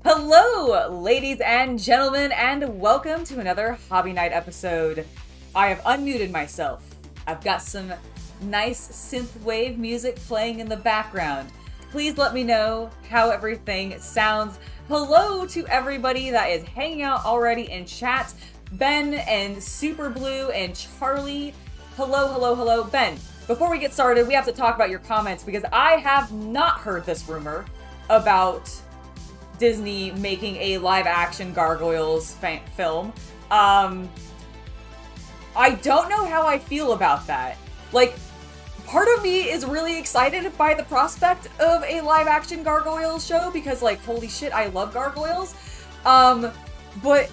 Hello, ladies and gentlemen, and welcome to another Hobby Night episode. I have unmuted myself. I've got some nice synthwave music playing in the background. Please let me know how everything sounds. Hello to everybody that is hanging out already in chat. Ben and Super Blue and Charlie. Hello. Ben, before we get started, we have to talk about your comments because I have not heard this rumor about Disney making a live-action Gargoyles film. I don't know how I feel about that. Like, part of me is really excited by the prospect of a live-action Gargoyles show because, like, holy shit, I love Gargoyles. But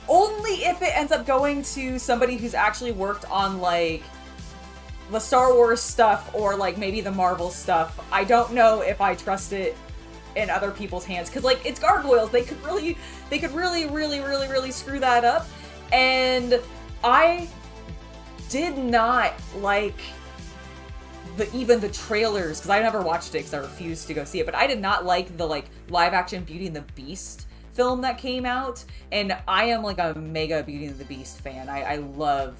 only if it ends up going to somebody who's actually worked on, like, the Star Wars stuff or, like, maybe the Marvel stuff. I don't know if I trust it in other people's hands, because like it's Gargoyles, they could really screw that up. And I did not like even the trailers, because I never watched it because I refused to go see it, but I did not like the like live action Beauty and the Beast film that came out, and I am like a mega Beauty and the Beast fan. I love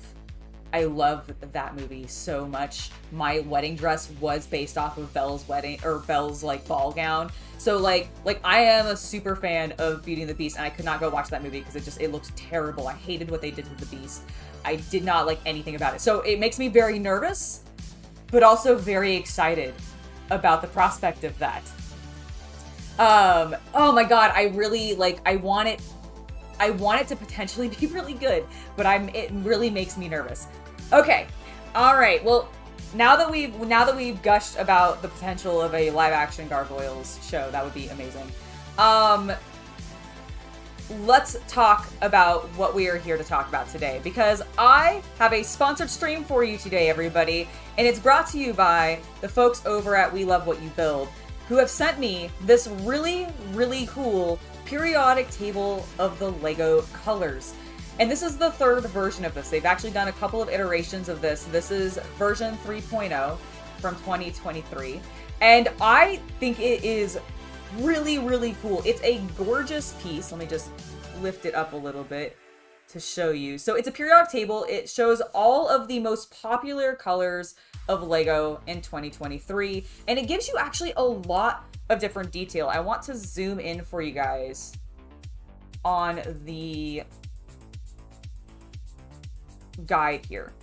that movie so much. My wedding dress was based off of Belle's wedding, or Belle's like ball gown. So like I am a super fan of Beauty and the Beast, and I could not go watch that movie because it looked terrible. I hated what they did to the Beast. I did not like anything about it. So it makes me very nervous, but also very excited about the prospect of that. Oh my god, I really like, I want it to potentially be really good, but it really makes me nervous. Okay. All right. Well, now that we've gushed about the potential of a live action Gargoyles show, that would be amazing. Let's talk about what we are here to talk about today, because I have a sponsored stream for you today, everybody, and it's brought to you by the folks over at We Love What You Build, who have sent me this really cool periodic table of the Lego colors. And this is the third version of this. They've actually done a couple of iterations of this. This is version 3.0 from 2023. And I think it is really cool. It's a gorgeous piece. Let me just lift it up a little bit to show you. So it's a periodic table. It shows all of the most popular colors of Lego in 2023. And it gives you actually a lot of different detail. I want to zoom in for you guys on the guide here,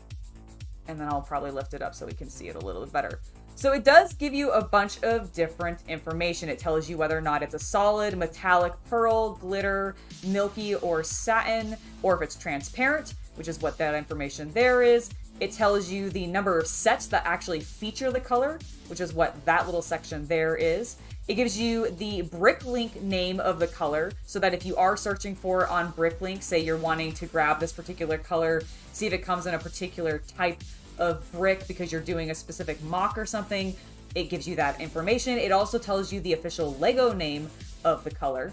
and then I'll probably lift it up so we can see it a little bit better. So it does give you a bunch of different information. It tells you whether or not it's a solid, metallic, pearl, glitter, milky, or satin, or if it's transparent, which is what that information there is. It tells you the number of sets that actually feature the color, which is what that little section there is. It gives you the Bricklink name of the color, so that if you are searching for it on Bricklink, say you're wanting to grab this particular color, see if it comes in a particular type of brick because you're doing a specific mock or something, it gives you that information. It also tells you the official Lego name of the color.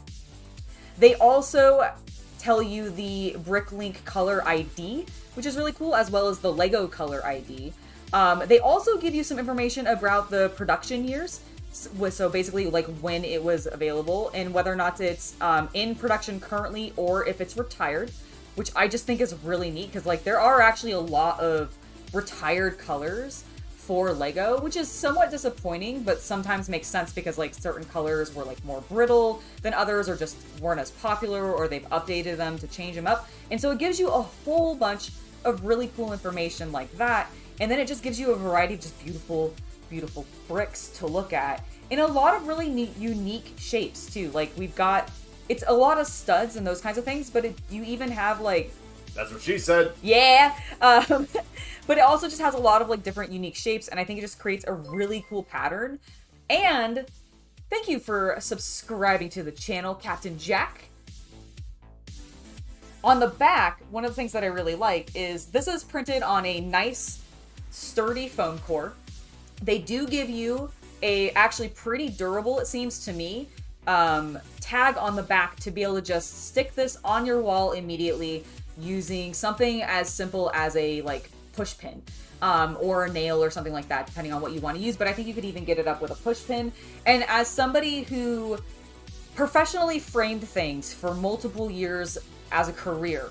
They also tell you the Bricklink color ID, which is really cool, as well as the Lego color ID. They also give you some information about the production years. So basically like when it was available and whether or not it's in production currently or if it's retired, which I just think is really neat because like there are actually a lot of retired colors for Lego, which is somewhat disappointing, but sometimes makes sense because like certain colors were like more brittle than others or just weren't as popular, or they've updated them to change them up. And so it gives you a whole bunch of really cool information like that. And then it just gives you a variety of just beautiful bricks to look at in a lot of really neat, unique shapes too. Like we've got, it's a lot of studs and those kinds of things, but you even have like, that's what she said. Yeah. But it also just has a lot of like different unique shapes, and I think it just creates a really cool pattern. And thank you for subscribing to the channel, Captain Jack. On the back, one of the things that I really like is this is printed on a nice sturdy foam core. They do give you a actually pretty durable, it seems to me, tag on the back to be able to just stick this on your wall immediately using something as simple as a like push pin or a nail or something like that, depending on what you want to use. But I think you could even get it up with a push pin. And as somebody who Professionally framed things for multiple years as a career.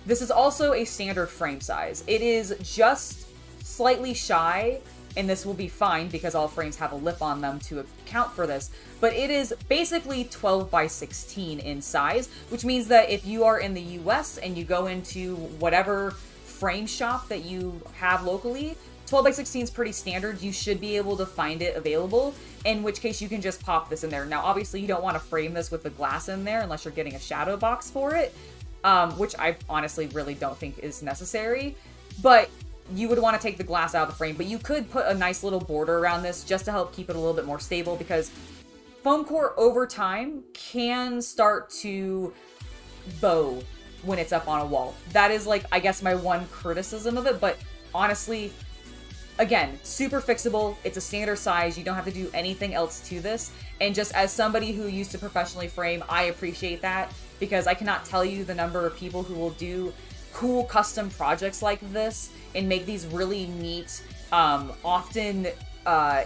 This is also a standard frame size. It is just slightly shy, and this will be fine because all frames have a lip on them to account for this, but it is basically 12 by 16 in size, which means that if you are in the US and you go into whatever frame shop that you have locally, 12 by 16 is pretty standard. You should be able to find it available, in which case you can just pop this in there. Now, obviously, you don't want to frame this with the glass in there unless you're getting a shadow box for it, which I honestly really don't think is necessary, but you would want to take the glass out of the frame. But you could put a nice little border around this just to help keep it a little bit more stable, because foam core over time can start to bow when it's up on a wall. That is, like, I guess my one criticism of it, but honestly, again, super fixable. It's a standard size. You don't have to do anything else to this. And just as somebody who used to professionally frame, I appreciate that, because I cannot tell you the number of people who will do cool custom projects like this and make these really neat, often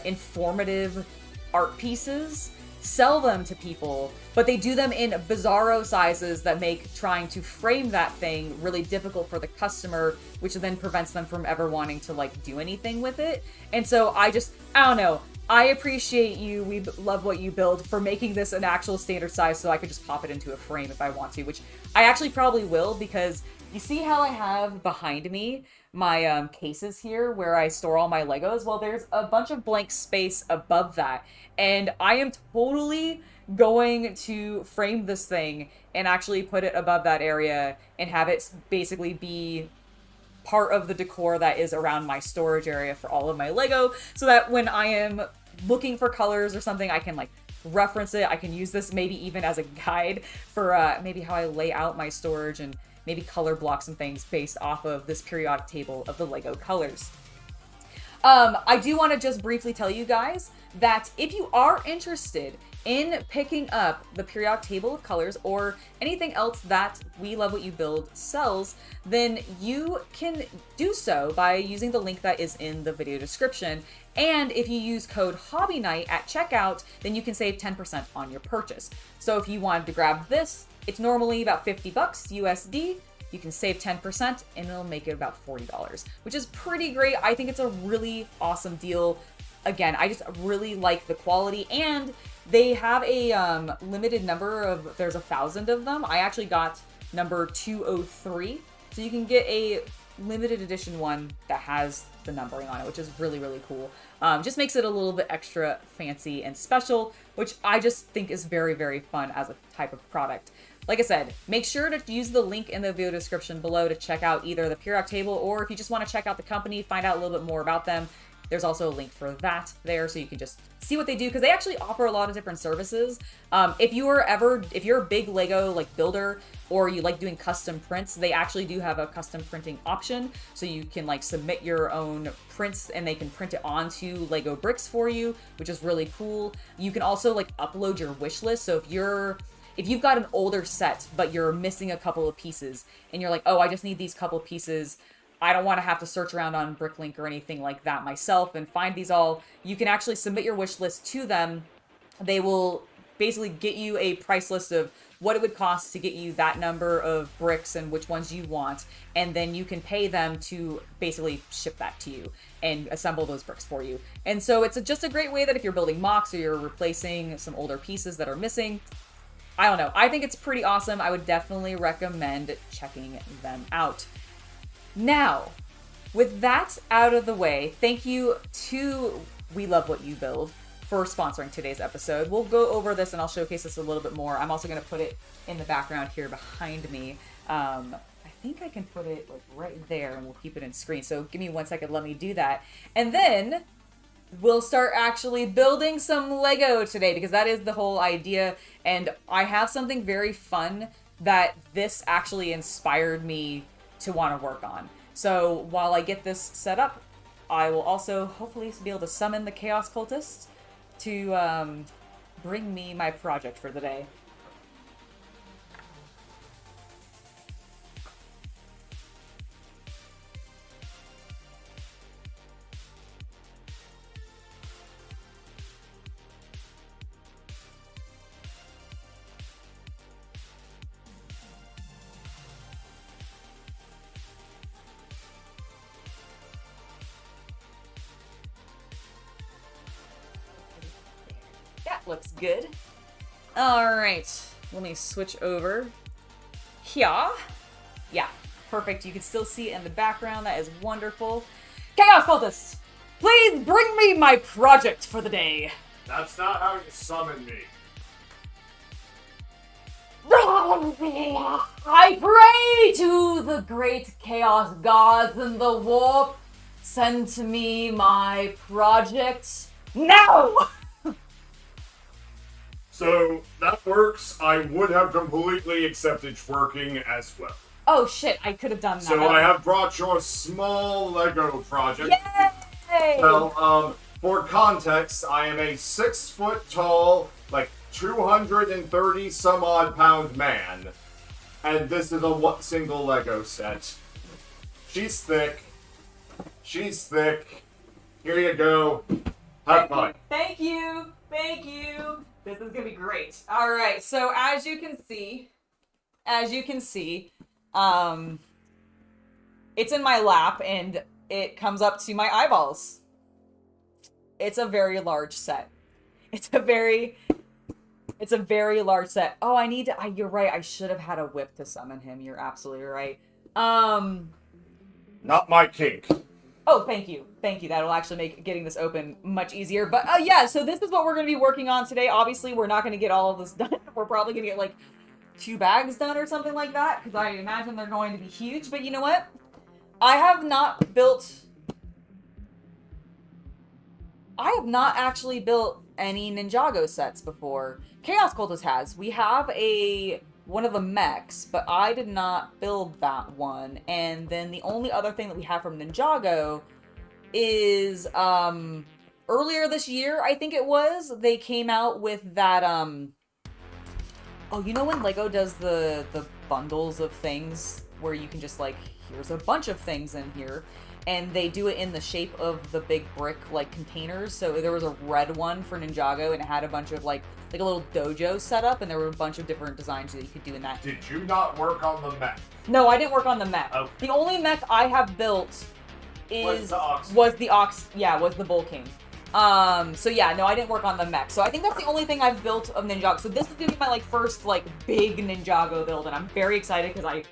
informative art pieces, sell them to people, but they do them in bizarro sizes that make trying to frame that thing really difficult for the customer, which then prevents them from ever wanting to, like, do anything with it. And so I don't know. I appreciate you, We Love What You Build, for making this an actual standard size so I could just pop it into a frame if I want to, which I actually probably will, because you see how I have behind me my cases here where I store all my Legos? Well, there's a bunch of blank space above that, and I am totally going to frame this thing and actually put it above that area and have it basically be part of the decor that is around my storage area for all of my Lego, so that when I am looking for colors or something, I can, like, reference it. I can use this maybe even as a guide for maybe how I lay out my storage and maybe color block some things based off of this periodic table of the Lego colors. I do want to just briefly tell you guys that if you are interested in picking up the periodic table of colors or anything else that We Love What You Build sells, then you can do so by using the link that is in the video description. And if you use code Hobby Night at checkout, then you can save 10% on your purchase. So if you wanted to grab this, it's normally about $50 USD. You can save 10% and it'll make it about $40, which is pretty great. I think it's a really awesome deal. Again, I just really like the quality, and they have a limited number of, there's 1,000 of them. I actually got number 203. So you can get a limited edition one that has the numbering on it, which is really, really cool. Just makes it a little bit extra fancy and special, which I just think is very, very fun as a type of product. Like I said, make sure to use the link in the video description below to check out either the periodic table, or if you just want to check out the company, find out a little bit more about them. There's also a link for that there, so you can just see what they do, because they actually offer a lot of different services. If you're a big Lego, like, builder, or you like doing custom prints, they actually do have a custom printing option, so you can, like, submit your own prints and they can print it onto Lego bricks for you, which is really cool. You can also, like, upload your wish list. So if you've got an older set but you're missing a couple of pieces and you're like, oh, I just need these couple pieces, I don't want to have to search around on Bricklink or anything like that myself and find these all, you can actually submit your wish list to them. They will basically get you a price list of what it would cost to get you that number of bricks and which ones you want, and then you can pay them to basically ship that to you and assemble those bricks for you. And so it's just a great way that if you're building mocks or you're replacing some older pieces that are missing, I don't know, I think it's pretty awesome. I would definitely recommend checking them out. Now, with that out of the way, thank you to We Love What You Build for sponsoring today's episode. We'll go over this and I'll showcase this a little bit more. I'm also going to put it in the background here behind me. I think I can put it, like, right there, and we'll keep it in screen. So give me 1 second, let me do that. And then we'll start actually building some Lego today, because that is the whole idea. And I have something very fun that this actually inspired me to want to work on. So while I get this set up, I will also hopefully be able to summon the Chaos Cultist to bring me my project for the day. looks good. Alright, let me switch over here. Yeah, perfect. You can still see it in the background. That is wonderful. Chaos Cultist, please bring me my project for the day. That's not how you summon me. I pray to the great chaos gods in the warp. Send to me my project now! So, that works. I would have completely accepted working as well. Oh shit, I could have done that. So I have brought your small Lego project. Yay! Well, for context, I am a 6 foot tall, like 230 some odd pound man. And this is a single Lego set. She's thick. She's thick. Here you go. Have fun. Thank you. Thank you. This is gonna be great. All right. So as you can see, it's in my lap and it comes up to my eyeballs. It's a very large set. It's a very large set. Oh, you're right. I should have had a whip to summon him. You're absolutely right. Not my kink. Oh, thank you. Thank you. That'll actually make getting this open much easier. But yeah, so this is what we're going to be working on today. Obviously, we're not going to get all of this done. We're probably going to get like 2 bags done or something like that, because I imagine they're going to be huge. But you know what? I have not actually built any Ninjago sets before. Chaos Cultist has. We have one of the mechs, but I did not build that one. And then the only other thing that we have from Ninjago is earlier this year, I think it was, they came out with that oh, you know when Lego does the bundles of things where you can just like, here's a bunch of things in here, and they do it in the shape of the big brick like containers. So there was a red one for Ninjago and it had a bunch of like a little dojo set up, and there were a bunch of different designs that you could do in that. Did you not work on the mech? No, I didn't work on the mech. Okay. The only mech I have built was the Bull King. So yeah, no, I didn't work on the mech. So I think that's the only thing I've built of Ninjago. So this is gonna be my like first like big Ninjago build, and I'm very excited because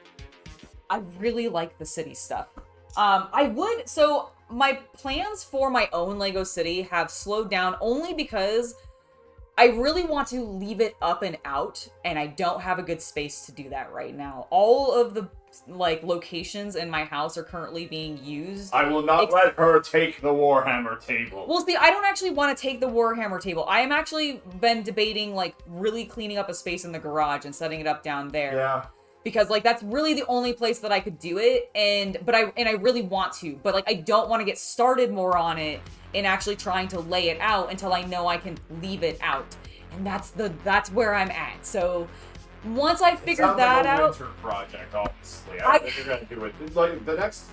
I really like the city stuff. So my plans for my own Lego city have slowed down only because I really want to leave it up and out, and I don't have a good space to do that right now. All of the like locations in my house are currently being used. I will not let her take the Warhammer table. Well, see, I don't actually want to take the Warhammer table. I am actually been debating like really cleaning up a space in the garage and setting it up down there. Yeah. Because like that's really the only place that I could do it, and I really want to, but like I don't want to get started more on it and actually trying to lay it out until I know I can leave it out. And that's where I'm at. So once I figure that out, winter project, honestly. I think you're gonna do it. It's like the next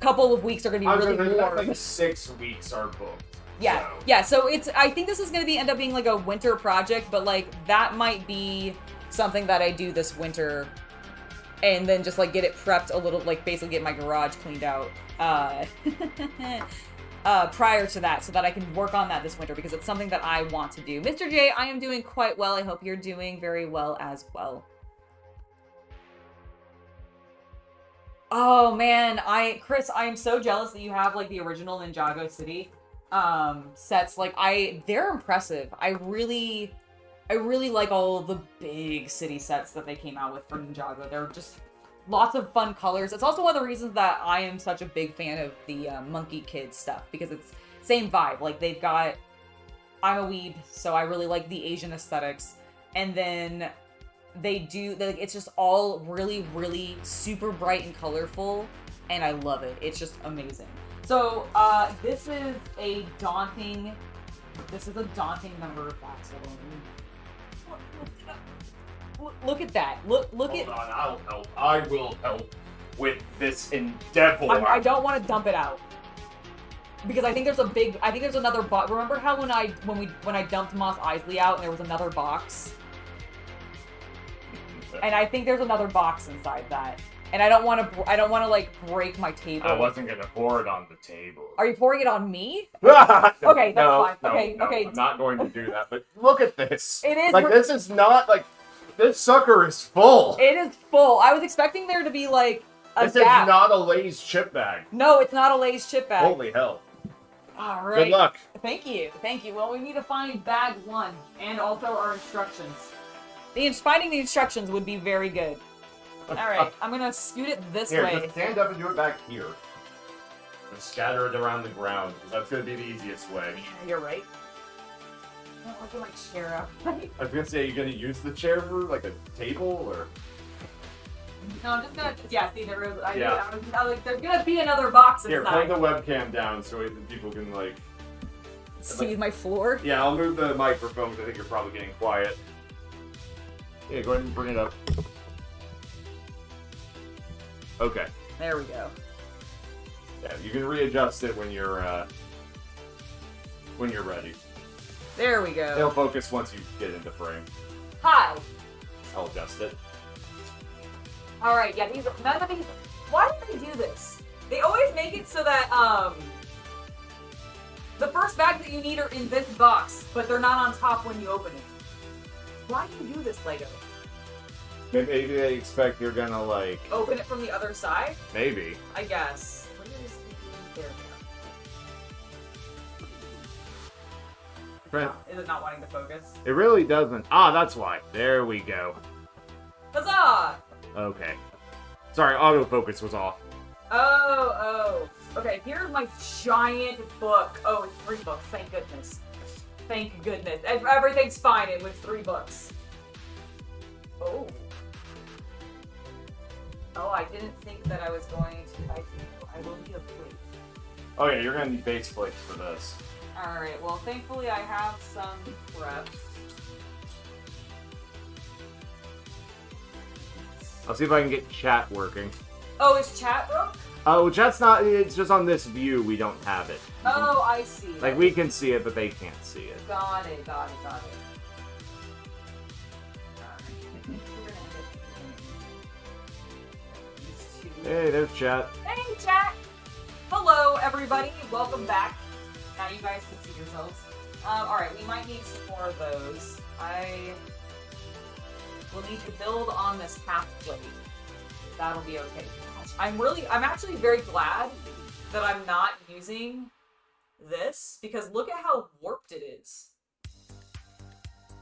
couple of weeks are gonna be really warm. Like 6 weeks are booked. Yeah, so. yeah. So I think this is gonna end up being like a winter project, but like that might be something that I do this winter, and then just like get it prepped a little, like basically get my garage cleaned out prior to that, so that I can work on that this winter, because it's something that I want to do. Mr. J, I am doing quite well. I hope you're doing very well as well. Oh man, Chris, I am so jealous that you have like the original Ninjago City sets. Like they're impressive. I really like all of the big city sets that they came out with for Ninjago. They're just lots of fun colors. It's also one of the reasons that I am such a big fan of the Monkey Kid stuff, because it's same vibe. Like I'm a weeb, so I really like the Asian aesthetics. And then it's just all really, really super bright and colorful, and I love it. It's just amazing. So this is a daunting number of packs. Look at that. Look at. Hold on, I'll help. I will help with this endeavor. I don't want to dump it out, because I think there's another box. Remember how when I dumped Mos Eisley out and there was another box? And I think there's another box inside that. And I don't want to like break my table. I wasn't gonna pour it on the table. Are you pouring it on me? Okay, that's fine. Okay, no, okay. I'm not going to do that. But look at this. It is like this is not like this sucker is full. It is full. I was expecting there to be like a This gap. is not a Lay's chip bag. No, it's not a Lay's chip bag. Holy hell. All right. Good luck. Thank you. Thank you. Well, we need to find bag 1 and also our instructions. Finding the instructions would be very good. All right, I'm gonna scoot it this Here, way. just stand up and do it back here. And scatter it around the ground, because that's gonna be the easiest way. Yeah, you're right. I don't look at my chair up. I was gonna say, are you gonna use the chair for like a table or? No, I'm just gonna. Yeah, see, there is. Yeah. I was like, there's gonna be another box Here, inside. point the webcam down so people can like. See my floor? Yeah, I'll move the microphone because I think you're probably getting quiet. Yeah, go ahead and bring it up. Okay. There we go. Yeah, you can readjust it when you're ready. There we go. It'll focus once you get into frame. Hi. I'll adjust it. All right. Yeah. None of these. Why do they do this? They always make it so that the first bags that you need are in this box, but they're not on top when you open it. Why do you do this, Lego? Maybe they expect you're gonna like Open it from the other side? maybe. I guess. What is there now? Is it not wanting to focus? It really doesn't. Ah, that's why. There we go. Huzzah! Okay. Sorry, autofocus was off. Oh. Okay, here's my giant book. Oh, it's 3 books. Thank goodness. Thank goodness. Everything's fine. It was 3 books. Oh. Oh, I didn't think that I was going to. I will need a plate. Oh yeah, you're gonna need base plates for this. Alright, well, thankfully I have some prep. I'll see if I can get chat working. Oh, is chat broke? Oh, chat's not. It's just on this view. We don't have it. Oh, I see. Like we can see it, but they can't see it. Got it. Alright. Hey, there's chat. Hey, chat! Hello, everybody. Welcome back. Now you guys can see yourselves. Alright, we might need some more of those. I will need to build on this half plate. That'll be okay. Gosh, I'm actually very glad that I'm not using this, because look at how warped it is.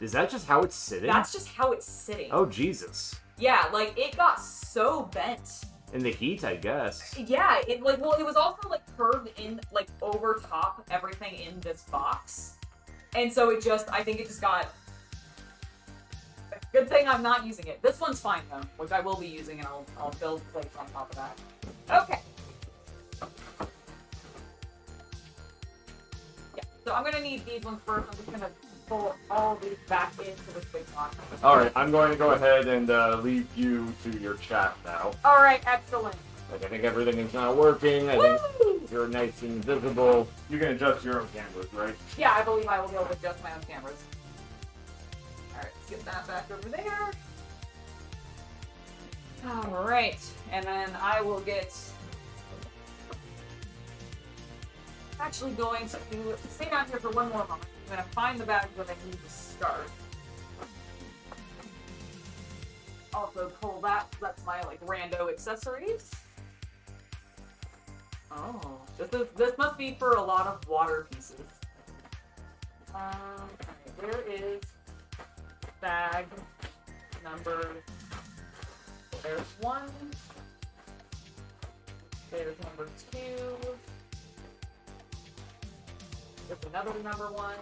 Is that just how it's sitting? That's just how it's sitting. Oh, Jesus. Yeah, like, it got so bent. In the heat, I guess. Yeah, it was also like curved in, like, over top everything in this box. And so I think it just got... Good thing I'm not using it. This one's fine though, which I will be using, and I'll build plates on top of that. Okay. Yeah, so I'm gonna need these ones first. I'm just gonna pull all these back into this big box. Alright, I'm going to go ahead and leave you to your chat now. Alright, excellent. Like, I think everything is now working. I think you're nice and visible. You can adjust your own cameras, right? Yeah, I believe I will be able to adjust my own cameras. Alright, let's get that back over there. Alright, and then I will get... Actually going to stay down here for one more moment. I'm going to find the bag that I need to start. Also pull that. That's my, like, rando accessories. Oh, this must be for a lot of water pieces. Okay, where is bag number? There's 1. There's number 2. There's another number 1.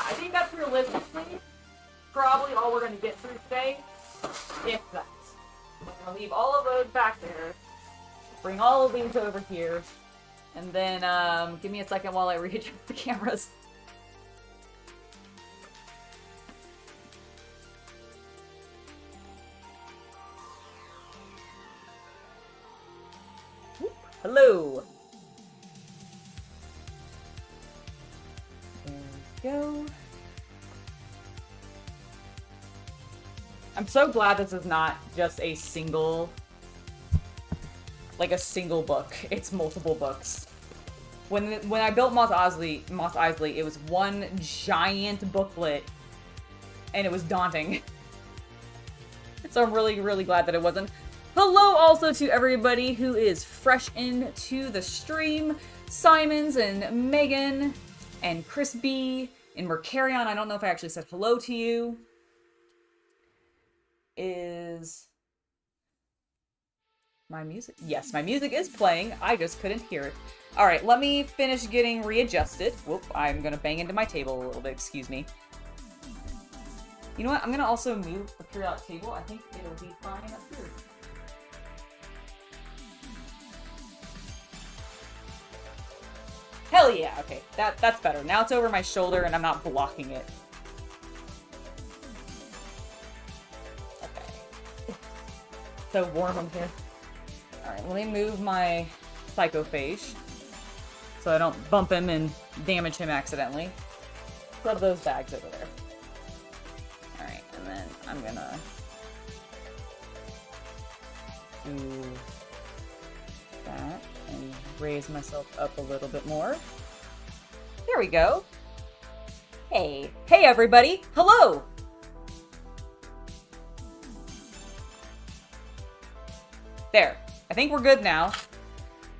I think that's realistically probably all we're going to get through today, if that. I'm going to leave all of those back there, bring all of these over here, and then give me a second while I readjust the cameras. Hello. There we go. I'm so glad this is not just a single, like a single book. It's multiple books. When I built Mos Eisley, it was one giant booklet, and it was daunting. So I'm really, really glad that it wasn't. Hello also to everybody who is fresh into the stream. Simons and Megan and Chris B and Mercarion. I don't know if I actually said hello to you. Is my music? Yes, my music is playing. I just couldn't hear it. All right, let me finish getting readjusted. Whoop, I'm gonna bang into my table a little bit, excuse me. You know what, I'm gonna also move the periodic table. I think it'll be fine up here. Hell yeah, okay, that's better. Now it's over my shoulder and I'm not blocking it. Okay. So warm in here. Alright, let me move my Psychophage so I don't bump him and damage him accidentally. Rub those bags over there. Alright, and then I'm gonna do that and raise myself up a little bit more. There we go. Hey. Hey everybody! Hello! There. I think we're good now.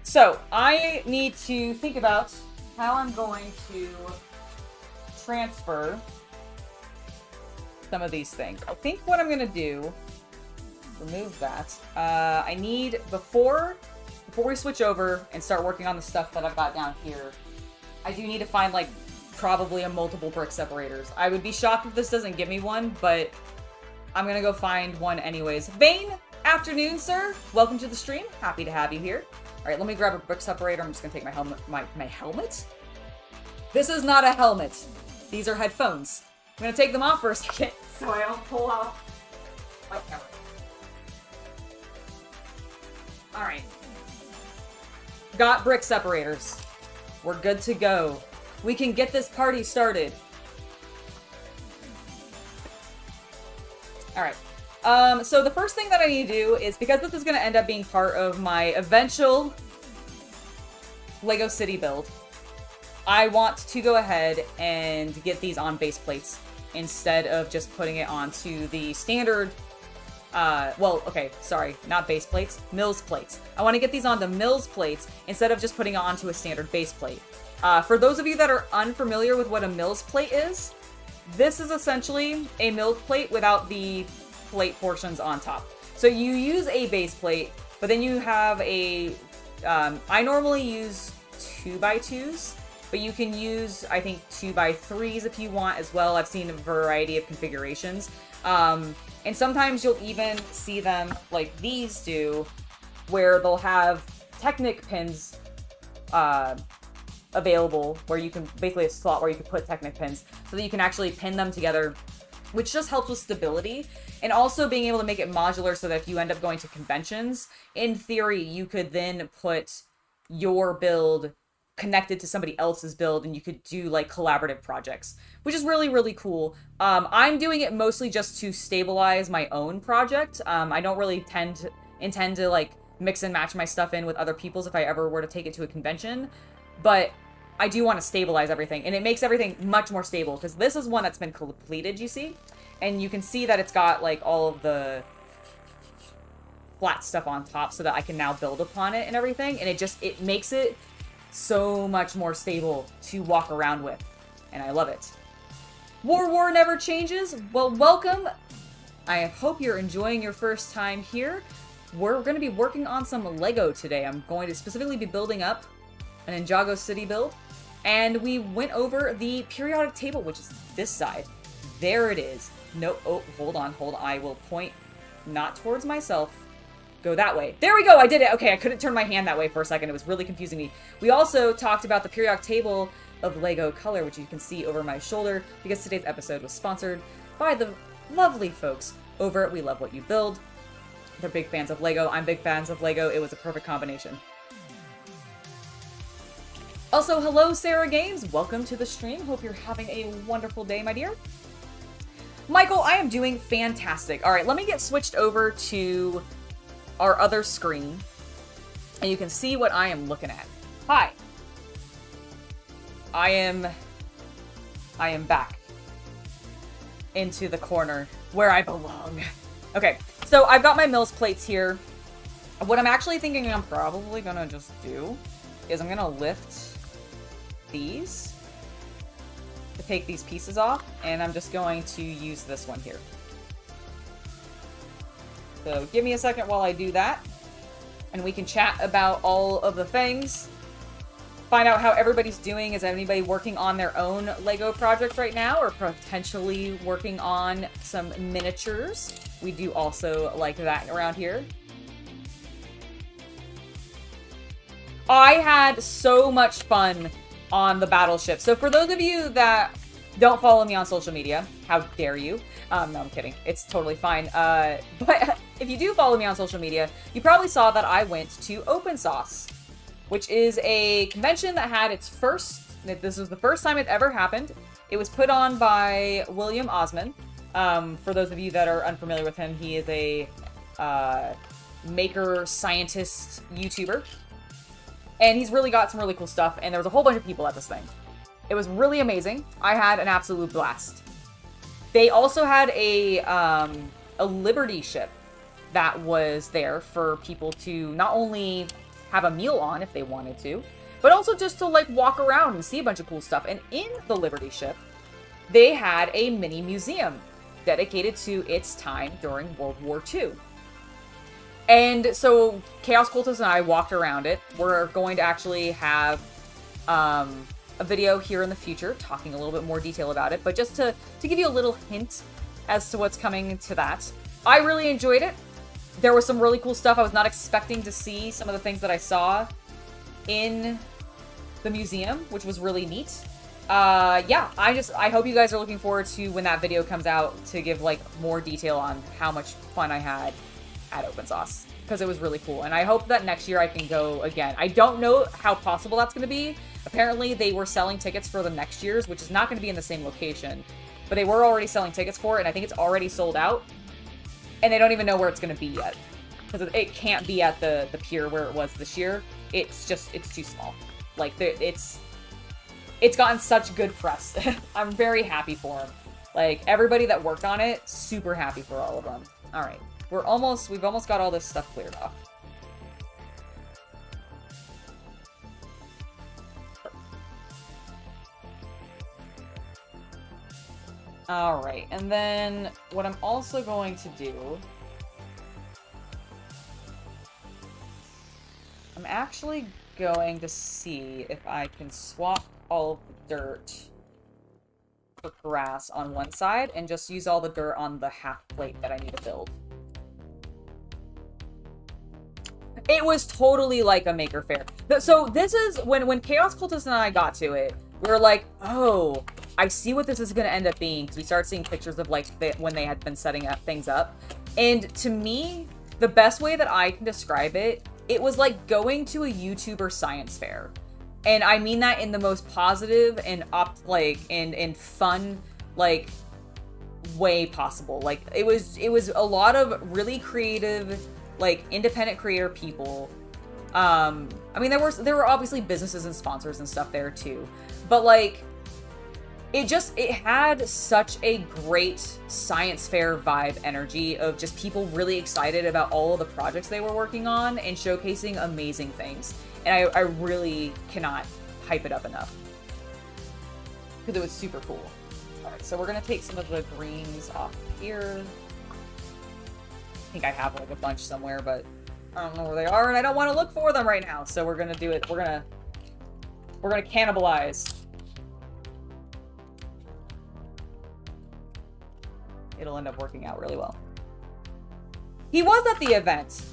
So, I need to think about how I'm going to transfer some of these things. I think what I'm gonna do, remove that, I need, before we switch over and start working on the stuff that I've got down here, I do need to find, like, probably a multiple brick separators. I would be shocked if this doesn't give me one, but I'm gonna go find one anyways. Vane, afternoon, sir. Welcome to the stream. Happy to have you here. All right, let me grab a brick separator. I'm just gonna take my helmet. My helmet? This is not a helmet. These are headphones. I'm gonna take them off for a second so I don't pull off my camera. All right. Got brick separators. We're good to go. We can get this party started. All right. So the first thing that I need to do is, because this is going to end up being part of my eventual Lego City build, I want to go ahead and get these on base plates instead of just putting it onto the standard, well, okay, sorry, not base plates, mills plates. I want to get these onto mills plates instead of just putting it onto a standard base plate. For those of you that are unfamiliar with what a mills plate is, this is essentially a mills plate without the plate portions on top. So you use a base plate, but then you have a, I normally use 2x2s, but you can use, I think, 2x3s if you want as well. I've seen a variety of configurations. And sometimes you'll even see them like these do, where they'll have Technic pins available, where you can, basically a slot where you can put Technic pins, so that you can actually pin them together, which just helps with stability. And also being able to make it modular so that if you end up going to conventions, in theory, you could then put your build connected to somebody else's build and you could do like collaborative projects, which is really, really cool. I'm doing it mostly just to stabilize my own project. I don't really intend to like mix and match my stuff in with other people's if I ever were to take it to a convention, but I do want to stabilize everything, and it makes everything much more stable, because this is one that's been completed, you see? And you can see that it's got, like, all of the flat stuff on top so that I can now build upon it and everything, and it makes it so much more stable to walk around with, and I love it. War never changes. Well, welcome. I hope you're enjoying your first time here. We're going to be working on some Lego today. I'm going to specifically be building up an Ninjago City build. And we went over the periodic table, which is this side. There it is. No, oh, hold on. I will point not towards myself. Go that way. There we go, I did it. Okay, I couldn't turn my hand that way for a second. It was really confusing me. We also talked about the periodic table of Lego Color, which you can see over my shoulder, because today's episode was sponsored by the lovely folks over at We Love What You Build. They're big fans of Lego. I'm big fans of Lego. It was a perfect combination. Also, hello, Sarah Games. Welcome to the stream. Hope you're having a wonderful day, my dear. Michael, I am doing fantastic. All right, let me get switched over to our other screen, and you can see what I am looking at. Hi. I am back into the corner where I belong. Okay, so I've got my Mills plates here. What I'm actually thinking I'm probably gonna just do is I'm gonna lift these to take these pieces off, and I'm just going to use this one here. So give me a second while I do that, and we can chat about all of the things. Find out how everybody's doing. Is anybody working on their own Lego project right now, or potentially working on some miniatures? We do also like that around here. I had so much fun on the battleship. So for those of you that don't follow me on social media, how dare you? No, I'm kidding. It's totally fine. But if you do follow me on social media, you probably saw that I went to Open Sauce, which is a convention that had its first, this was the first time it ever happened. It was put on by William Osman. For those of you that are unfamiliar with him, he is a maker, scientist, YouTuber. And he's really got some really cool stuff, and there was a whole bunch of people at this thing. It was really amazing. I had an absolute blast. They also had a Liberty ship that was there for people to not only have a meal on if they wanted to, but also just to like walk around and see a bunch of cool stuff. And in the Liberty ship, they had a mini museum dedicated to its time during World War II. And so Chaos Cultist and I walked around it. We're going to actually have a video here in the future talking a little bit more detail about it, but just to give you a little hint as to what's coming to that. I really enjoyed it. There was some really cool stuff. I was not expecting to see some of the things that I saw in the museum, which was really neat. Yeah, I hope you guys are looking forward to when that video comes out to give like more detail on how much fun I had at Open Sauce, because it was really cool. And I hope that next year I can go again. I don't know how possible that's going to be. Apparently they were selling tickets for the next year's, which is not going to be in the same location, but they were already selling tickets for it, and I think it's already sold out. And they don't even know where it's going to be yet, because it can't be at the pier where it was this year. It's too small. Like it's gotten such good press. I'm very happy for them. Like everybody that worked on it, super happy for all of them. All right. We've almost got all this stuff cleared off. All right, and then what I'm also going to do, I'm actually going to see if I can swap all of the dirt for grass on one side and just use all the dirt on the half plate that I need to build. It was totally like a maker fair. So this is, when Chaos Cultist and I got to it, we were like, oh, I see what this is going to end up being. Because we started seeing pictures of like when they had been setting up things up. And to me, the best way that I can describe it, it was like going to a YouTuber science fair. And I mean that in the most positive and and fun like way possible. Like it was a lot of really creative, like independent creator people. I mean there were obviously businesses and sponsors and stuff there too, but like it had such a great science fair vibe energy of just people really excited about all of the projects they were working on and showcasing amazing things. And I really cannot hype it up enough because it was super cool. All right, so we're gonna take some of the greens off here. I think I have like a bunch somewhere, but I don't know where they are, and I don't want to look for them right now. So we're gonna do it. We're gonna cannibalize. It'll end up working out really well. He was at the event.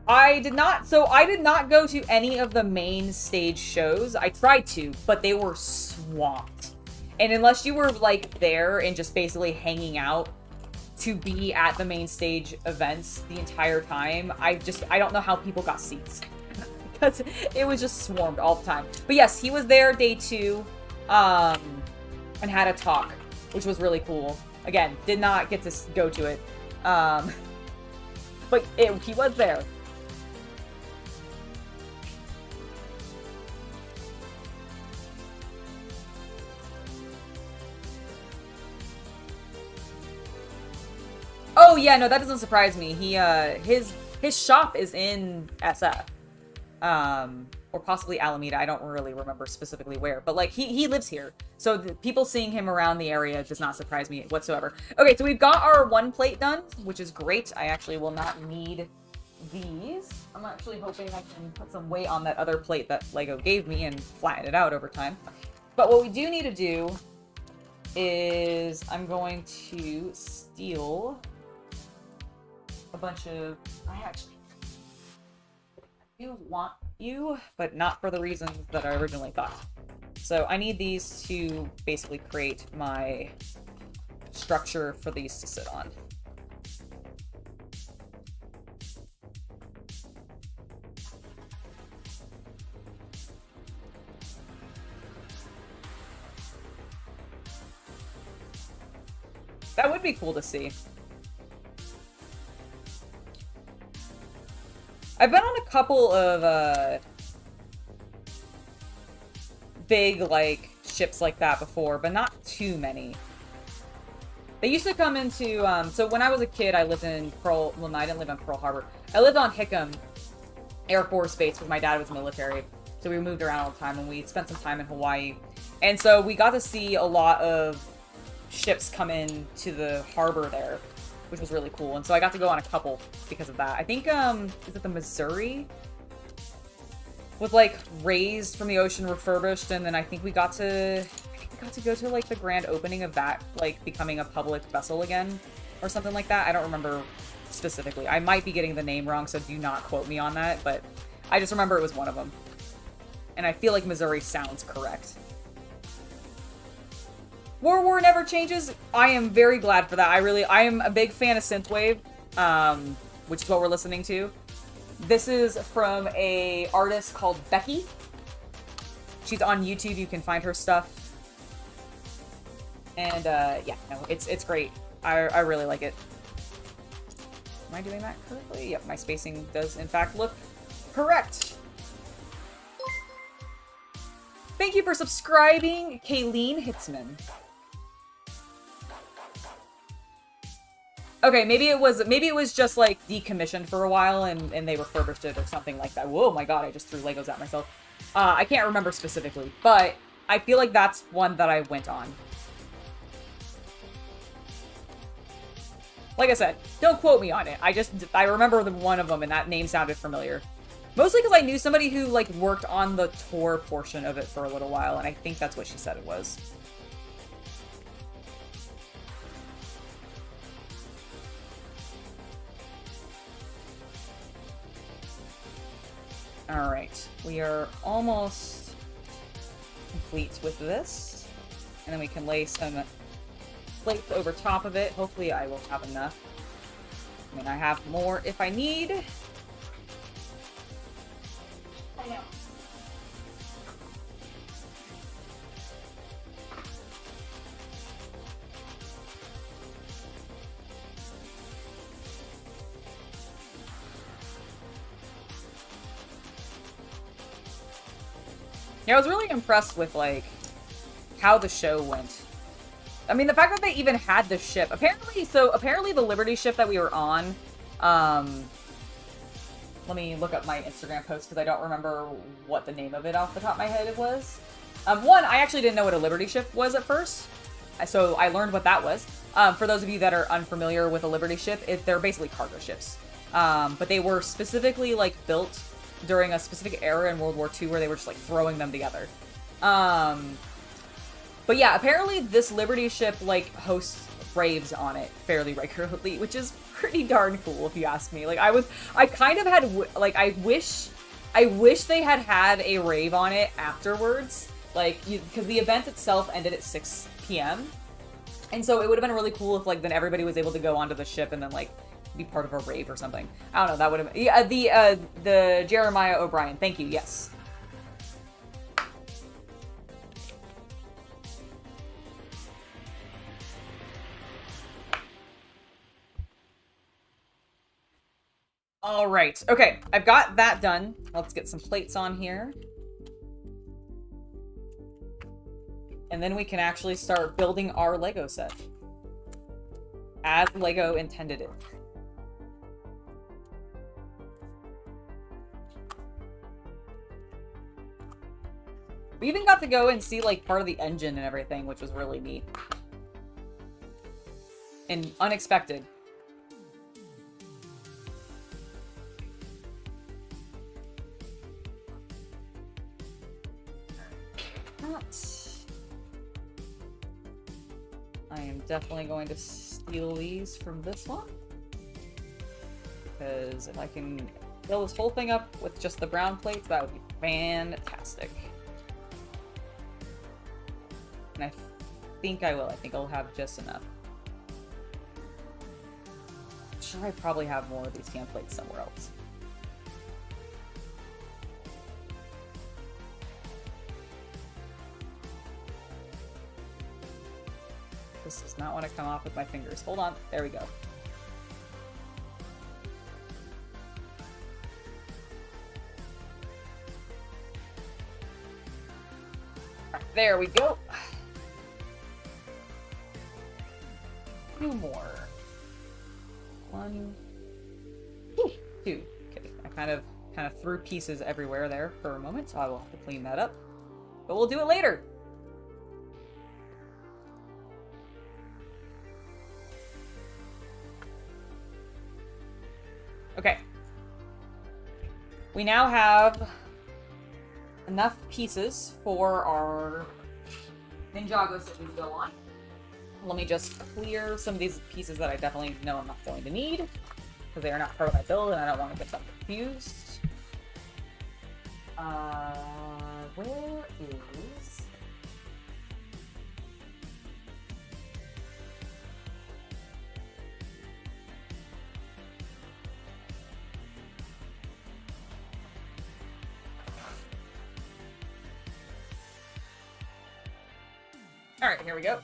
I did not go to any of the main stage shows. I tried to, but they were swamped. And unless you were like there and just basically hanging out to be at the main stage events the entire time, I don't know how people got seats. because it was just swarmed all the time. But yes, he was there day 2, and had a talk, which was really cool. Again, did not get to go to it, but he was there. Oh yeah, no, that doesn't surprise me. He his shop is in SF, or possibly Alameda. I don't really remember specifically where, but like he lives here, so the people seeing him around the area does not surprise me whatsoever. Okay, so we've got our 1 plate done, which is great. I actually will not need these. I'm actually hoping I can put some weight on that other plate that Lego gave me and flatten it out over time. But what we do need to do is I'm going to steal a bunch of... I do want you, but not for the reasons that I originally thought. So I need these to basically create my structure for these to sit on. That would be cool to see. I've been on a couple of big like ships like that before, but not too many. They used to come into so when I was a kid, I lived in Pearl. Well, no, I didn't live on Pearl Harbor. I lived on Hickam Air Force Base because my dad was military, so we moved around all the time, and we spent some time in Hawaii, and so we got to see a lot of ships come in to the harbor there, which was really cool. And so I got to go on a couple because of that. I think, is it the Missouri? Was like raised from the ocean, refurbished, and then I think we got to go to like the grand opening of that, like becoming a public vessel again, or something like that. I don't remember specifically. I might be getting the name wrong, so do not quote me on that, but I just remember it was one of them. And I feel like Missouri sounds correct. War never changes. I am very glad for that. I am a big fan of synthwave, which is what we're listening to. This is from a artist called Becky. She's on YouTube. You can find her stuff. And yeah, no, it's great. I really like it. Am I doing that correctly? Yep, my spacing does in fact look correct. Thank you for subscribing, Kayleen Hitzman. Okay, maybe it was just like decommissioned for a while and they refurbished it or something like that. Whoa, my god, I just threw Legos at myself. I can't remember specifically, but I feel like that's one that I went on. Like I said, don't quote me on it. I remember one of them and that name sounded familiar. Mostly because I knew somebody who like worked on the tour portion of it for a little while, and I think that's what she said it was. Alright, we are almost complete with this. And then we can lay some plates over top of it. Hopefully I will have enough. I mean, I have more if I need. I know. Yeah, I was really impressed with, like, how the show went. I mean, the fact that they even had the ship. Apparently the Liberty ship that we were on, let me look up my Instagram post because I don't remember what the name of it off the top of my head it was. One, I actually didn't know what a Liberty ship was at first, so I learned what that was. For those of you that are unfamiliar with a Liberty ship, they're basically cargo ships. But they were specifically, like, built during a specific era in World War II where they were just, like, throwing them together. But yeah, apparently this Liberty ship, like, hosts raves on it fairly regularly, which is pretty darn cool if you ask me. Like, I kind of had, like, I wish they had a rave on it afterwards. Like, because the event itself ended at 6 p.m. And so it would have been really cool if, like, then everybody was able to go onto the ship and then, like, be part of a rave or something. I don't know, that would have been... Yeah, the Jeremiah O'Brien. Thank you, yes. All right. Okay, I've got that done. Let's get some plates on here. And then we can actually start building our Lego set. As Lego intended it. We even got to go and see, like, part of the engine and everything, which was really neat. And unexpected. I am definitely going to steal these from this one. Because if I can fill this whole thing up with just the brown plates, that would be fantastic. And I think I will. I think I'll have just enough. I'm sure I probably have more of these can plates somewhere else. This does not want to come off with my fingers. Hold on. There we go. Right, there we go. 2 more. 1, 2. Okay, I kind of threw pieces everywhere there for a moment, so I will have to clean that up. But we'll do it later. Okay. We now have enough pieces for our Ninjagos that we go on. Let me just clear some of these pieces that I definitely know I'm not going to need, because they are not part of my build and I don't want to get them confused. Where is... All right, here we go.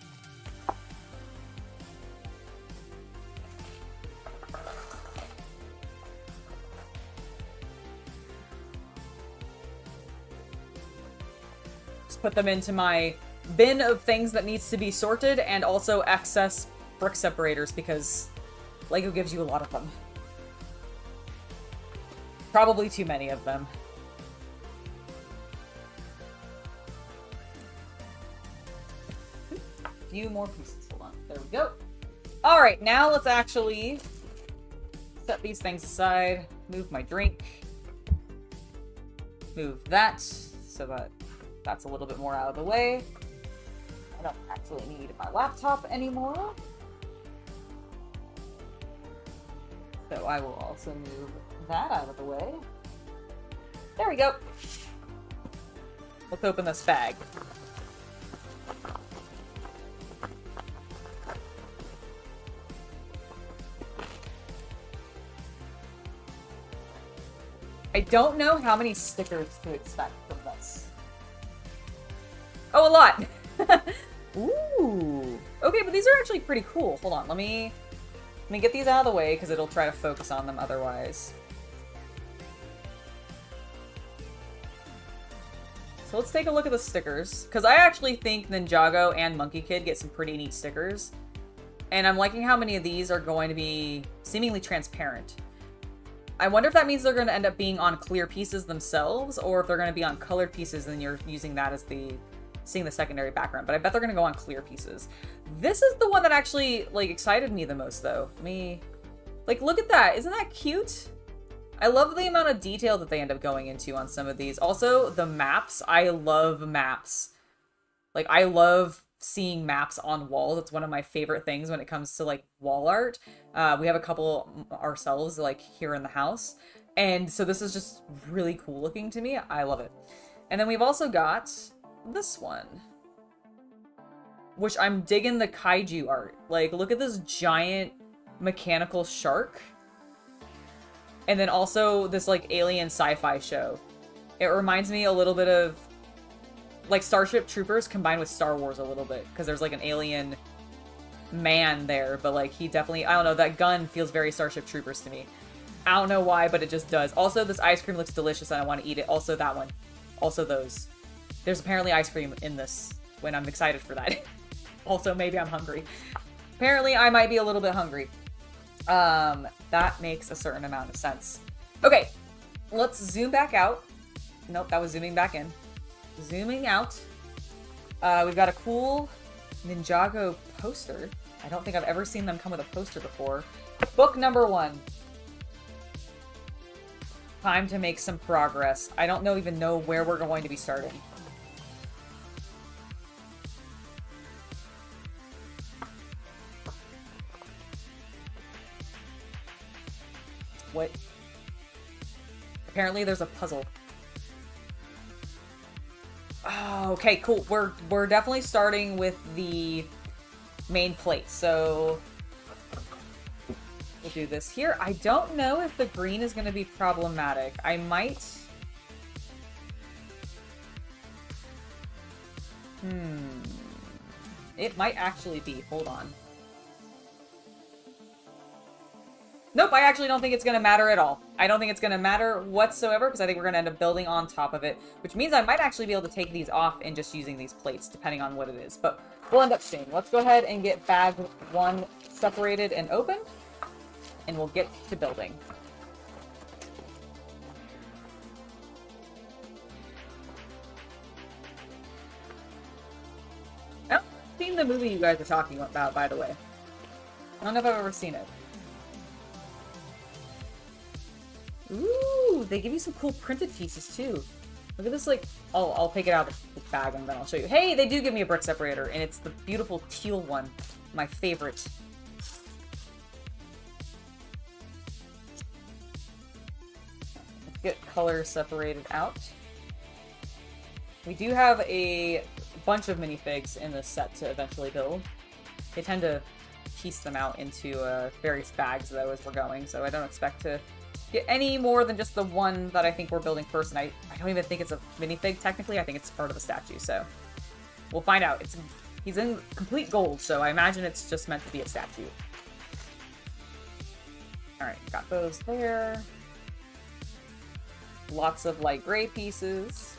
Just put them into my bin of things that needs to be sorted, and also excess brick separators because Lego gives you a lot of them. Probably too many of them. Few more pieces. Hold on. There we go. All right, now let's actually set these things aside. Move my drink. Move that so that that's a little bit more out of the way. I don't actually need my laptop anymore. So I will also move that out of the way. There we go. Let's open this bag. I don't know how many stickers to expect from this. Oh, a lot! Ooh! Okay, but these are actually pretty cool. Hold on, let me get these out of the way, because it'll try to focus on them otherwise. So let's take a look at the stickers, because I actually think Ninjago and Monkey Kid get some pretty neat stickers. And I'm liking how many of these are going to be seemingly transparent. I wonder if that means they're going to end up being on clear pieces themselves, or if they're going to be on colored pieces and you're using that as seeing the secondary background. But I bet they're going to go on clear pieces. This is the one that actually, like, excited me the most, though. Like, look at that. Isn't that cute? I love the amount of detail that they end up going into on some of these. Also, the maps. I love maps. Like, I love seeing maps on walls. It's one of my favorite things when it comes to, like, wall art. We have a couple ourselves, like, here in the house. And so this is just really cool looking to me. I love it. And then we've also got this one, which I'm digging the kaiju art. Like, look at this giant mechanical shark. And then also this, like, alien sci-fi show. It reminds me a little bit of, like, Starship Troopers combined with Star Wars a little bit. Because there's, like, an alien man there. But, like, he definitely... I don't know, that gun feels very Starship Troopers to me. I don't know why, but it just does. Also, this ice cream looks delicious and I want to eat it. Also, that one. Also, those. There's apparently ice cream in this when I'm excited for that. Also, maybe I'm hungry. Apparently, I might be a little bit hungry. That makes a certain amount of sense. Okay, let's zoom back out. Nope, that was zooming back in. Zooming out. We've got a cool Ninjago poster. I don't think I've ever seen them come with a poster before. Book number 1. Time to make some progress. I don't even know where we're going to be starting. What? Apparently there's a puzzle. Oh, okay, cool. We're definitely starting with the main plate. So we'll do this here. I don't know if the green is going to be problematic. I might... It might actually be. Hold on. Nope, I actually don't think it's going to matter at all. I don't think it's going to matter whatsoever because I think we're going to end up building on top of it, which means I might actually be able to take these off and just using these plates, depending on what it is. But we'll end up seeing. Let's go ahead and get bag 1 separated and opened, and we'll get to building. I haven't seen the movie you guys are talking about, by the way. I don't know if I've ever seen it. Ooh, they give you some cool printed pieces too. Look at this, like, I'll take it out of the bag and then I'll show you. Hey, they do give me a brick separator, and it's the beautiful teal one. My favorite. Let's get color separated out. We do have a bunch of minifigs in this set to eventually build. They tend to piece them out into various bags, though, as we're going, so I don't expect to get any more than just the one that I think we're building first, and I don't even think it's a minifig, technically. I think it's part of the statue, so we'll find out. He's in complete gold, so I imagine it's just meant to be a statue. Alright, got those there. Lots of light gray pieces.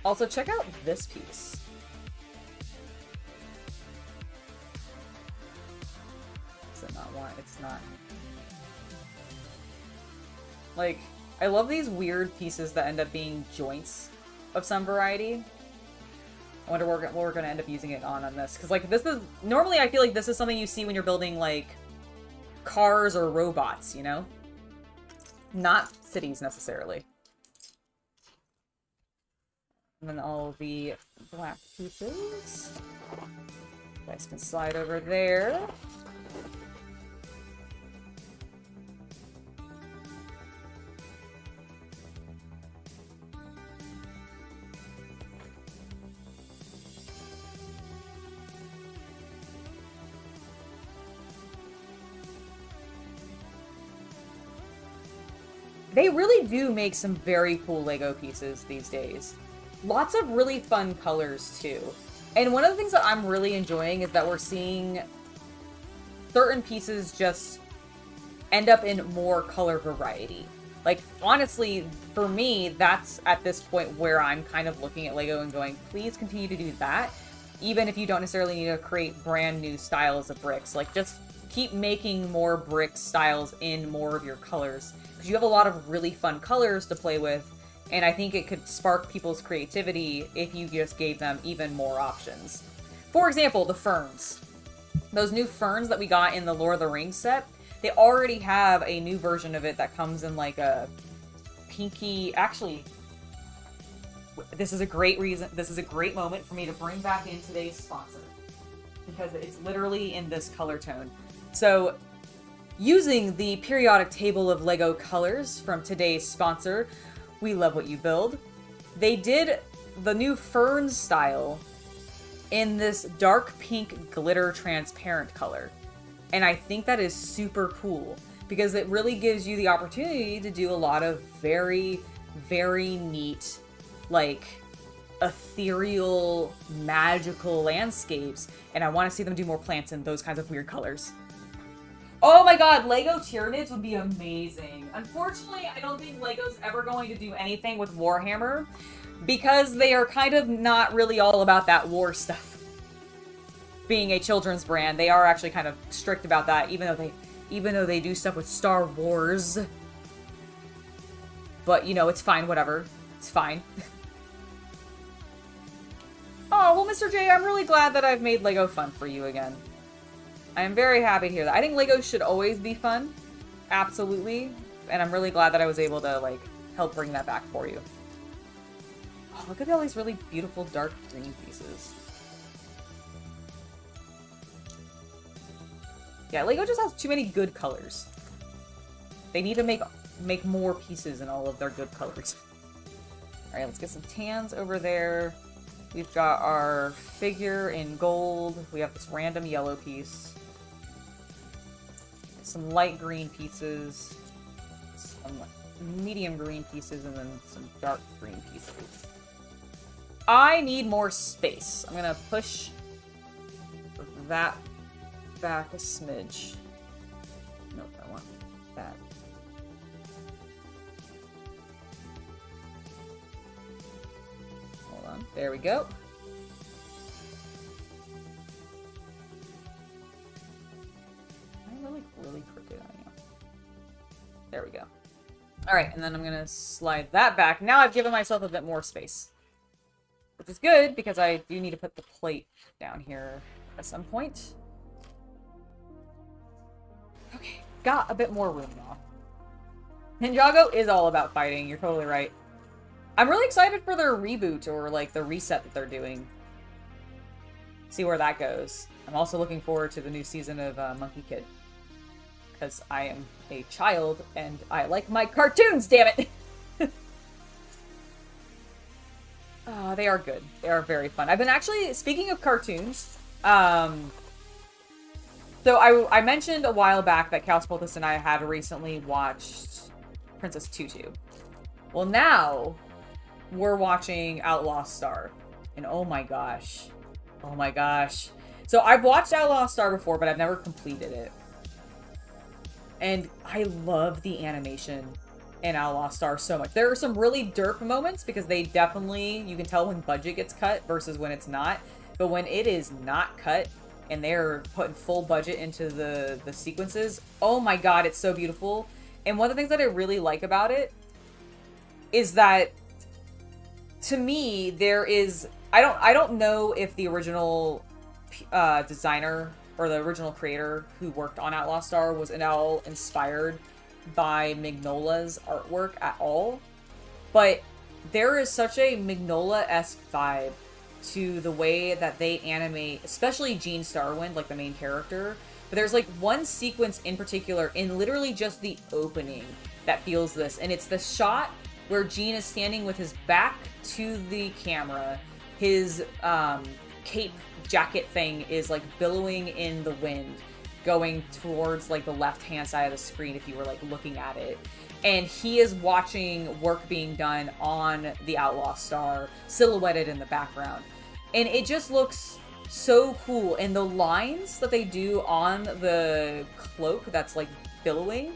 Also, check out this piece. Is it not one? It's not. Like, I love these weird pieces that end up being joints of some variety. I wonder what we're going to end up using it on this. Because, like, this is... Normally, I feel like this is something you see when you're building, like, cars or robots, you know? Not cities, necessarily. And then all the black pieces. You guys can slide over there. They really do make some very cool Lego pieces these days. Lots of really fun colors, too. And one of the things that I'm really enjoying is that we're seeing certain pieces just end up in more color variety. Like, honestly, for me, that's at this point where I'm kind of looking at Lego and going, please continue to do that. Even if you don't necessarily need to create brand new styles of bricks. Like, just keep making more brick styles in more of your colors. Because you have a lot of really fun colors to play with. And I think it could spark people's creativity if you just gave them even more options. For example, the ferns. Those new ferns that we got in the Lord of the Rings set, they already have a new version of it that comes in like a pinky... Actually, this is a great moment for me to bring back in today's sponsor. Because it's literally in this color tone. So, using the periodic table of Lego colors from today's sponsor... We Love What You Build. they did the new Fern style in this dark pink glitter transparent color. And I think that is super cool because it really gives you the opportunity to do a lot of very, very neat, like, ethereal, magical landscapes. And I want to see them do more plants in those kinds of weird colors. Oh my god, Lego Tyranids would be amazing. Unfortunately, I don't think Lego's ever going to do anything with Warhammer because they are kind of not really all about that war stuff. Being a children's brand, they are actually kind of strict about that, even though they do stuff with Star Wars. But, you know, it's fine, whatever. It's fine. Oh, well, Mr. J, I'm really glad that I've made Lego fun for you again. I am very happy to hear that. I think Lego should always be fun. Absolutely. And I'm really glad that I was able to, like, help bring that back for you. Oh, look at all these really beautiful dark green pieces. Yeah, Lego just has too many good colors. They need to make more pieces in all of their good colors. Alright, let's get some tans over there. We've got our figure in gold. We have this random yellow piece. Some light green pieces. Some medium green pieces, and then some dark green pieces. I need more space. I'm gonna push that back a smidge. Nope, I want that. Hold on. There we go. Really crooked on you. There we go. Alright, and then I'm gonna slide that back. Now I've given myself a bit more space. Which is good, because I do need to put the plate down here at some point. Okay, got a bit more room now. Ninjago is all about fighting, you're totally right. I'm really excited for their reboot, or like the reset that they're doing. See where that goes. I'm also looking forward to the new season of Monkey Kid. Because I am a child, and I like my cartoons, damn it! They are good. They are very fun. I've been actually, speaking of cartoons, so I mentioned a while back that Chaos Cultist and I had recently watched Princess Tutu. Well, now we're watching Outlaw Star. And oh my gosh. Oh my gosh. So I've watched Outlaw Star before, but I've never completed it. And I love the animation in Outlaw Star so much. There are some really derp moments because they definitely, you can tell when budget gets cut versus when it's not. But when it is not cut and they're putting full budget into the sequences, oh my god, it's so beautiful. And one of the things that I really like about it is that, to me, there is, I don't know if the original designer or the original creator who worked on Outlaw Star was at all inspired by Mignola's artwork at all. But there is such a Mignola-esque vibe to the way that they animate, especially Jean Starwind, like the main character. But there's like one sequence in particular in literally just the opening that feels this. And it's the shot where Jean is standing with his back to the camera. His cape jacket thing is like billowing in the wind, going towards like the left-hand side of the screen if you were like looking at it. And he is watching work being done on the Outlaw Star, silhouetted in the background. And it just looks so cool. And the lines that they do on the cloak that's like billowing,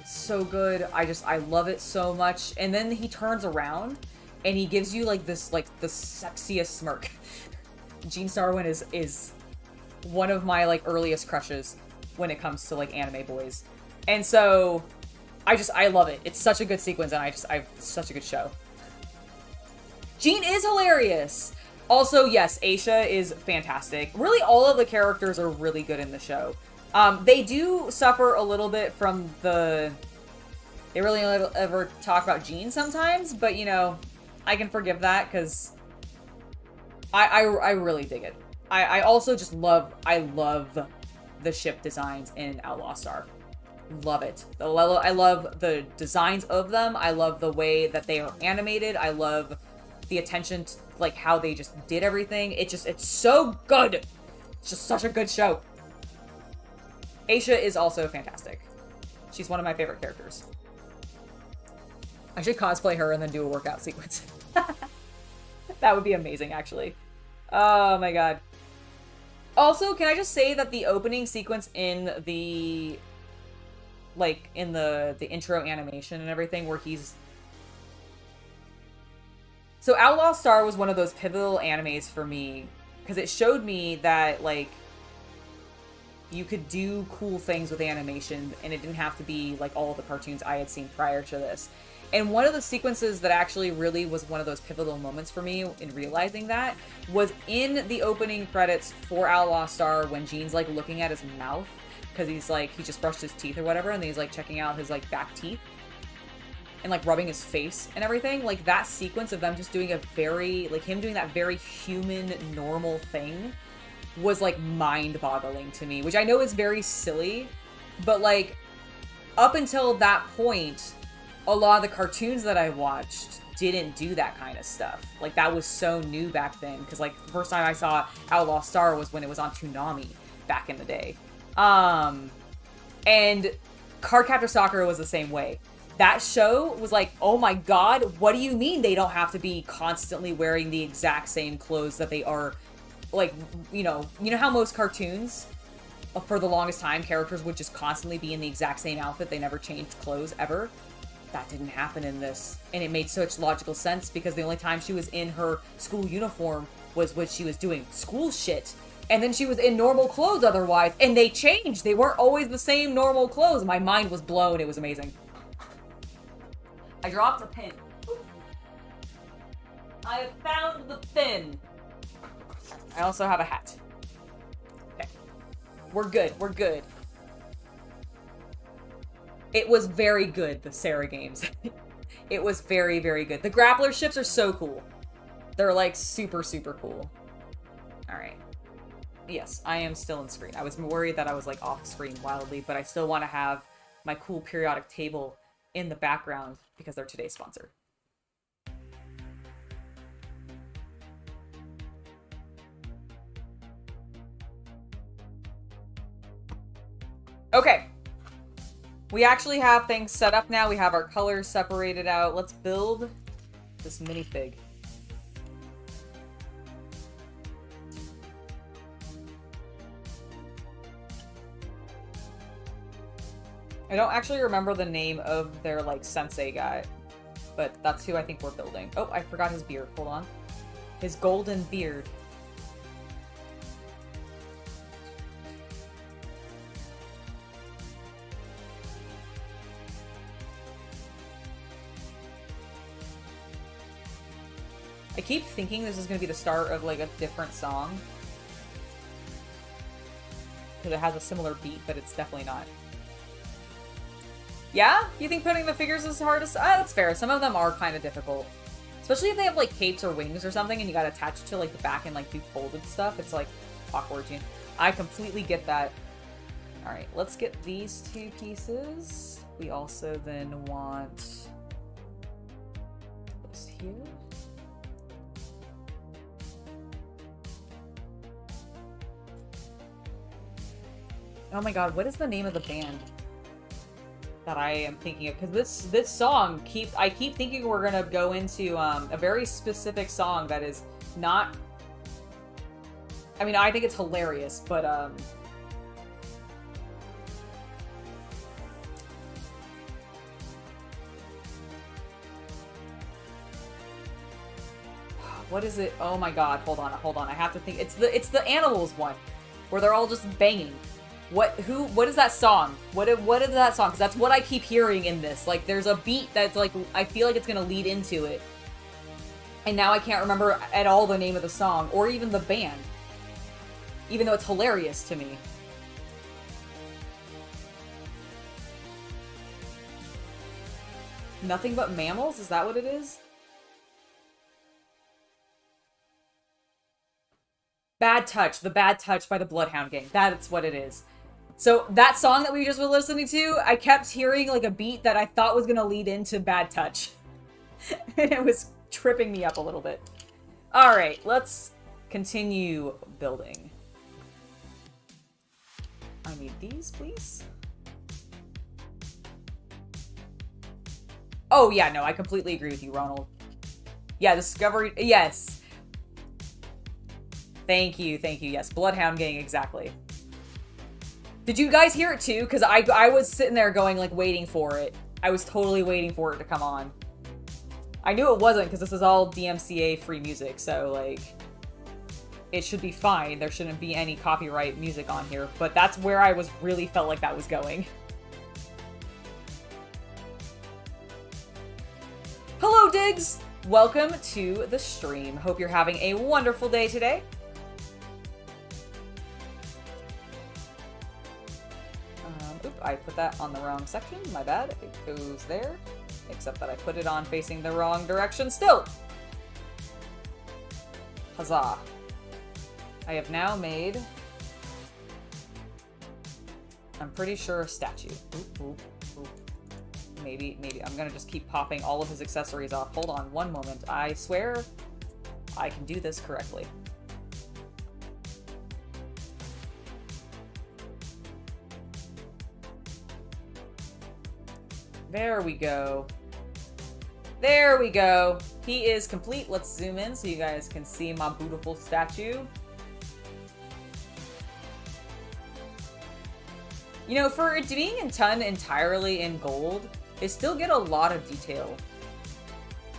so good. I love it so much. And then he turns around and he gives you like this, like the sexiest smirk. Jean Starwind is one of my like earliest crushes when it comes to like anime boys. And so I love it. It's such a good sequence, and I've such a good show. Jean is hilarious. Also, yes, Aisha is fantastic. Really, all of the characters are really good in the show. They do suffer a little bit from they really only ever talk about Jean sometimes, but you know, I can forgive that because I really dig it. I also just love the ship designs in Outlaw Star. Love it. I love the designs of them. I love the way that they are animated. I love the attention to, like, how they just did everything. It's so good. It's just such a good show. Aisha is also fantastic. She's one of my favorite characters. I should cosplay her and then do a workout sequence. That would be amazing, actually. Oh my god. Also, can I just say that the opening sequence in the... like, in the intro animation and everything, where he's... So Outlaw Star was one of those pivotal animes for me, because it showed me that, like, you could do cool things with animation, and it didn't have to be, like, all the cartoons I had seen prior to this. And one of the sequences that actually really was one of those pivotal moments for me in realizing that was in the opening credits for Outlaw Star when Gene's, like, looking at his mouth, because he's, like, he just brushed his teeth or whatever, and then he's, like, checking out his, like, back teeth. And, like, rubbing his face and everything. Like, that sequence of them just doing a very, like, him doing that very human, normal thing was, like, mind-boggling to me. Which I know is very silly, but, like, up until that point, a lot of the cartoons that I watched didn't do that kind of stuff. Like, that was so new back then. Because, like, the first time I saw Outlaw Star was when it was on Toonami back in the day. And Cardcaptor Sakura was the same way. That show was like, oh my god, what do you mean they don't have to be constantly wearing the exact same clothes that they are, like, you know how most cartoons, for the longest time, characters would just constantly be in the exact same outfit, they never changed clothes, ever? That didn't happen in this, and it made such logical sense, because the only time she was in her school uniform was when she was doing school shit, and then she was in normal clothes otherwise, and they changed, they weren't always the same normal clothes. My mind was blown, it was amazing. I dropped a pin. I have found the pin. I also have a hat. Okay. We're good. We're good. It was very good, the Sarah games. It was very, very good. The grappler ships are so cool. They're, like, super, super cool. Alright. Yes, I am still in screen. I was worried that I was, like, off screen wildly, but I still want to have my cool periodic table in the background because they're today's sponsor. Okay. We actually have things set up now. We have our colors separated out. Let's build this minifig. I don't actually remember the name of their, like, sensei guy, but that's who I think we're building. Oh, I forgot his beard. Hold on. His golden beard. I keep thinking this is going to be the start of, like, a different song. Because it has a similar beat, but it's definitely not. Yeah? You think putting the figures is hardest? That's fair. Some of them are kind of difficult. Especially if they have, like, capes or wings or something and you gotta attach it to, like, the back and, like, do folded stuff. It's, like, awkward. I completely get that. Alright, let's get these two pieces. We also then want this here. Oh my god, what is the name of the band that I am thinking of? Because this song, I keep thinking we're gonna go into a very specific song that is not... I mean, I think it's hilarious, but what is it? Oh my god, hold on. I have to think. It's the Animals one, where they're all just banging. What is that song? What is that song? Because that's what I keep hearing in this. Like, there's a beat that's, like, I feel like it's gonna lead into it. And now I can't remember at all the name of the song, or even the band. Even though it's hilarious to me. Nothing But Mammals? Is that what it is? Bad Touch. The Bad Touch by the Bloodhound Gang. That's what it is. So that song that we just were listening to, I kept hearing like a beat that I thought was gonna lead into Bad Touch. And it was tripping me up a little bit. Alright, let's continue building. I need these, please. Oh, yeah, no, I completely agree with you, Ronald. Yeah, Discovery, yes. Thank you, yes. Bloodhound Gang, exactly. Did you guys hear it too? Because I was sitting there going, like, waiting for it. I was totally waiting for it to come on. I knew it wasn't, because this is all DMCA free music, so, like, it should be fine. There shouldn't be any copyright music on here, but that's where I really felt like that was going. Hello, Diggs! Welcome to the stream. Hope you're having a wonderful day today. Oop, I put that on the wrong section. My bad. It goes there. Except that I put it on facing the wrong direction still. Huzzah. I have now made, I'm pretty sure, a statue. Oop, oop, oop. Maybe. I'm gonna just keep popping all of his accessories off. Hold on one moment. I swear I can do this correctly. There we go. There we go. He is complete. Let's zoom in so you guys can see my beautiful statue. You know, for it being done entirely in gold, they still get a lot of detail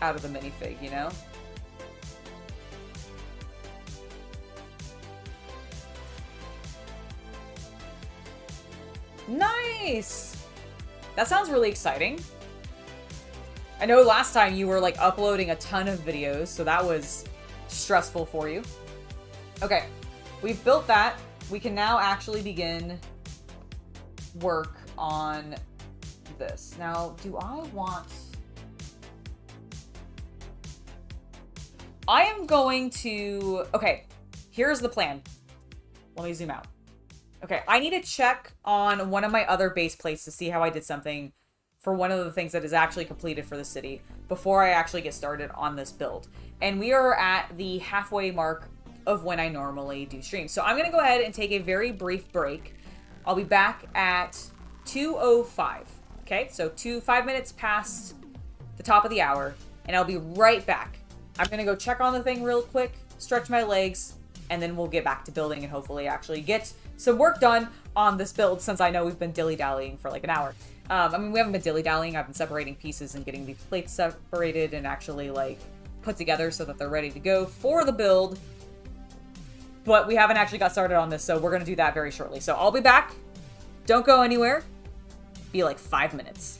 out of the minifig, you know? Nice! That sounds really exciting. I know last time you were, like, uploading a ton of videos, so that was stressful for you. Okay, we've built that. We can now actually begin work on this. Now, do I want... I am going to... Okay, here's the plan. Let me zoom out. Okay, I need to check on one of my other base plates to see how I did something for one of the things that is actually completed for the city before I actually get started on this build. And we are at the halfway mark of when I normally do streams. So I'm going to go ahead and take a very brief break. I'll be back at 2:05. Okay, so 5 minutes past the top of the hour, and I'll be right back. I'm going to go check on the thing real quick, stretch my legs, and then we'll get back to building and hopefully actually get some work done on this build, since I know we've been dilly-dallying for like an hour. I mean, we haven't been dilly-dallying. I've been separating pieces and getting these plates separated and actually, like, put together so that they're ready to go for the build. But we haven't actually got started on this, so we're going to do that very shortly. So I'll be back. Don't go anywhere. Be like 5 minutes.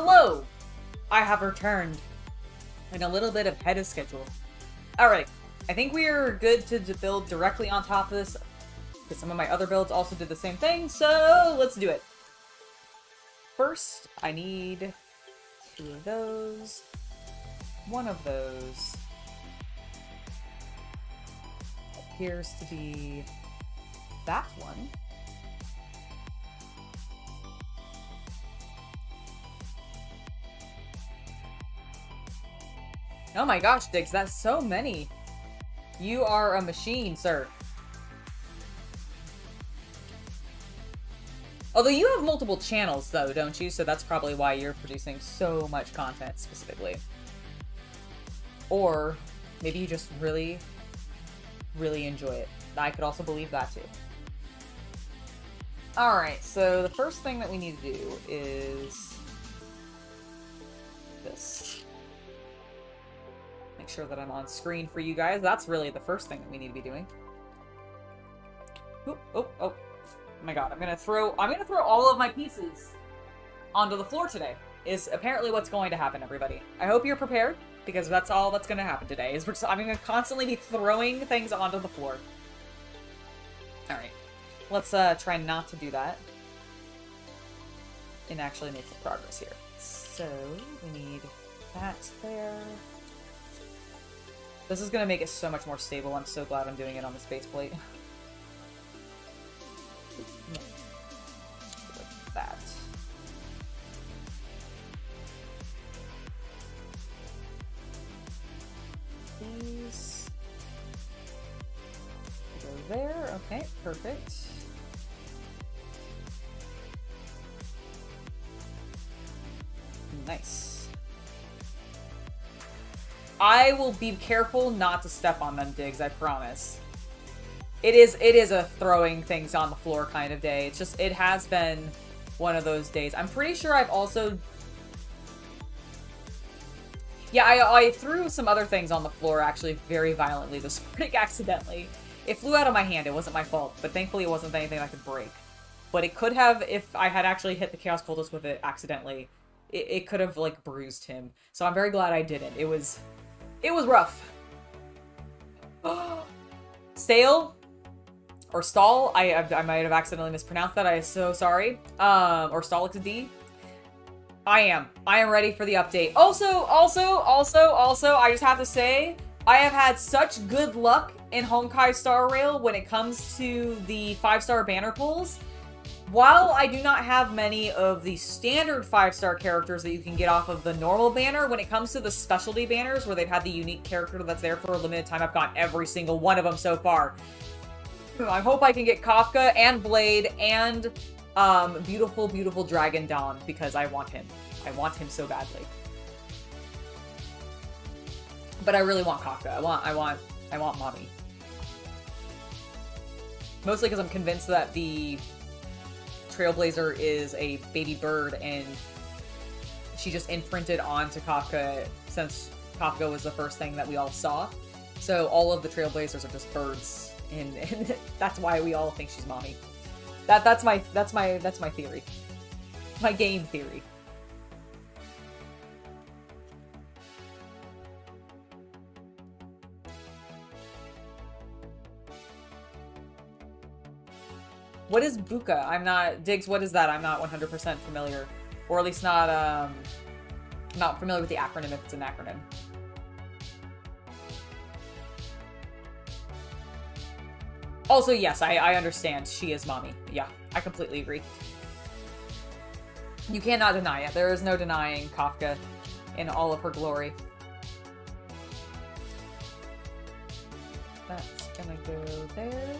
hello! I have returned. And a little bit ahead of schedule. Alright, I think we are good to build directly on top of this, because some of my other builds also did the same thing, so let's do it. First, I need 2 of those, 1 of those. Appears to be that one. Oh my gosh, Diggs, that's so many. You are a machine, sir. Although you have multiple channels, though, don't you? So that's probably why you're producing so much content, specifically. Or maybe you just really, really enjoy it. I could also believe that, too. Alright, so the first thing that we need to do is this. Make sure that I'm on screen for you guys. That's really the first thing that we need to be doing. Oh my god, I'm gonna throw all of my pieces onto the floor today. Is apparently what's going to happen, everybody. I hope you're prepared, because that's all that's gonna happen today. I'm gonna constantly be throwing things onto the floor. Alright. Let's try not to do that. And actually make some progress here. So we need that there. This is going to make it so much more stable. I'm so glad I'm doing it on this base plate. Like that. These go there. Okay, perfect. Nice. I will be careful not to step on them, Diggs, I promise. It is a throwing things on the floor kind of day. It's just, it has been one of those days. I'm pretty sure I've also... Yeah, I threw some other things on the floor, actually, very violently this morning, accidentally. It flew out of my hand. It wasn't my fault, but thankfully it wasn't anything I could break. But it could have, if I had actually hit the Chaos Cultist with it accidentally, it could have, like, bruised him. So I'm very glad I didn't. It was rough. Stale? Or stall? I might have accidentally mispronounced that. I am so sorry. Or stall D. I am ready for the update. Also, I just have to say, I have had such good luck in Honkai Star Rail when it comes to the 5-star banner pulls. While I do not have many of the standard 5-star characters that you can get off of the normal banner, when it comes to the specialty banners where they've had the unique character that's there for a limited time, I've got every single one of them so far. I hope I can get Kafka and Blade and beautiful, beautiful Dragon Dawn, because I want him. I want him so badly. But I really want Kafka. I want Mommy. Mostly because I'm convinced that the Trailblazer is a baby bird and she just imprinted onto Kafka since Kafka was the first thing that we all saw. So all of the Trailblazers are just birds, and that's why we all think she's Mommy. That's my theory. My game theory. What is Buka? I'm not... Diggs, what is that? I'm not 100% familiar. Or at least not familiar with the acronym if it's an acronym. Also, yes, I understand. She is Mommy. Yeah, I completely agree. You cannot deny it. There is no denying Kafka in all of her glory. That's gonna go there.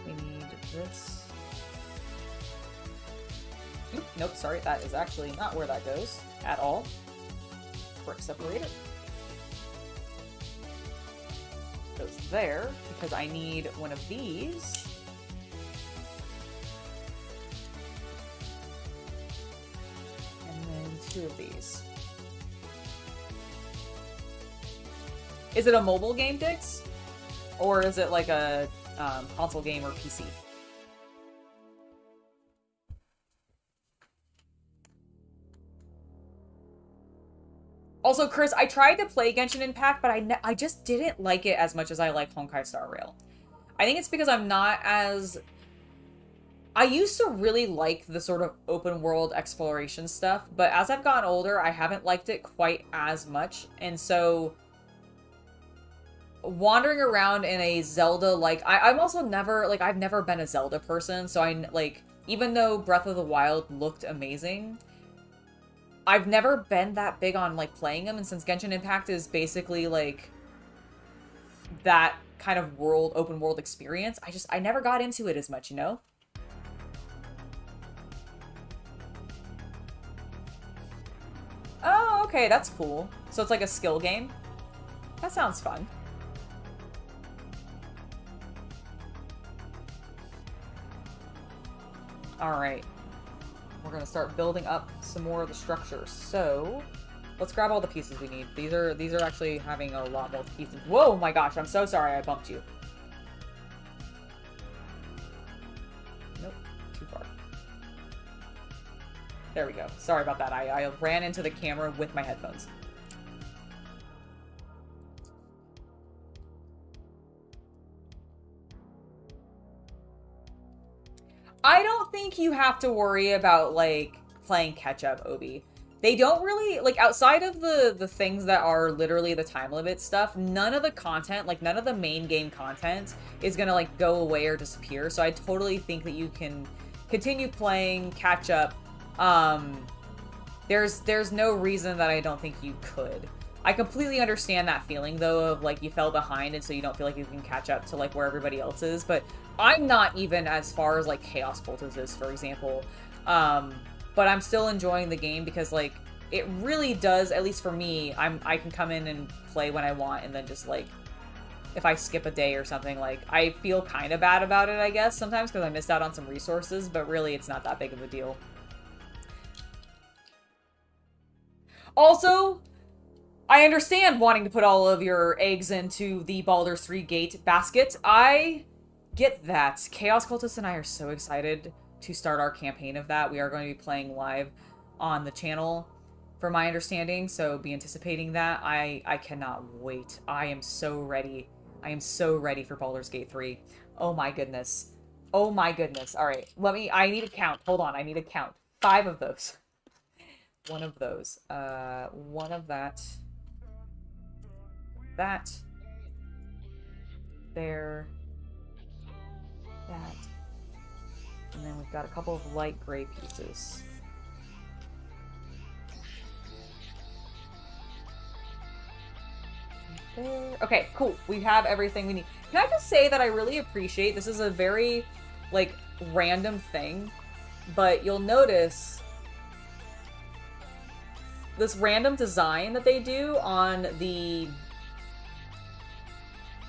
We need this. Oop, nope, sorry, that is actually not where that goes at all. Brick separator. Goes there, because I need one of these. And then 2 of these. Is it a mobile game, Dix? Or is it like a console game or PC? Also, Chris, I tried to play Genshin Impact, but I just didn't like it as much as I like Honkai Star Rail. I think it's because I'm not as... I used to really like the sort of open world exploration stuff, but as I've gotten older, I haven't liked it quite as much. And so wandering around in a Zelda, like, I'm also never, like, I've never been a Zelda person, so even though Breath of the Wild looked amazing, I've never been that big on, like, playing them, and since Genshin Impact is basically, like, that kind of open world experience, I never got into it as much, you know? Oh, okay, that's cool. So it's like a skill game? That sounds fun. Alright. We're gonna start building up some more of the structure. So, let's grab all the pieces we need. These are actually having a lot more pieces. Whoa, my gosh, I'm so sorry I bumped you. Nope, too far. There we go. Sorry about that. I ran into the camera with my headphones. I don't think you have to worry about, like, playing catch-up, Obi. They don't really, like, outside of the things that are literally the time limit stuff, none of the content, like, none of the main game content is gonna, like, go away or disappear. So I totally think that you can continue playing catch-up. There's no reason that I don't think you could. I completely understand that feeling, though, of, like, you fell behind and so you don't feel like you can catch up to, like, where everybody else is, but I'm not even as far as, like, Chaos Cultist is, for example. But I'm still enjoying the game because, like, it really does, at least for me, I can come in and play when I want, and then just, like, if I skip a day or something, like, I feel kind of bad about it, I guess, sometimes, because I missed out on some resources, but really, it's not that big of a deal. Also, I understand wanting to put all of your eggs into the Baldur's 3 Gate basket. I get that. Chaos Cultist and I are so excited to start our campaign of that. We are going to be playing live on the channel, from my understanding, so be anticipating that. I cannot wait. I am so ready. I am so ready for Baldur's Gate 3. Oh my goodness. Oh my goodness. Alright, I need a count. Hold on, I need a count. 5 of those. One of those. One of that. That. There. That. And then we've got a couple of light gray pieces. There. Okay, cool. We have everything we need. Can I just say that I really appreciate, this is a very, like, random thing, but you'll notice this random design that they do on the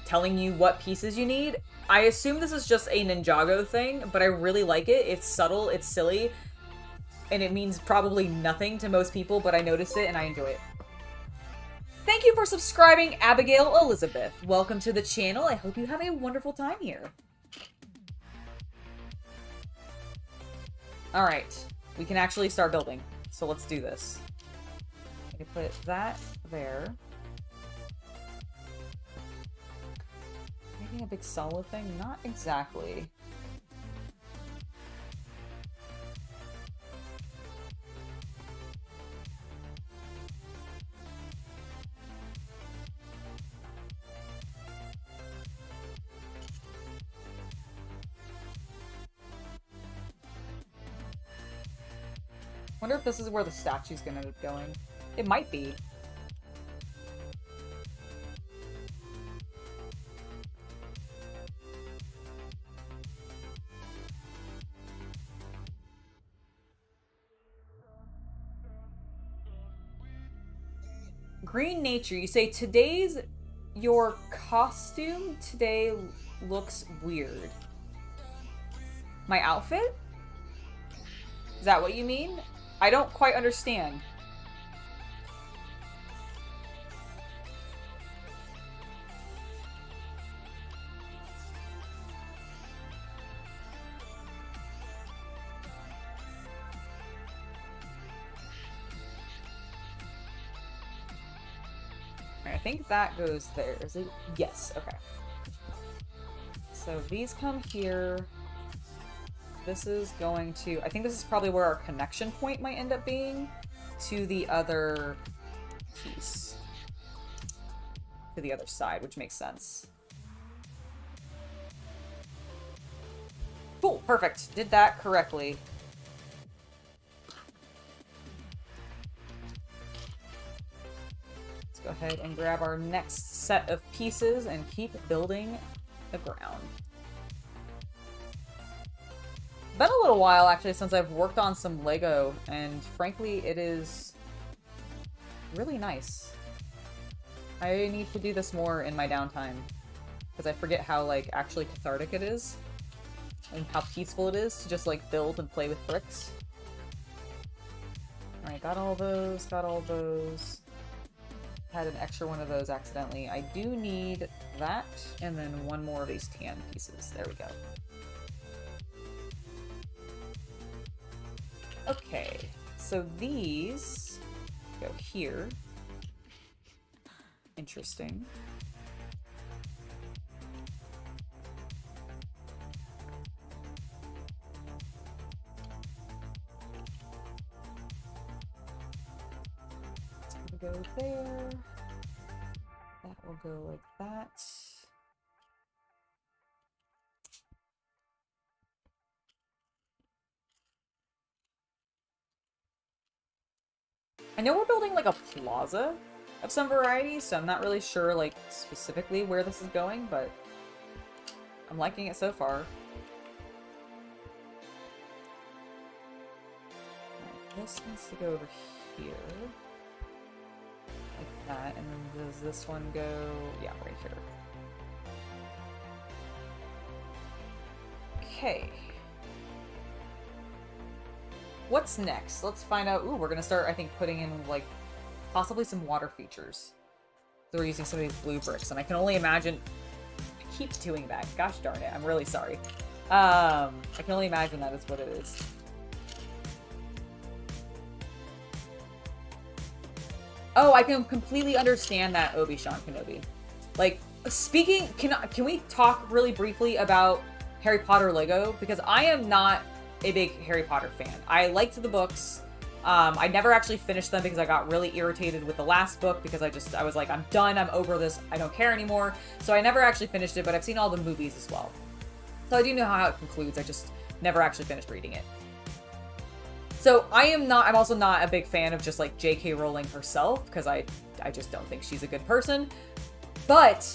telling you what pieces you need. I assume this is just a Ninjago thing, but I really like it. It's subtle, it's silly, and it means probably nothing to most people, but I noticed it and I enjoy it. Thank you for subscribing, Abigail Elizabeth. Welcome to the channel. I hope you have a wonderful time here. Alright, we can actually start building, so let's do this. I'm gonna put that there. Making a big solid thing? Not exactly. Wonder if this is where the statue's gonna end up going. It might be. Green Nature, you say your costume today looks weird. My outfit? Is that what you mean? I don't quite understand. think that goes there. Is it? Yes, okay. So these come here. This is going to... I think this is probably where our connection point might end up being to the other piece. To the other side, which makes sense. Cool, perfect. Did that correctly. Let's go ahead and grab our next set of pieces and keep building the ground. Been a little while, actually, since I've worked on some Lego, and frankly, it is really nice. I need to do this more in my downtime, because I forget how, like, actually cathartic it is, and how peaceful it is to just, like, build and play with bricks. Alright, got all those, got all those. Had an extra one of those accidentally. I do need that, and then one more of these tan pieces. There we go. Okay, so these go here. Interesting. It's gonna go there. That will go like that. I know we're building like a plaza of some variety, so I'm not really sure like specifically where this is going, but I'm liking it so far. Right, this needs to go over here. Like that, and then does this one go... yeah, right here. Okay. What's next? Let's find out. Ooh, we're gonna start, I think, putting in, like, possibly some water features. So we're using some of these blue bricks, and I can only imagine... I keep doing that. Gosh darn it. I'm really sorry. I can only imagine that is what it is. Oh, I can completely understand that, Obi-Sean Kenobi. Like, speaking... Can we talk really briefly about Harry Potter Lego? Because I am not a big Harry Potter fan. I liked the books. I never actually finished them because I got really irritated with the last book because I was like, I'm done, I'm over this, I don't care anymore. So I never actually finished it, but I've seen all the movies as well. So I do know how it concludes, I just never actually finished reading it. So I'm also not a big fan of just like J.K. Rowling herself because I just don't think she's a good person. But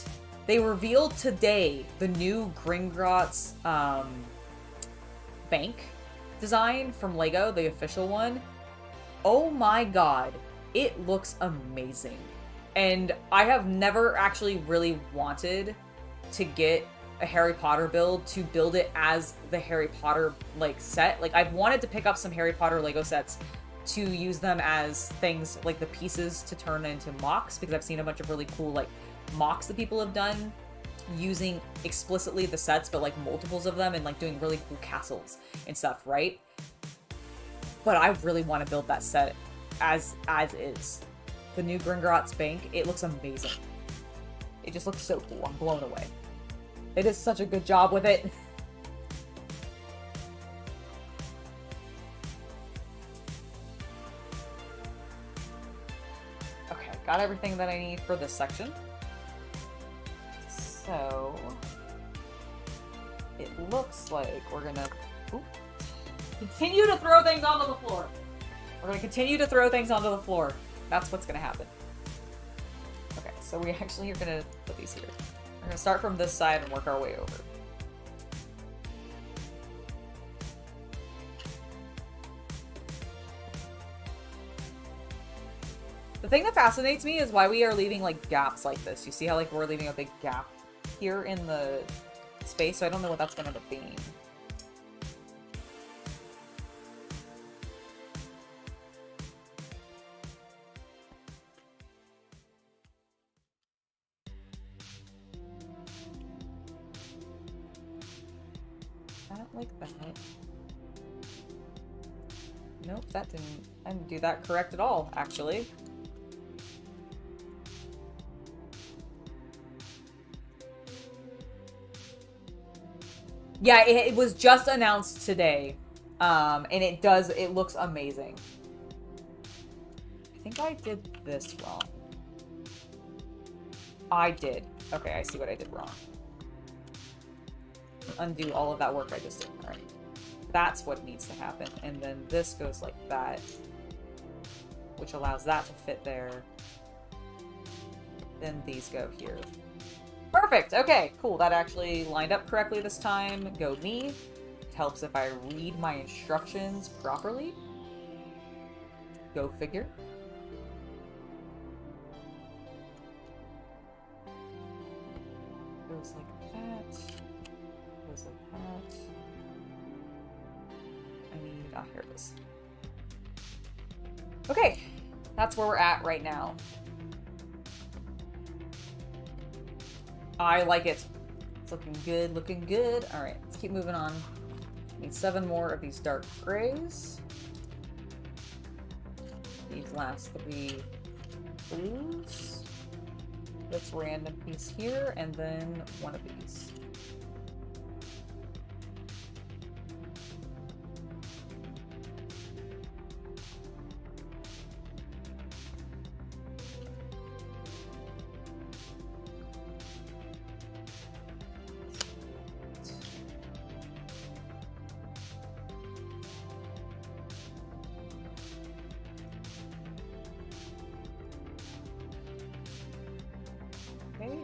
they revealed today the new Gringotts bank design from Lego, the official one. Oh my god, it looks amazing. And I have never actually really wanted to get a Harry Potter build to build it as the Harry Potter like set. Like I've wanted to pick up some Harry Potter Lego sets to use them as things like the pieces to turn into mocks, because I've seen a bunch of really cool like mocks that people have done using explicitly the sets, but like multiples of them and like doing really cool castles and stuff, right? But I really want to build that set as is. The new Gringotts Bank, it looks amazing. It just looks so cool. I'm blown away. They did such a good job with it. Okay, got everything that I need for this section. So, it looks like we're gonna continue to throw things onto the floor. We're gonna continue to throw things onto the floor. That's what's gonna happen. Okay, so we actually are gonna put these here. We're gonna start from this side and work our way over. The thing that fascinates me is why we are leaving like gaps like this. You see how like we're leaving a big gap here in the space, so I don't know what that's gonna end up being. That like that. Nope, that didn't. I didn't do that correct at all, actually. Yeah, it was just announced today. And it looks amazing. I think I did this wrong. I did. Okay, I see what I did wrong. Undo all of that work I just did. Alright. That's what needs to happen. And then this goes like that. Which allows that to fit there. Then these go here. Perfect! Okay, cool. That actually lined up correctly this time. Go me. It helps if I read my instructions properly. Go figure. Goes like that. Goes like that. I need... ah, here it is. Okay. That's where we're at right now. I like it. It's looking good, looking good. Alright, let's keep moving on. Need 7 more of these dark grays. These last 3 blues. This random piece here, and then one of these.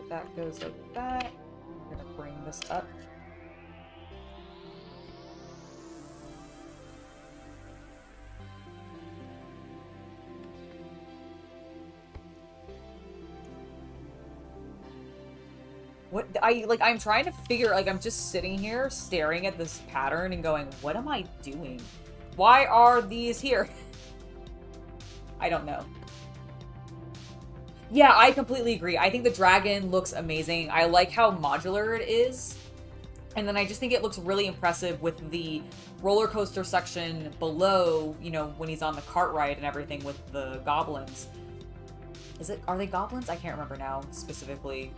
That goes like that. I'm gonna bring this up. What I'm trying to figure, like, I'm just sitting here staring at this pattern and going, what am I doing? Why are these here? I don't know. Yeah, I completely agree. I think the dragon looks amazing. I like how modular it is. And then I just think it looks really impressive with the roller coaster section below, you know, when he's on the cart ride and everything with the goblins. Are they goblins? I can't remember now specifically.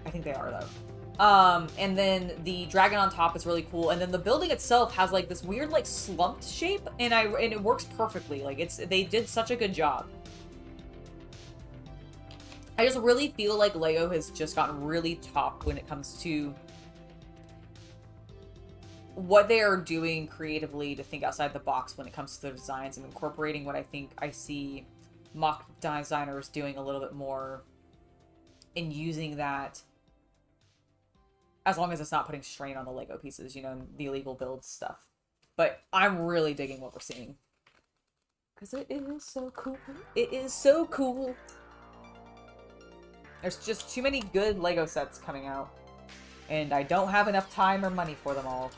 I think they are though. And then the dragon on top is really cool. And then the building itself has like this weird like slumped shape and it works perfectly. Like they did such a good job. I just really feel like LEGO has just gotten really top when it comes to what they are doing creatively to think outside the box when it comes to the designs and incorporating what I think I see mock designers doing a little bit more in using that, as long as it's not putting strain on the LEGO pieces, you know, the illegal build stuff. But I'm really digging what we're seeing. Because it is so cool. It is so cool. There's just too many good LEGO sets coming out. And I don't have enough time or money for them all.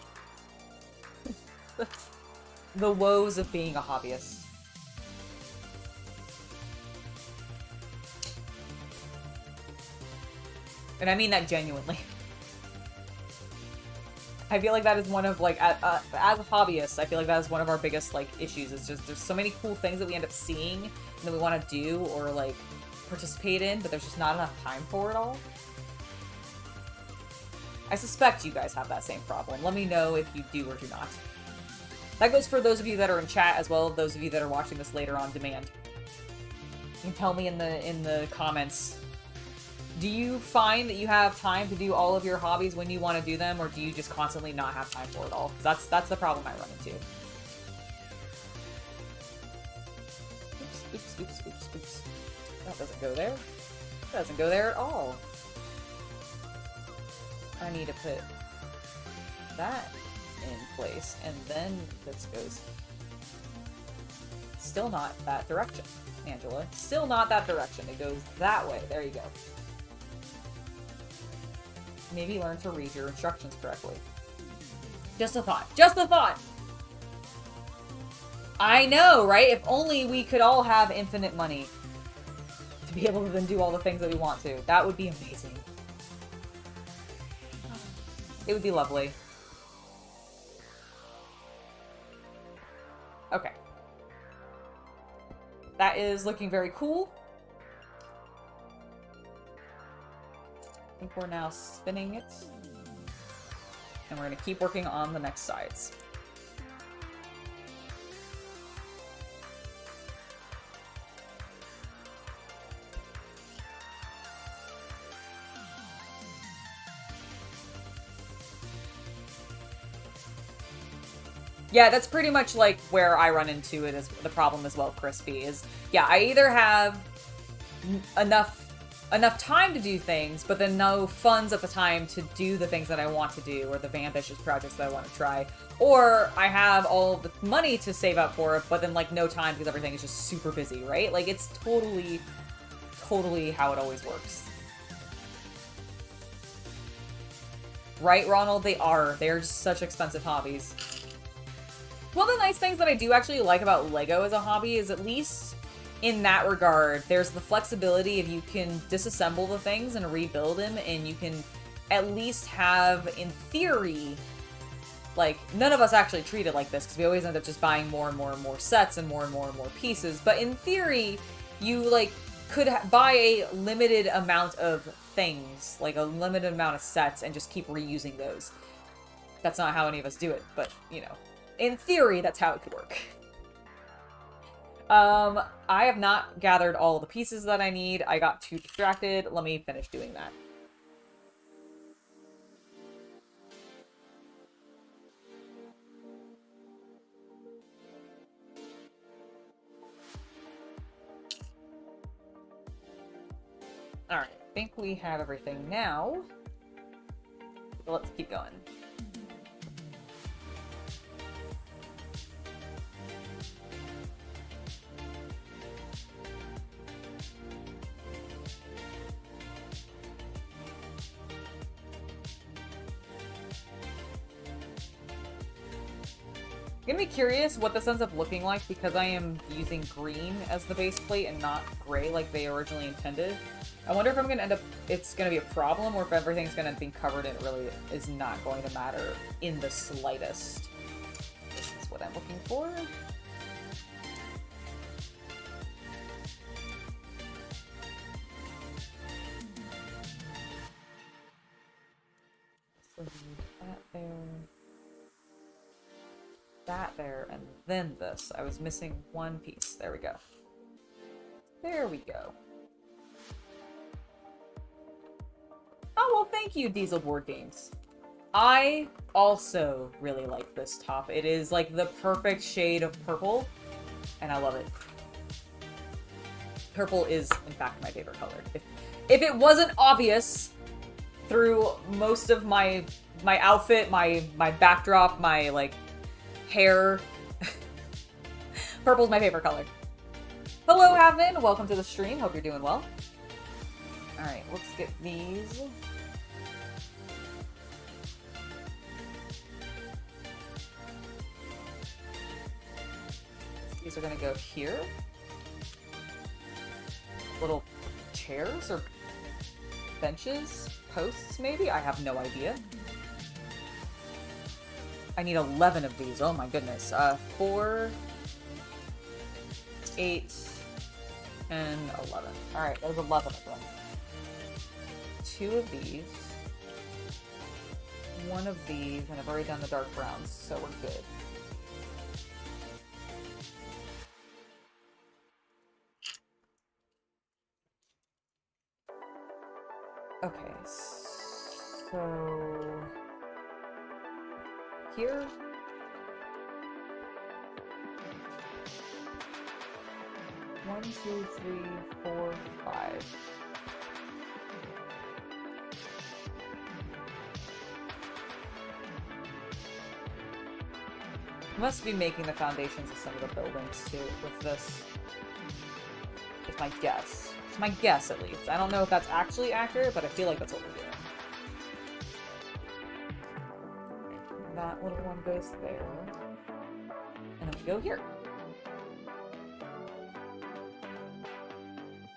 The woes of being a hobbyist. And I mean that genuinely. I feel like that is one of, like, as a hobbyist, I feel like that is one of our biggest, like, issues. It's just, there's so many cool things that we end up seeing and that we want to do or, like, participate in, but there's just not enough time for it all. I suspect you guys have that same problem. Let me know if you do or do not. That goes for those of you that are in chat as well as those of you that are watching this later on demand. You can tell me in the comments. Do you find that you have time to do all of your hobbies when you want to do them, or do you just constantly not have time for it all? That's the problem I run into. Oops, oops, oops, oops, oops. That doesn't go there. That doesn't go there at all. I need to put that in place, and then this goes. Still not that direction, Angela. Still not that direction. It goes that way. There you go. Maybe learn to read your instructions correctly. Just a thought. Just a thought! I know, right? If only we could all have infinite money to be able to then do all the things that we want to. That would be amazing. It would be lovely. Okay. That is looking very cool. I think we're now spinning it. And we're going to keep working on the next sides. Yeah, that's pretty much like where I run into it as the problem as well, Crispy, is, yeah, I either have enough time to do things, but then no funds at the time to do the things that I want to do, or the ambitious projects that I want to try, or I have all the money to save up for it, but then, like, no time because everything is just super busy, right? Like, it's totally how it always works. Right, Ronald? They are. They are just such expensive hobbies. One of the nice things that I do actually like about Lego as a hobby is, at least in that regard, there's the flexibility if you can disassemble the things and rebuild them, and you can at least have, in theory, like, none of us actually treat it like this because we always end up just buying more and more and more sets and more pieces, but in theory, you, like, could buy a limited amount of things, like a limited amount of sets, and just keep reusing those. That's not how any of us do it, but, you know. In theory, that's how it could work. I have not gathered all the pieces that I need. I got too distracted. Let me finish doing that. Alright, I think we have everything now. So let's keep going. I'm gonna be curious what this ends up looking like because I am using green as the base plate and not gray like they originally intended. I wonder if I'm gonna end up, it's gonna be a problem, or if everything's gonna be covered and it really is not going to matter in the slightest. This is what I'm looking for. So that there. That there, and then this. I was missing one piece. There we go. There we go. Oh, well, thank you, Diesel Board Games. I also really like this top. It is like the perfect shade of purple, and I love it. Purple is, in fact, my favorite color. If it wasn't obvious through most of my outfit, my backdrop, my, like, hair. Purple's my favorite color. Hello, Havin. Welcome to the stream. Hope you're doing well. Alright, let's get these. These are gonna go here. Little chairs or benches? Posts, maybe? I have no idea. I need 11 of these. Oh my goodness. 4, 8, and 11. Alright, there's 11 of them. 2 of these. 1 of these, and I've already done the dark browns, so we're good. Okay, so here. One, 2, 3, 4, 5. Must be making the foundations of some of the buildings too with this. It's my guess. It's my guess, at least. I don't know if that's actually accurate, but I feel like that's what we're doing. That little one goes there. And then we go here.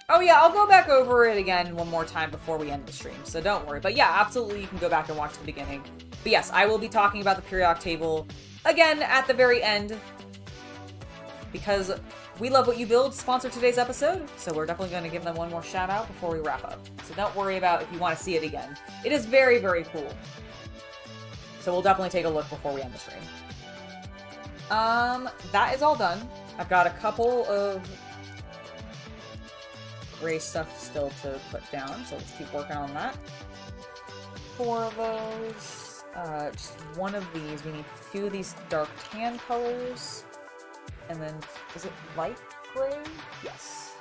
Oh yeah, I'll go back over it again one more time before we end the stream, so don't worry. But yeah, absolutely, you can go back and watch the beginning. But yes, I will be talking about the periodic table again at the very end, because We Love What You Build sponsored today's episode, so we're definitely going to give them one more shout out before we wrap up. So don't worry about if you want to see it again. It is very, very cool. So we'll definitely take a look before we end the stream. That is all done. I've got a couple of gray stuff still to put down, so let's keep working on that. 4 of those. Just 1 of these. We need 2 of these dark tan colors. And then, is it light gray? Yes.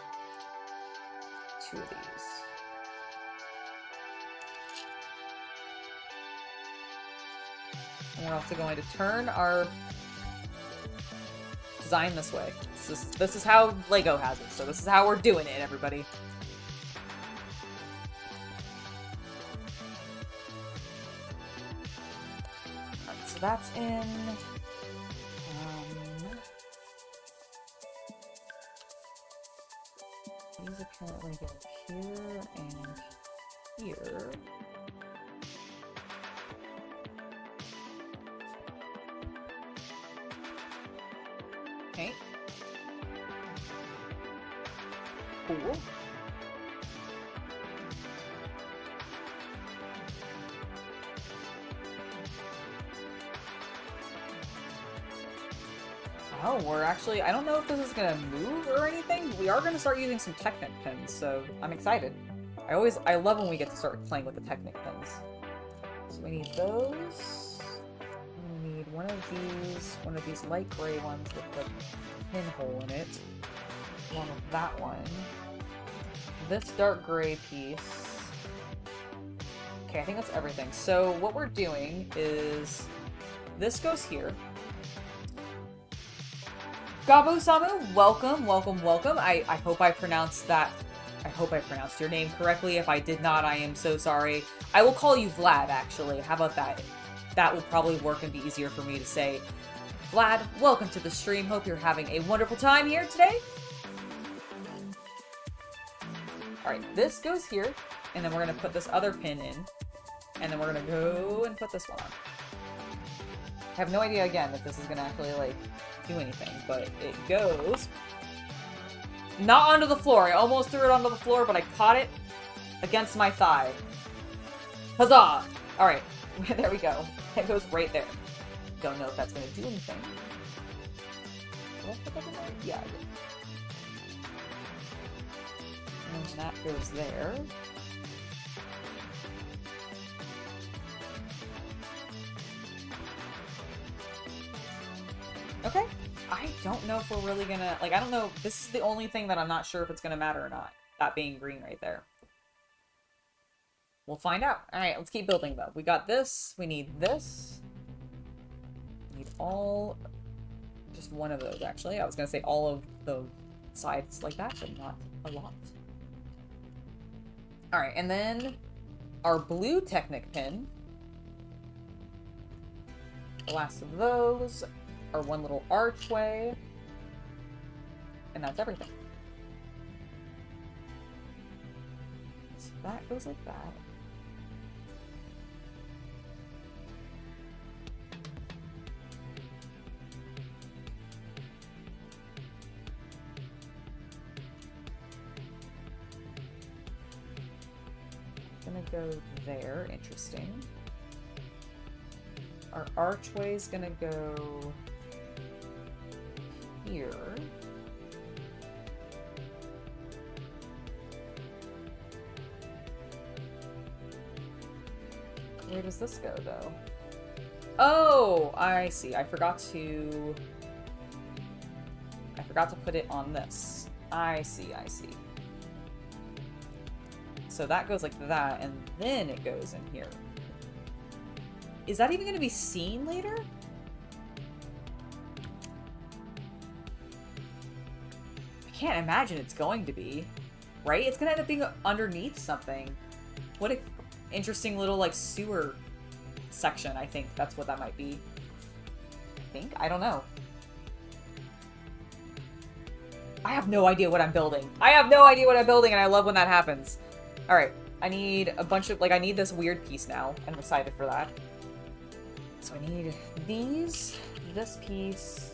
2 of these. And we're also going to turn our design this way. This is how Lego has it, so this is how we're doing it, everybody. Alright, so that's in. These apparently go here and here. Okay. Cool. Oh, we're actually, I don't know if this is gonna move or anything, but we are gonna start using some Technic pins, so I'm excited. I love when we get to start playing with the Technic pins. So we need those. We need one of these light gray ones with the pinhole in it, along with that one. This dark gray piece. Okay, I think that's everything. So what we're doing is, this goes here. Gabo Samu, welcome, welcome, welcome. I hope I pronounced that. I hope I pronounced your name correctly. If I did not, I am so sorry. I will call you Vlad, actually. How about that? That will probably work and be easier for me to say. Vlad, welcome to the stream. Hope you're having a wonderful time here today. Alright, this goes here, and then we're going to put this other pin in, and then we're going to go and put this one on. I have no idea, again, if this is going to actually, like, do anything, but it goes not onto the floor. I almost threw it onto the floor, but I caught it against my thigh. Huzzah! Alright, there we go. It goes right there. Don't know if that's going to do anything. Did I put that in there? Yeah, I did. And that goes there. Okay. I don't know if we're really gonna, like, I don't know. This is the only thing that I'm not sure if it's gonna matter or not. That being green right there. We'll find out. Alright, let's keep building though. We got this. We need this. We need all, just one of those actually. I was gonna say all of the sides like that, but not a lot. Alright, and then our blue Technic pin. The last of those. Our one little archway, and that's everything. So that goes like that. Gonna go there, interesting. Our archway's gonna go here. Where does this go, though? Oh, I see. I forgot to put it on this. I see, I see. So that goes like that, and then it goes in here. Is that even going to be seen later? I can't imagine it's going to be, right? It's gonna end up being underneath something. What an interesting little, like, sewer section. I think that's what that might be. I don't know. I have no idea what I'm building. I have no idea what I'm building, and I love when that happens. Alright, I need a bunch of, like, I need this weird piece now. I'm excited for that. So I need these, this piece.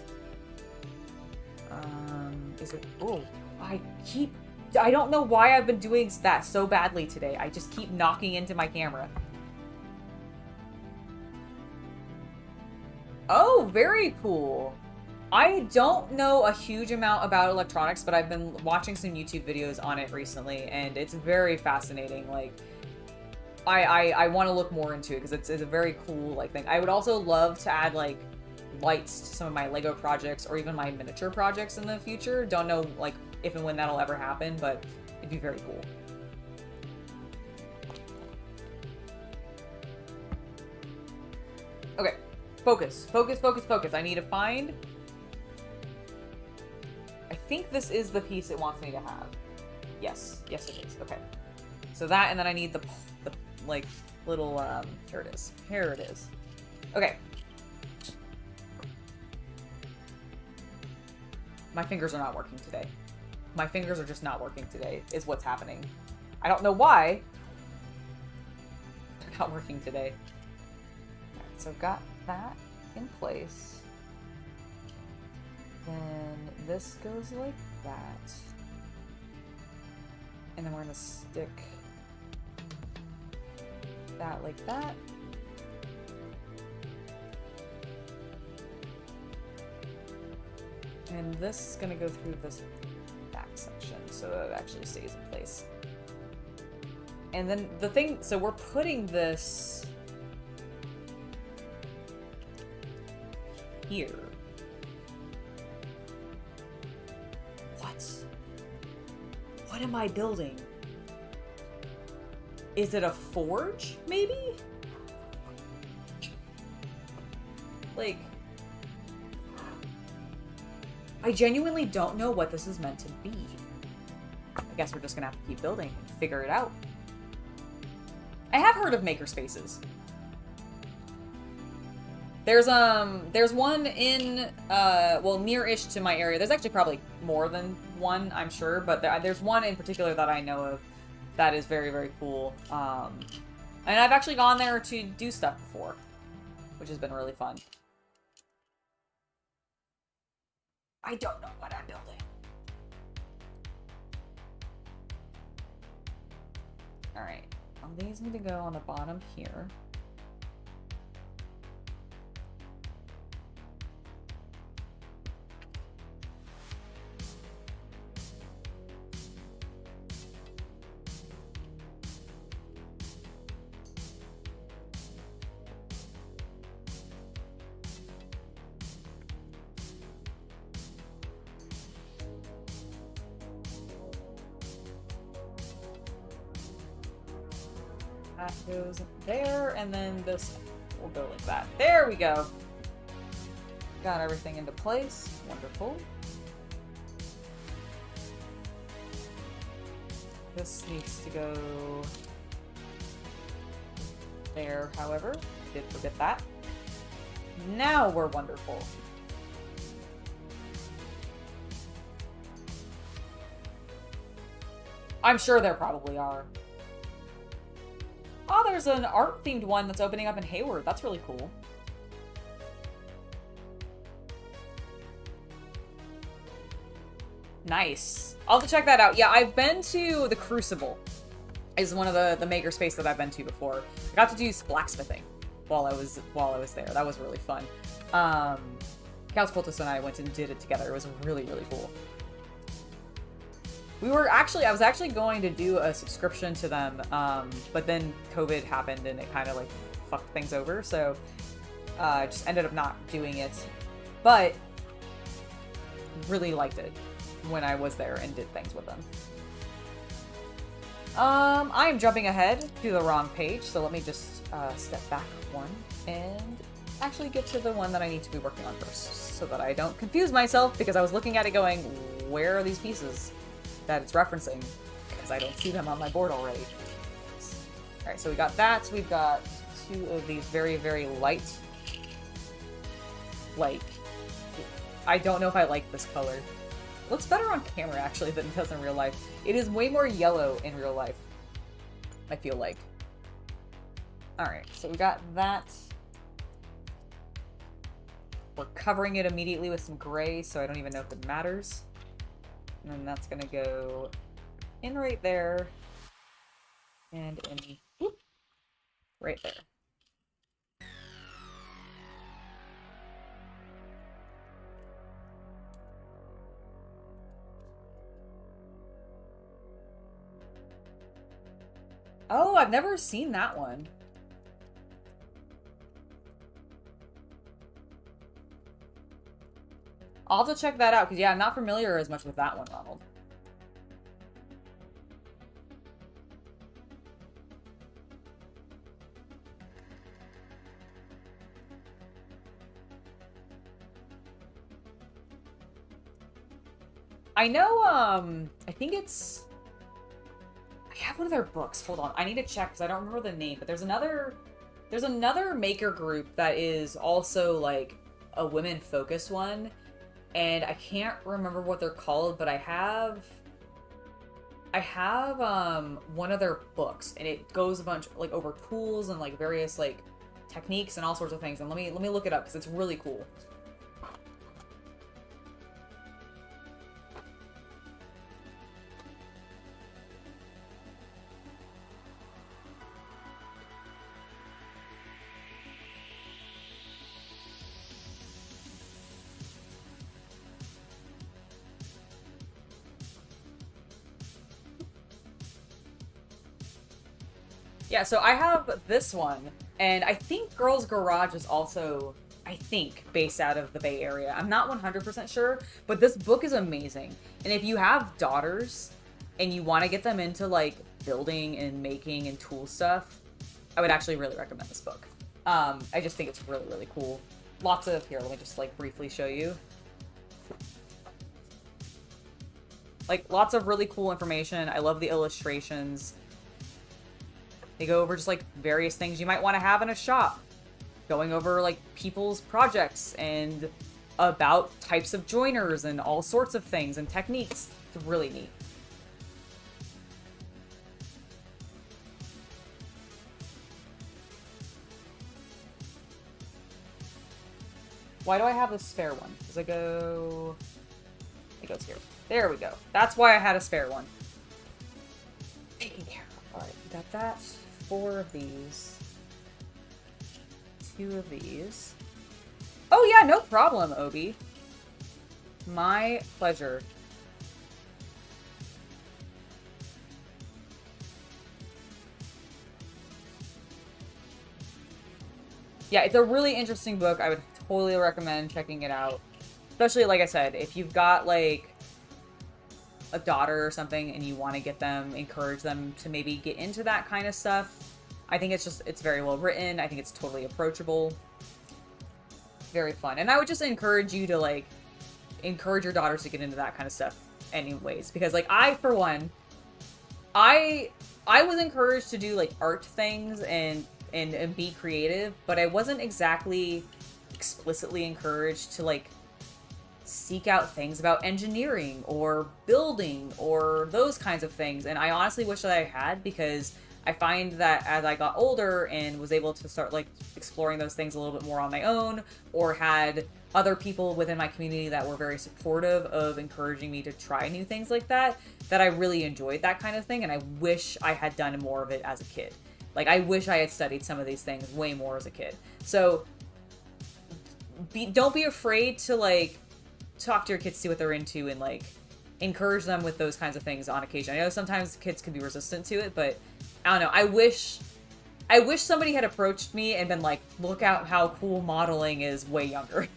Is it? Oh, I don't know why I've been doing that so badly today. I just keep knocking into my camera. Oh, very cool. I don't know a huge amount about electronics, but I've been watching some YouTube videos on it recently, and it's very fascinating. Like, I want to look more into it because it's a very cool like thing. I would also love to add like lights to some of my Lego projects or even my miniature projects in the future. Don't know like if and when that'll ever happen, but it'd be very cool. Okay, focus, focus, focus, focus. I need to find... I think this is the piece it wants me to have. Yes, yes it is. Okay. So that, and then I need the like, little, here it is. Here it is. Okay. My fingers are not working today. My fingers are just not working today, is what's happening. I don't know why. They're not working today. Alright, so I've got that in place. Then this goes like that. And then we're gonna stick that like that. And this is gonna go through this back section so that it actually stays in place. And then the thing, so we're putting this here. What am I building? Is it a forge, maybe? Like, I genuinely don't know what this is meant to be. I guess we're just gonna have to keep building and figure it out. I have heard of maker spaces. There's one in, well, near-ish to my area. There's actually probably more than one, I'm sure, but there's one in particular that I know of that is very, very cool. And I've actually gone there to do stuff before, which has been really fun. I don't know what I'm building. Alright, well, these need to go on the bottom here. That goes there, and then this will go like that. There we go. Got everything into place. Wonderful. This needs to go there, however. Did forget that. Now we're wonderful. I'm sure there probably are. Oh, there's an art-themed one that's opening up in Hayward. That's really cool. Nice. I'll have to check that out. Yeah, I've been to the Crucible. Is one of the makerspace that I've been to before. I got to do blacksmithing while I was there. That was really fun. Chaos Cultist and I went and did it together. It was really, really cool. I was actually going to do a subscription to them, but then COVID happened and it kind of like fucked things over, so just ended up not doing it. But really liked it when I was there and did things with them. I am jumping ahead to the wrong page, so let me just step back one and actually get to the one that I need to be working on first, so that I don't confuse myself, because I was looking at it going, where are these pieces that it's referencing, because I don't see them on my board already. Alright, so we got that. We've got two of these very, very light, like, I don't know if I like this color. It looks better on camera, actually, than it does in real life. It is way more yellow in real life, I feel like. Alright, so we got that. We're covering it immediately with some gray, so I don't even know if it matters. And then that's gonna go in right there, and in, whoop, right there. I've never seen that one. I'll have to check that out, because yeah, I'm not familiar as much with that one, Ronald. I know, I think it's... I have one of their books. Hold on. I need to check, because I don't remember the name, but there's another maker group that is also, like, a women-focused one, and I can't remember what they're called, but I have one of their books, and it goes a bunch, like, over tools and, like, various, like, techniques and all sorts of things, and let me look it up, because it's really cool. Yeah, so I have this one, and I think Girls Garage is also, I think, based out of the Bay Area. I'm not 100% sure, but this book is amazing. And if you have daughters and you want to get them into, like, building and making and tool stuff, I would actually really recommend this book. I just think it's really, really cool. Lots of, here, let me just, like, briefly show you. Like, lots of really cool information. I love the illustrations. They go over just, like, various things you might want to have in a shop. Going over, like, people's projects and about types of joiners and all sorts of things and techniques. It's really neat. Why do I have a spare one? Does it go... It goes here. There we go. That's why I had a spare one. Taken care of. Alright, we got that. 4 of these. 2 of these. Oh yeah, no problem, Obi. My pleasure. Yeah, it's a really interesting book. I would totally recommend checking it out. Especially, like I said, if you've got, like, a daughter or something and you want to get them, encourage them to maybe get into that kind of stuff. I think it's very well written. I think it's totally approachable. Very fun. And I would just encourage you to, like, encourage your daughters to get into that kind of stuff anyways. Because, like, I, for one, I was encouraged to do, like, art things and be creative, but I wasn't exactly explicitly encouraged to, like, seek out things about engineering or building or those kinds of things. And I honestly wish that I had, because I find that as I got older and was able to start, like, exploring those things a little bit more on my own, or had other people within my community that were very supportive of encouraging me to try new things like that, that I really enjoyed that kind of thing. And I wish I had done more of it as a kid. Like, I wish I had studied some of these things way more as a kid. So don't be afraid to, like, talk to your kids, see what they're into, and, like, encourage them with those kinds of things on occasion. I know sometimes kids can be resistant to it, but I don't know. I wish somebody had approached me and been like, look out how cool modeling is way younger.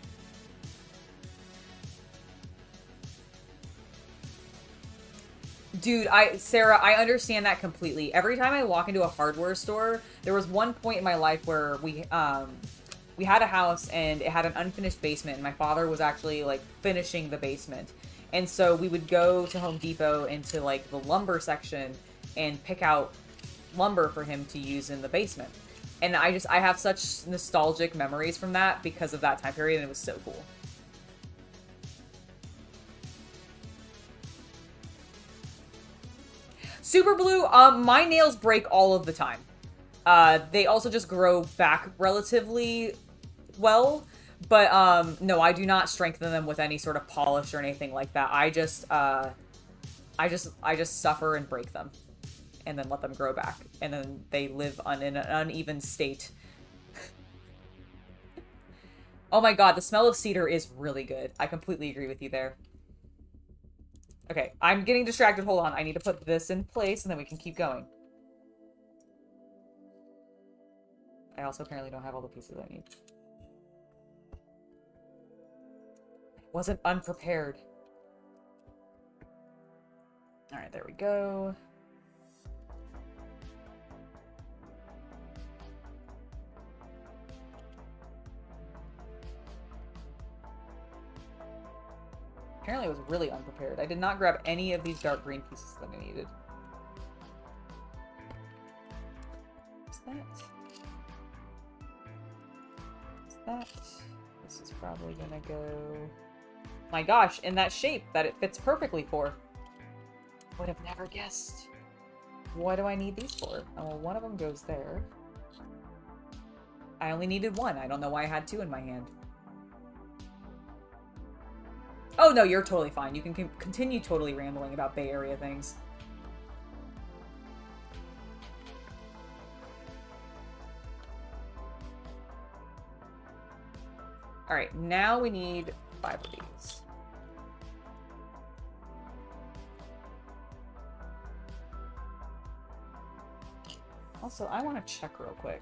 Dude, Sarah, I understand that completely. Every time I walk into a hardware store, there was one point in my life where we had a house and it had an unfinished basement, and my father was actually, like, finishing the basement. And so we would go to Home Depot into, like, the lumber section and pick out lumber for him to use in the basement. And I have such nostalgic memories from that because of that time period, and it was so cool. Super Blue, my nails break all of the time. They also just grow back relatively well, but no, I do not strengthen them with any sort of polish or anything like that. I just suffer and break them, and then let them grow back, and then they live in an uneven state. Oh my god, the smell of cedar is really good. I completely agree with you there. Okay, I'm getting distracted. Hold on, I need to put this in place, and then we can keep going. I also apparently don't have all the pieces I need. I wasn't unprepared. Alright, there we go. Apparently I was really unprepared. I did not grab any of these dark green pieces that I needed. What's that? What's that? This is probably gonna go... My gosh, in that shape that it fits perfectly for. Would have never guessed. What do I need these for? Oh, well, one of them goes there. I only needed one. I don't know why I had two in my hand. Oh, no, you're totally fine. You can continue totally rambling about Bay Area things. Alright, now we need 5 of these. Also, I want to check real quick.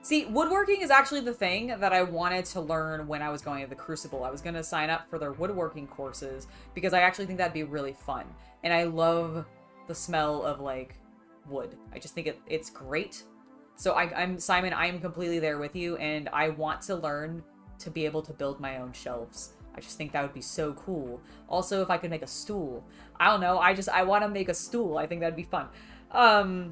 See, woodworking is actually the thing that I wanted to learn when I was going to the Crucible. I was going to sign up for their woodworking courses because I actually think that'd be really fun. And I love the smell of, like, wood. I just think it's great. So I'm Simon, I am completely there with you, and I want to learn to be able to build my own shelves. I just think that would be so cool. Also, if I could make a stool. I don't know, I want to make a stool. I think that'd be fun. Oh,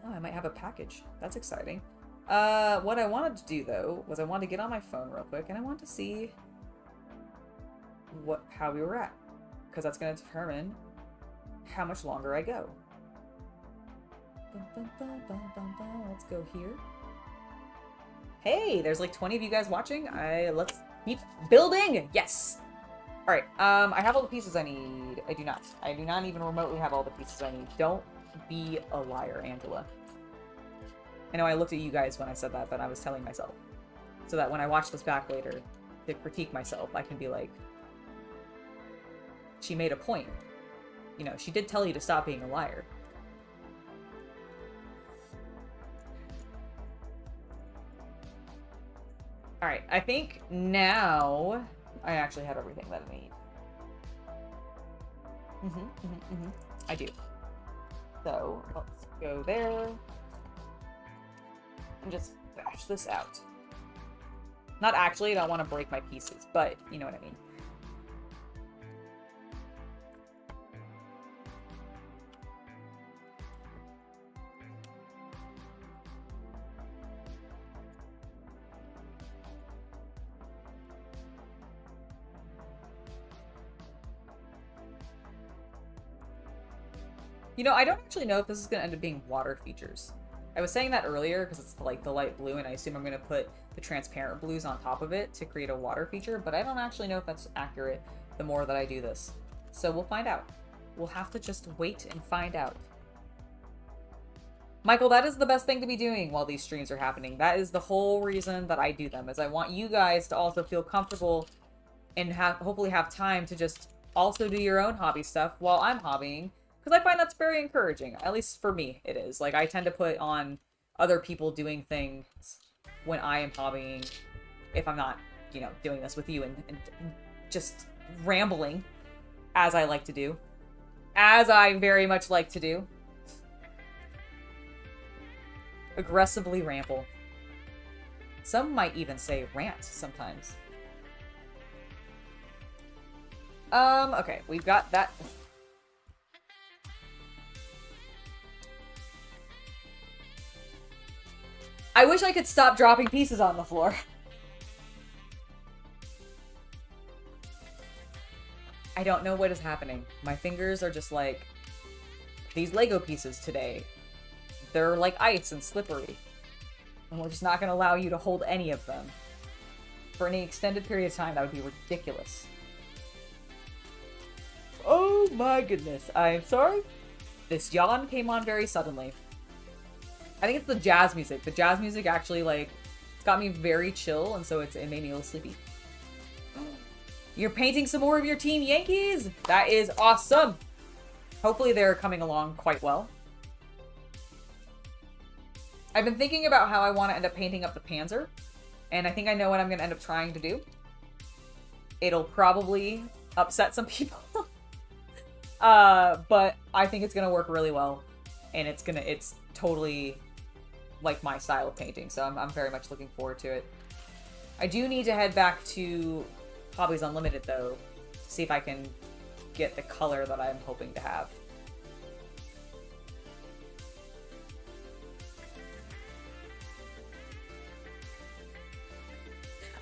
I might have a package. That's exciting. What I wanted to do, though, was I wanted to get on my phone real quick, and I want to see how we were at. Because that's going to determine how much longer I go. Let's go here. Hey, there's like 20 of you guys watching. Let's keep building! Yes! Alright, I have all the pieces I need. I do not. I do not even remotely have all the pieces I need. Don't be a liar, Angela. I know I looked at you guys when I said that, but I was telling myself. So that when I watch this back later, to critique myself, I can be like, she made a point. You know, she did tell you to stop being a liar. Alright, I think now I actually have everything that I need. I do. So, let's go there. And just bash this out. Not actually, I don't want to break my pieces, but you know what I mean. You know, I don't actually know if this is going to end up being water features. I was saying that earlier because it's like the light blue, and I assume I'm going to put the transparent blues on top of it to create a water feature, but I don't actually know if that's accurate the more that I do this. So we'll find out. We'll have to just wait and find out. Michael, that is the best thing to be doing while these streams are happening. That is the whole reason that I do them, is I want you guys to also feel comfortable and hopefully have time to just also do your own hobby stuff while I'm hobbying. Because I find that's very encouraging. At least for me, it is. Like, I tend to put on other people doing things when I am hobbying. If I'm not, you know, doing this with you and just rambling, as I like to do. As I very much like to do. Aggressively ramble. Some might even say rant sometimes. Okay, we've got that... I wish I could stop dropping pieces on the floor. I don't know what is happening. My fingers are just like, these Lego pieces today. They're like ice and slippery. And we're just not going to allow you to hold any of them. For any extended period of time, that would be ridiculous. Oh my goodness. I'm sorry. This yawn came on very suddenly. I think it's the jazz music. The jazz music actually, like, it's got me very chill, and so it made me a little sleepy. You're painting some more of your Team Yankees? That is awesome! Hopefully they're coming along quite well. I've been thinking about how I want to end up painting up the Panzer, and I think I know what I'm going to end up trying to do. It'll probably upset some people, but I think it's going to work really well, and it's totally like my style of painting, so I'm very much looking forward to it. I do need to head back to Hobbies Unlimited, though, to see if I can get the color that I'm hoping to have.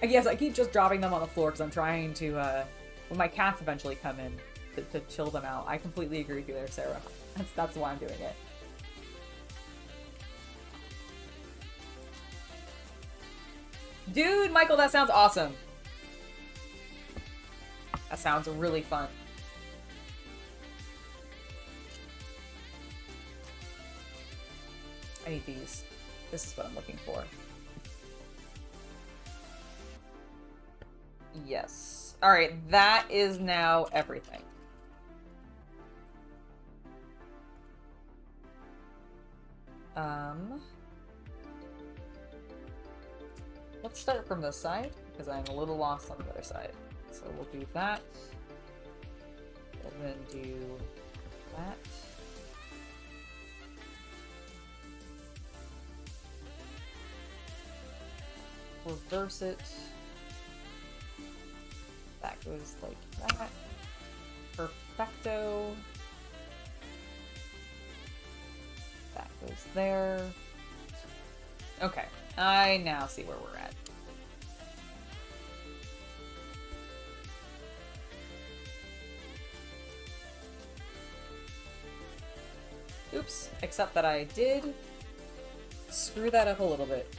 Yes, I keep just dropping them on the floor because I'm trying to, when my cats eventually come in, to chill them out. I completely agree with you there, Sarah. That's why I'm doing it. Dude, Michael, that sounds awesome. That sounds really fun. I need these. This is what I'm looking for. Yes. Alright, that is now everything. Let's start from this side, because I'm a little lost on the other side. So we'll do that. And then do that. Reverse it. That goes like that. Perfecto. That goes there. Okay, I now see where we're at. Oops, except that I did screw that up a little bit.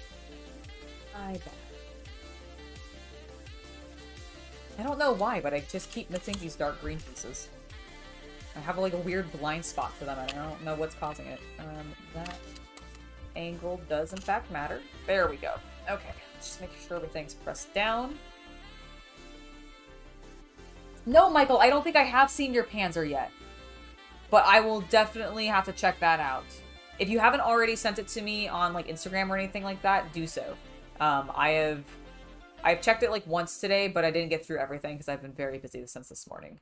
I bet. I don't know why, but I just keep missing these dark green pieces. I have like a weird blind spot for them, and I don't know what's causing it. That angle does in fact matter. There we go. Okay, let's just make sure everything's pressed down. No, Michael, I don't think I have seen your Panzer yet. But I will definitely have to check that out. If you haven't already sent it to me on like Instagram or anything like that, do so. I've checked it like once today, but I didn't get through everything because I've been very busy since this morning.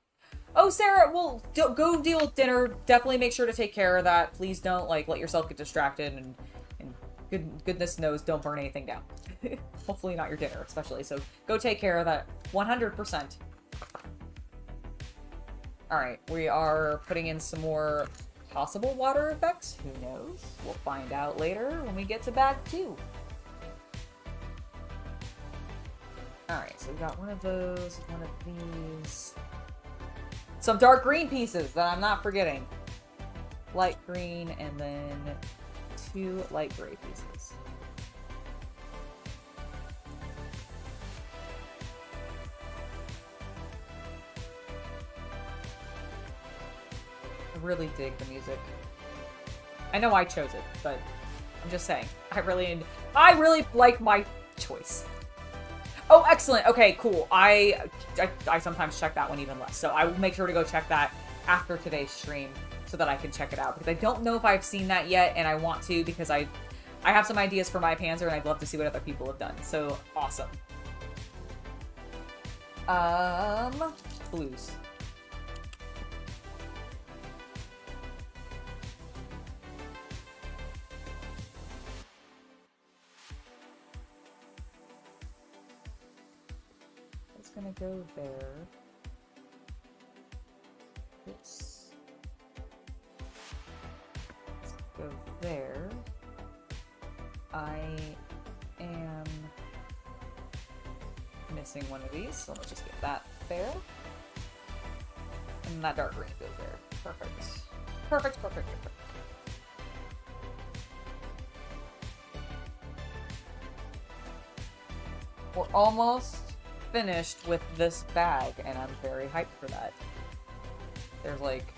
Oh, Sarah, well, go deal with dinner. Definitely make sure to take care of that. Please don't like let yourself get distracted, and goodness knows don't burn anything down. Hopefully not your dinner, especially. So go take care of that 100%. Alright, we are putting in some more possible water effects. Who knows? We'll find out later when we get to bag 2. Alright, so we got one of those, one of these. Some dark green pieces that I'm not forgetting. Light green, and then 2 light gray pieces. I really dig the music. I know I chose it, but I'm just saying. I really like my choice. Oh, excellent. Okay, cool. I sometimes check that one even less. So I will make sure to go check that after today's stream so that I can check it out. Because I don't know if I've seen that yet, and I want to because I have some ideas for my Panzer, and I'd love to see what other people have done. So, awesome. Blues. Gonna go there. Let's go there. I am missing one of these, so let's just get that there. And that dark green goes there. Perfect. Perfect, perfect, perfect. We're almost finished with this bag, and I'm very hyped for that. There's like,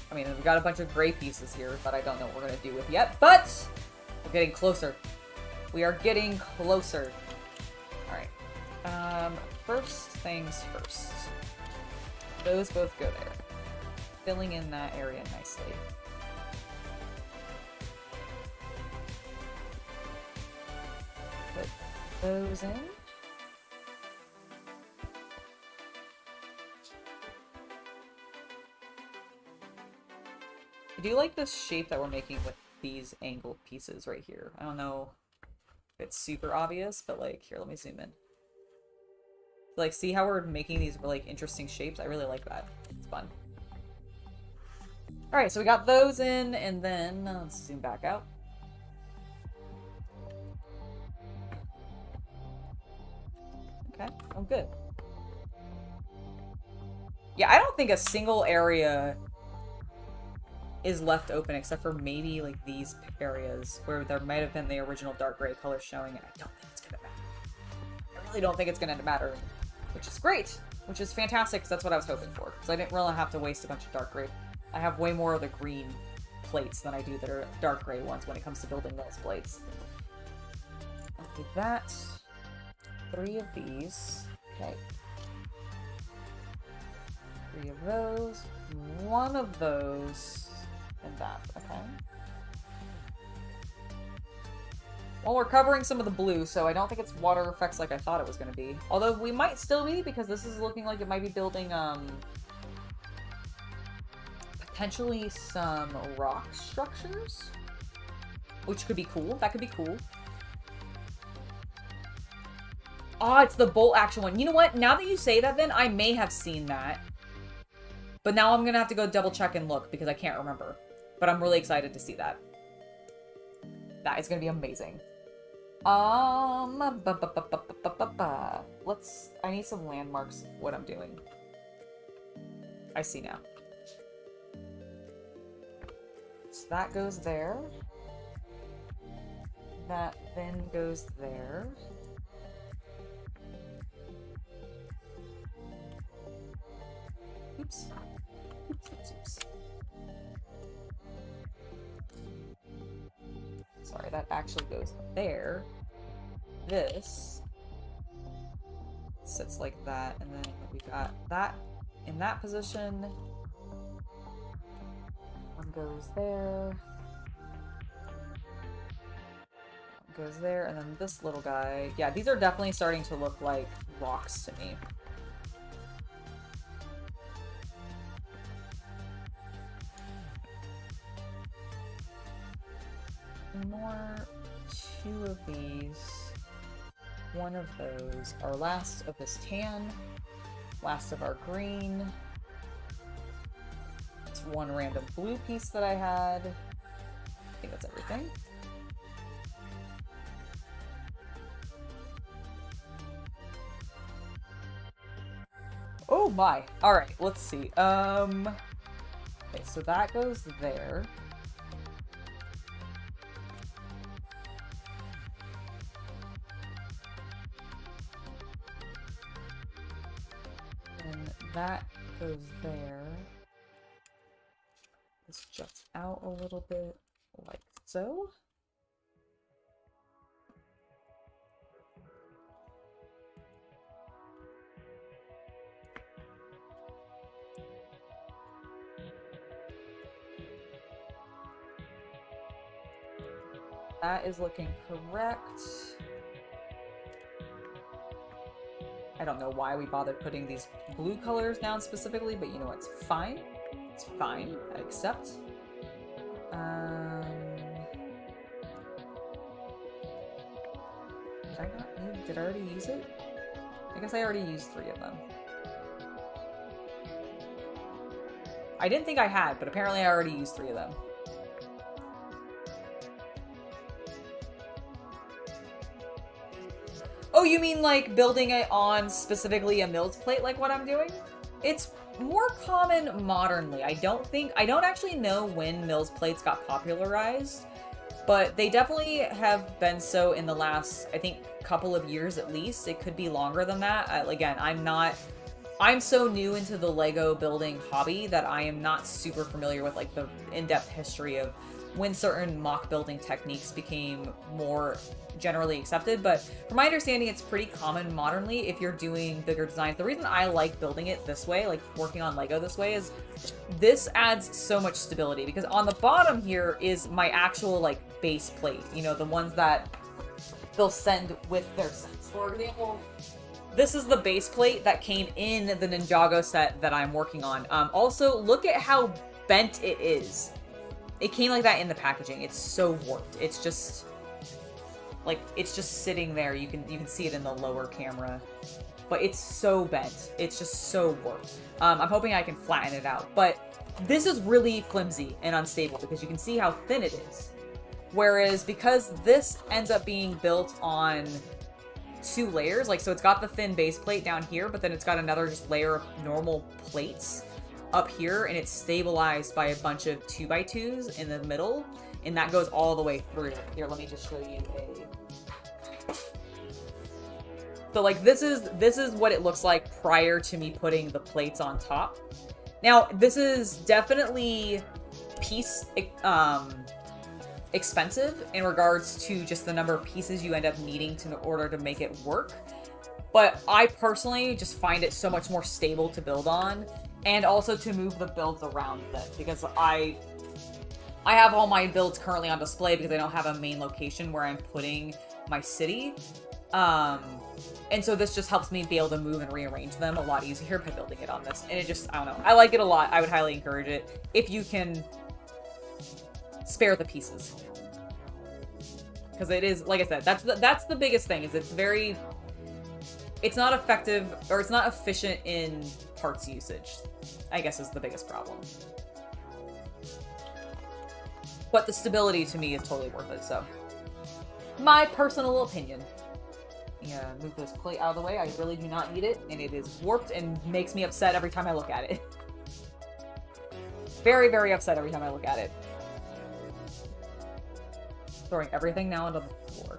I mean, we've got a bunch of gray pieces here that I don't know what we're gonna do with yet, but we're getting closer. We are getting closer. Alright. First things first. Those both go there. Filling in that area nicely. those in. I do like this shape that we're making with these angled pieces right here. I don't know if it's super obvious, but like, here, let me zoom in. Like, see how we're making these like interesting shapes? I really like that. It's fun. All right, so we got those in, and then let's zoom back out. Okay, oh good. Yeah, I don't think a single area is left open except for maybe like these areas where there might have been the original dark gray color showing. I don't think it's gonna matter. I really don't think it's gonna matter, which is great, which is fantastic because that's what I was hoping for. Because I didn't really have to waste a bunch of dark gray. I have way more of the green plates than I do that are dark gray ones when it comes to building those plates. Okay, that. 3 of these. Okay. 3 of those. 1 of those. And that. Okay. Well, we're covering some of the blue, so I don't think it's water effects like I thought it was going to be. Although we might still be, because this is looking like it might be building, potentially some rock structures. Which could be cool. That could be cool. Oh, it's the bolt action one. You know what? Now that you say that, then I may have seen that. But now I'm going to have to go double check and look because I can't remember. But I'm really excited to see that. That is going to be amazing. I need some landmarks of what I'm doing. I see now. So that goes there. That then goes there. Oops. Oops. Sorry, that actually goes there. This sits like that, and then we got that in that position. One goes there. One goes there, and then this little guy. Yeah, these are definitely starting to look like rocks to me. More 2 of these, 1 of those, our last of this tan, last of our green. It's 1 random blue piece that I had. I think that's everything. Oh my! Alright, let's see. Okay, so that goes there. That goes there. This juts out a little bit, like so. That is looking correct. I don't know why we bothered putting these blue colors down specifically, but you know what? It's fine. It's fine. I accept. Did I not use? Did I already use it? I guess I already used 3 of them. I didn't think I had, but apparently I already used 3 of them. Oh, you mean like building it on specifically a milled plate like what I'm doing? It's more common modernly. I don't actually know when milled plates got popularized, but they definitely have been so in the last, I think, couple of years at least. It could be longer than that. Again, I'm so new into the Lego building hobby that I am not super familiar with like the in-depth history of when certain mock building techniques became more generally accepted, but from my understanding, it's pretty common modernly if you're doing bigger designs. The reason I like building it this way, like working on Lego this way, is this adds so much stability, because on the bottom here is my actual like base plate, you know, the ones that they'll send with their sets. For example, this is the base plate that came in the Ninjago set that I'm working on. Also, look at how bent it is. It came like that in the packaging. It's so warped. It's just like, it's just sitting there. You can see it in the lower camera, but it's so bent. It's just so warped. I'm hoping I can flatten it out, but this is really flimsy and unstable because you can see how thin it is. Whereas because this ends up being built on 2 layers, like, so it's got the thin base plate down here, but then it's got another just layer of normal plates up here, and it's stabilized by a bunch of 2x2s in the middle, and that goes all the way through. Here, let me just show you a... So, like, this is what it looks like prior to me putting the plates on top. Now, this is definitely expensive in regards to just the number of pieces you end up needing in order to make it work. But I personally just find it so much more stable to build on, and also to move the builds around it, because I have all my builds currently on display because I don't have a main location where I'm putting my city. And so this just helps me be able to move and rearrange them a lot easier by building it on this. And it just, I don't know. I like it a lot. I would highly encourage it if you can spare the pieces. Because it is, like I said, that's the biggest thing, is it's not effective, or it's not efficient in parts usage, I guess, is the biggest problem. But the stability to me is totally worth it, so. My personal opinion. Yeah, move this plate out of the way. I really do not need it, and it is warped and makes me upset every time I look at it. Very, very upset every time I look at it. Throwing everything now onto the floor.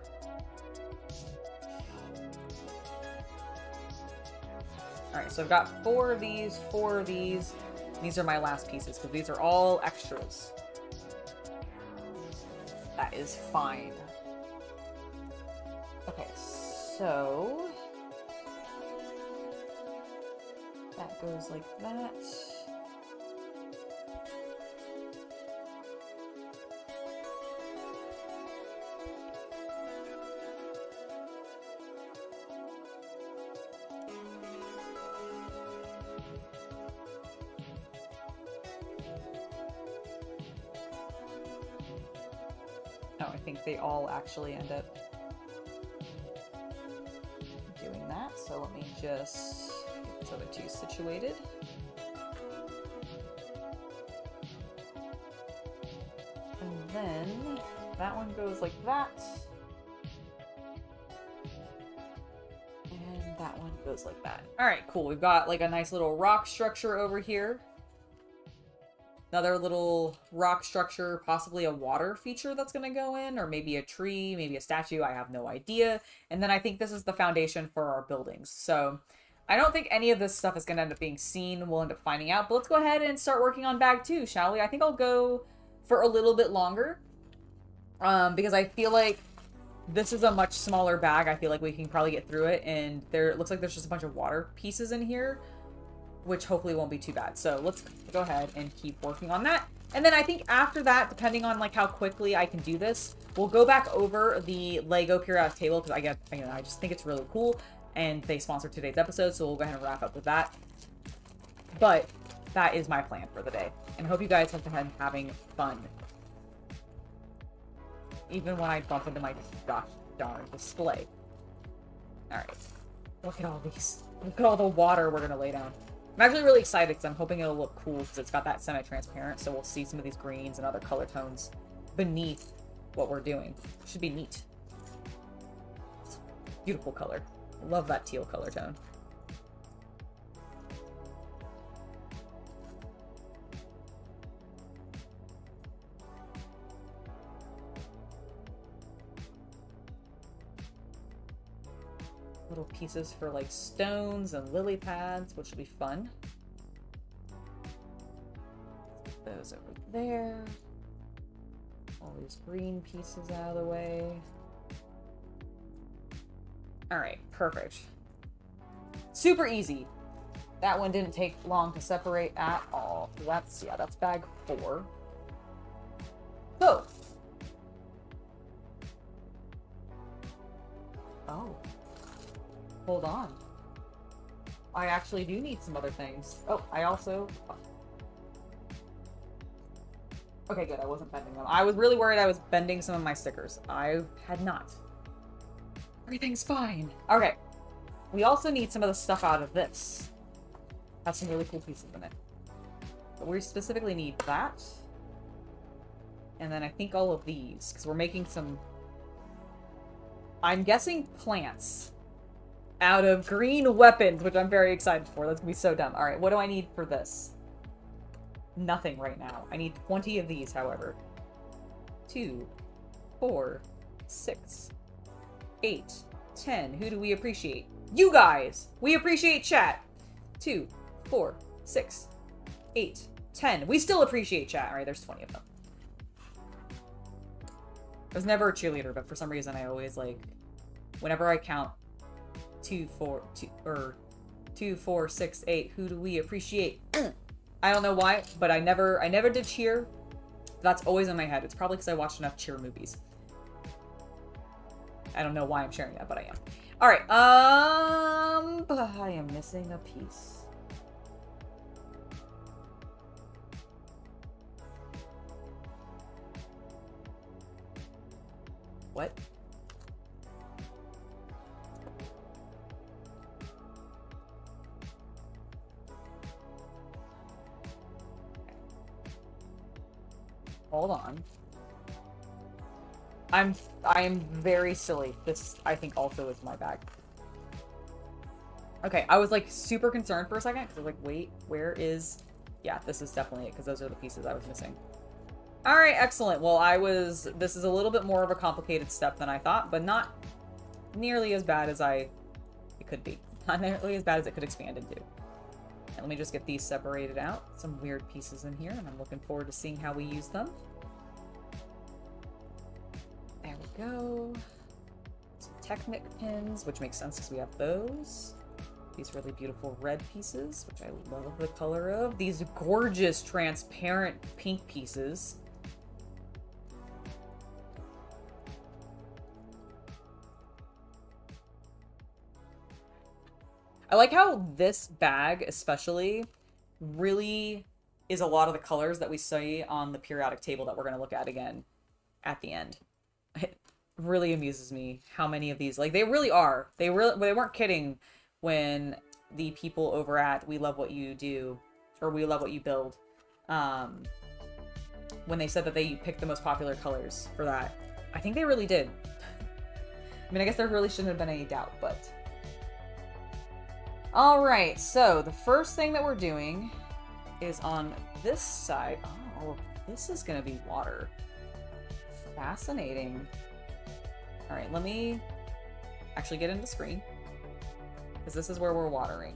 Alright, so I've got 4 of these, 4 of these. These are my last pieces, because these are all extras. That is fine. Okay, so... that goes like that. Oh, I think they all actually end up doing that, so let me just get these other 2 situated. And then that one goes like that. And that one goes like that. Alright, cool. We've got like a nice little rock structure over here. Another little rock structure, possibly a water feature that's going to go in, or maybe a tree, maybe a statue, I have no idea. And then I think this is the foundation for our buildings. So I don't think any of this stuff is going to end up being seen. We'll end up finding out. But let's go ahead and start working on bag 2, shall we? I think I'll go for a little bit longer, because I feel like this is a much smaller bag. I feel like we can probably get through it. And it looks like there's just a bunch of water pieces in here, which hopefully won't be too bad. So let's go ahead and keep working on that. And then I think after that, depending on like how quickly I can do this, we'll go back over the Lego periodic table, because I just think it's really cool, and they sponsored today's episode, so we'll go ahead and wrap up with that. But that is my plan for the day, and I hope you guys have been having fun, even when I bump into my gosh darn display. All right, look at all these. Look at all the water we're gonna lay down. I'm actually really excited because I'm hoping it'll look cool, because it's got that semi-transparent, so we'll see some of these greens and other color tones beneath what we're doing. Should be neat. It's a beautiful color. I love that teal color tone. Little pieces for like stones and lily pads, which will be fun. Put those over there. All these green pieces out of the way. All right, perfect. Super easy. That one didn't take long to separate at all. That's bag 4. So Oh. Hold on. I actually do need some other things. Oh, I also... Okay, good. I wasn't bending them. I was really worried I was bending some of my stickers. I had not. Everything's fine. Okay. We also need some of the stuff out of this. Has some really cool pieces in it. But we specifically need that. And then I think all of these. Because we're making some... I'm guessing plants. Out of green weapons, which I'm very excited for. That's going to be so dumb. Alright, what do I need for this? Nothing right now. I need 20 of these, however. 2, 4, 6, 8, 10. Who do we appreciate? You guys! We appreciate chat! 2, 4, 6, 8, 10. We still appreciate chat. Alright, there's 20 of them. I was never a cheerleader, but for some reason I always, like... Whenever I count 2, 4, 6, 8, who do we appreciate? I don't know why, but I never did cheer. That's always in my head. It's probably because I watched enough cheer movies. I don't know why I'm sharing that, but I am. Alright, I am missing a piece. What? Hold on. I am very silly. This, I think, also is my bag. Okay, I was, like, super concerned for a second, because I was like, wait, where is... Yeah, this is definitely it, because those are the pieces I was missing. Alright, excellent. Well, this is a little bit more of a complicated step than I thought, but not nearly as bad as it could be. Not nearly as bad as it could expand into. And let me just get these separated out. Some weird pieces in here, and I'm looking forward to seeing how we use them. There we go. Some Technic pins, which makes sense because we have those. These really beautiful red pieces, which I love the color of. These gorgeous transparent pink pieces. I like how this bag, especially, really is a lot of the colors that we see on the periodic table that we're going to look at again at the end. It really amuses me how many of these, like, they really are. They weren't kidding when the people over at We Love What You Do, or We Love What You Build, when they said that they picked the most popular colors for that. I think they really did. I mean, I guess there really shouldn't have been any doubt, but... Alright, so the first thing that we're doing is on this side. Oh, this is going to be water. Fascinating. Alright, let me actually get into screen, because this is where we're watering.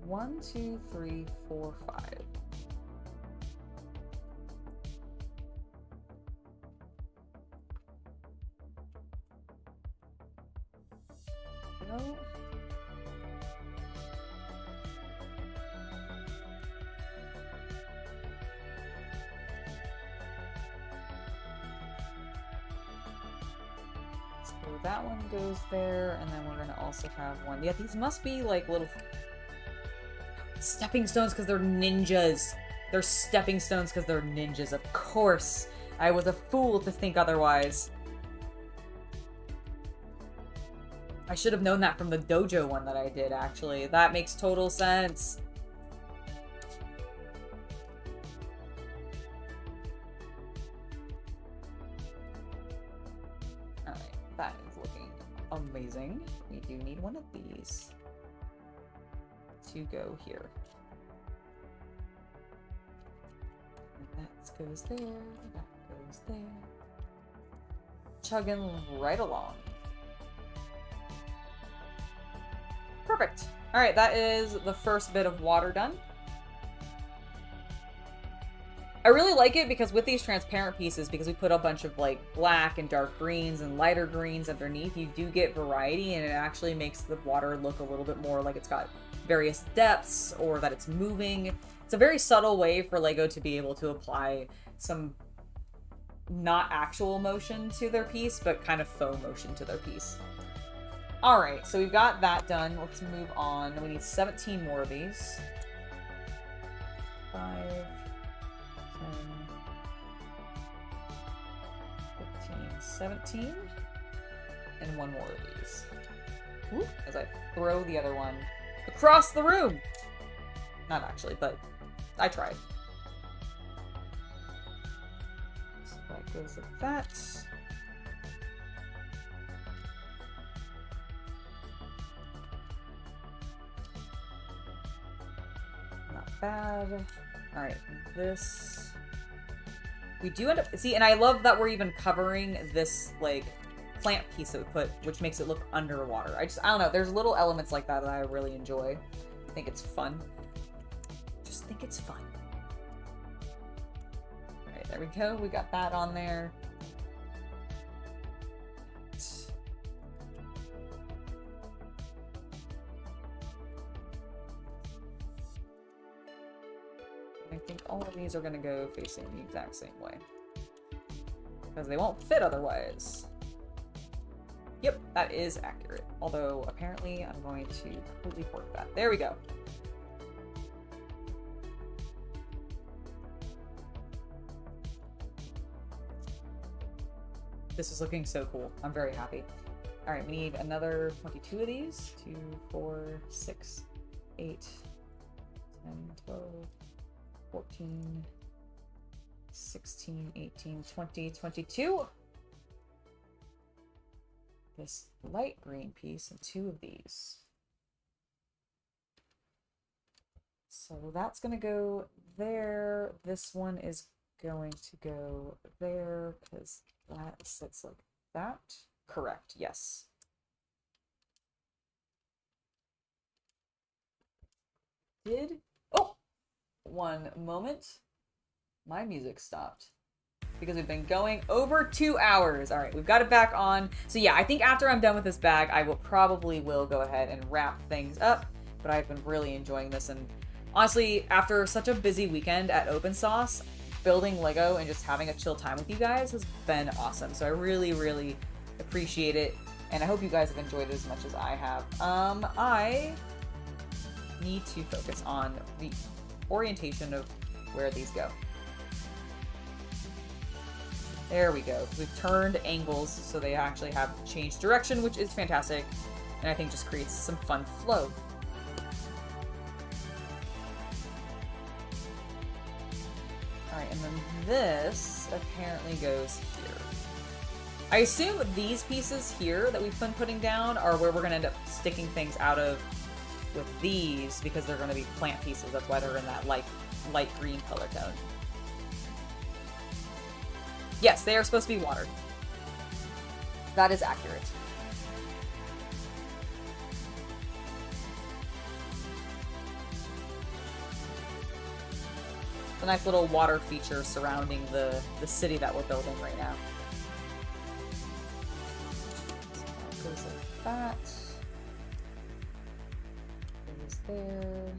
One, two, three, four, 5. No. So that one goes there, and then we're gonna also have one. Yeah, these must be like little stepping stones because they're ninjas. They're stepping stones because they're ninjas. Of course. I was a fool to think otherwise. I should have known that from the dojo one that I did, actually. That makes total sense. Alright, that is looking amazing. We do need one of these to go here. And that goes there, that goes there. Chugging right along. Perfect. Alright, that is the first bit of water done. I really like it because with these transparent pieces, because we put a bunch of like black and dark greens and lighter greens underneath, you do get variety, and it actually makes the water look a little bit more like it's got various depths or that it's moving. It's a very subtle way for LEGO to be able to apply some not actual motion to their piece, but kind of faux motion to their piece. All right, so we've got that done. Let's move on. We need 17 more of these. 5, 10, 15, 17. And one more of these. Whoop, as I throw the other one across the room. Not actually, but I tried. So that goes like that. Not bad. Alright, this... We do end up... See, and I love that we're even covering this, like, plant piece that we put, which makes it look underwater. I don't know, there's little elements like that that I really enjoy. I think it's fun. Just think it's fun. Alright, there we go. We got that on there. I think all of these are going to go facing the exact same way. Because they won't fit otherwise. Yep, that is accurate. Although, apparently, I'm going to completely fork that. There we go. This is looking so cool. I'm very happy. Alright, we need another 22 of these. 2, 4, 6, 8, 10, 12, 14, 16, 18, 20, 22. This light green piece and 2 of these. So that's going to go there. This one is going to go there because that sits like that. Correct, yes. Oh! One moment. My music stopped. Because we've been going over 2 hours. All right, we've got it back on. So yeah, I think after I'm done with this bag, I will go ahead and wrap things up. But I've been really enjoying this. And honestly, after such a busy weekend at Open Sauce, building Lego and just having a chill time with you guys has been awesome. So I really, really appreciate it. And I hope you guys have enjoyed it as much as I have. I need to focus on the orientation of where these go. There we go. We've turned angles so they actually have changed direction, which is fantastic. And I think just creates some fun flow. Alright, and then this apparently goes here. I assume these pieces here that we've been putting down are where we're going to end up sticking things out of with these, because they're going to be plant pieces. That's why they're in that light green color tone. Yes, they are supposed to be watered. That is accurate. A nice little water feature surrounding the city that we're building right now. So that goes like that. Goes there.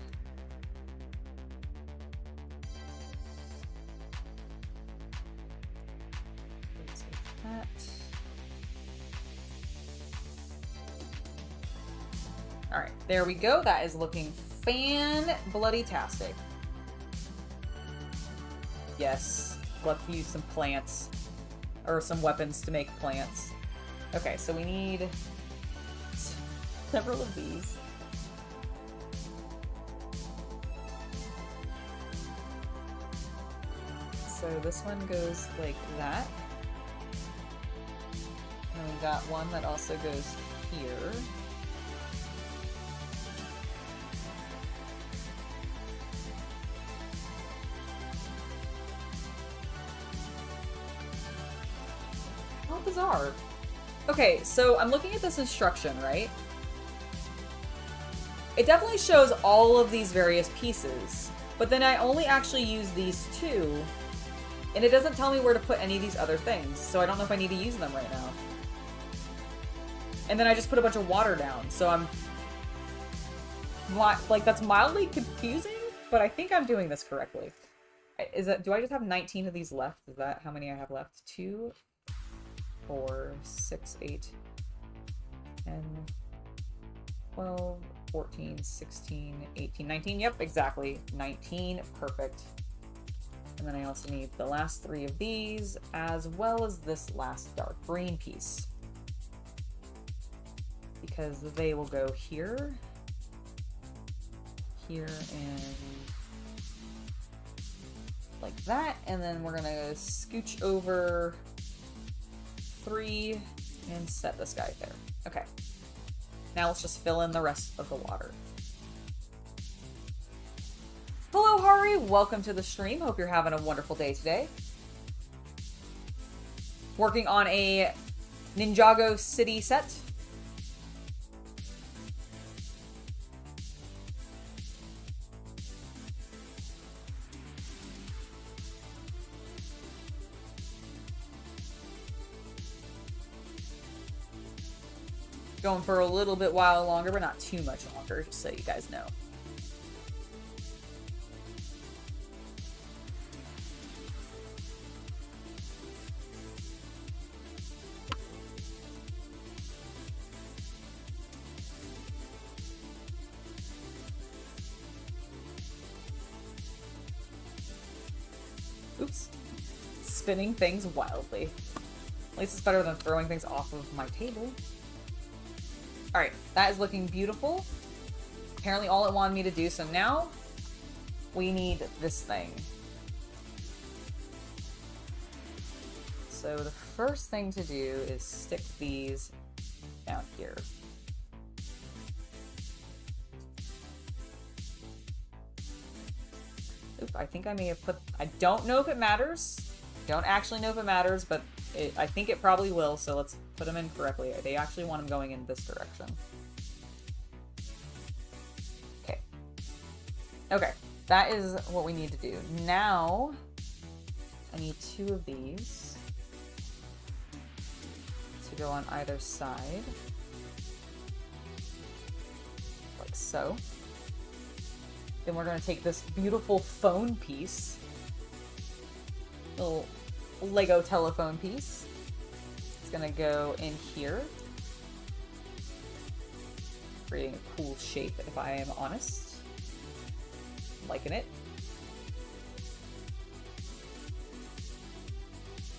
That. All right, there we go. That is looking fan-bloody-tastic. Yes, let's use some plants or some weapons to make plants. Okay, so we need several of these. So this one goes like that. And we've got one that also goes here. How bizarre. Okay, so I'm looking at this instruction, right? It definitely shows all of these various pieces, but then I only actually use these 2 And it doesn't tell me where to put any of these other things, so I don't know if I need to use them right now. And then I just put a bunch of water down, so I'm... like, that's mildly confusing, but I think I'm doing this correctly. Do I just have 19 of these left? Is that how many I have left? 2, 4, 6, 8, 10, 12, 14, 16, 18, 19. Yep, exactly. 19. Perfect. And then I also need the last 3 of these, as well as this last dark green piece. Because they will go here, here, and like that. And then we're gonna scooch over 3 and set this guy there. Okay. Now let's just fill in the rest of the water. Hello, Hari. Welcome to the stream. Hope you're having a wonderful day today. Working on a Ninjago City set. Going for a little bit while longer, but not too much longer, just so you guys know. Oops. Spinning things wildly. At least it's better than throwing things off of my table. Alright, that is looking beautiful. Apparently all it wanted me to do, so now we need this thing. So the first thing to do is stick these down here. Oop, I think I may have put... I don't know if it matters. Don't actually know if it matters, but I think it probably will, so let's put them in correctly. They actually want them going in this direction. Okay. Okay, that is what we need to do. Now, I need 2 of these to go on either side. Like so. Then we're going to take this beautiful phone piece. Little Lego telephone piece. It's gonna go in here. Creating a cool shape, if I am honest. Liking it.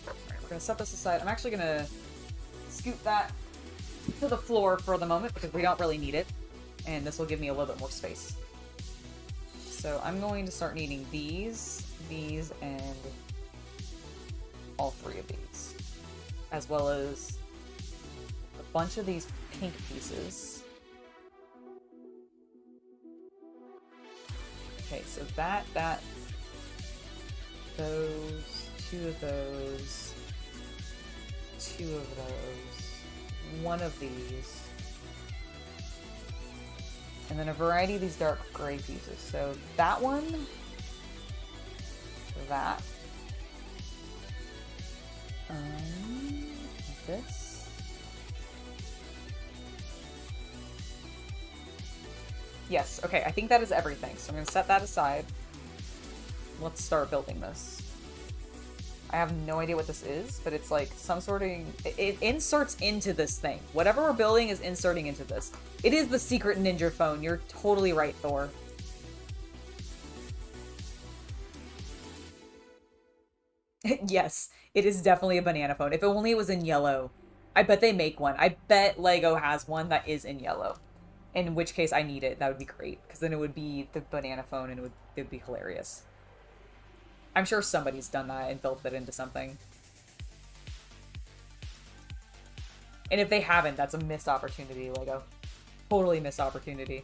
Alright, we're gonna set this aside. I'm actually gonna scoot that to the floor for the moment because we don't really need it. And this will give me a little bit more space. So I'm going to start needing these, and all 3 of these, as well as a bunch of these pink pieces. Okay, so those, 2 of those, 2 of those, 1 of these, and then a variety of these dark gray pieces. So that one, that, this. Yes, okay, I think that is everything. So I'm gonna set that aside. Let's start building this. I have no idea what this is, but it's like some sort of... It inserts into this thing. Whatever we're building is inserting into this. It is the secret ninja phone. You're totally right, Thor. Yes, it is definitely a banana phone. If only it was in yellow. I bet they make one. I bet Lego has one that is in yellow. In which case I need it. That would be great. Because then it would be the banana phone and it would be hilarious. I'm sure somebody's done that and built it into something. And if they haven't, that's a missed opportunity, Lego. Totally missed opportunity.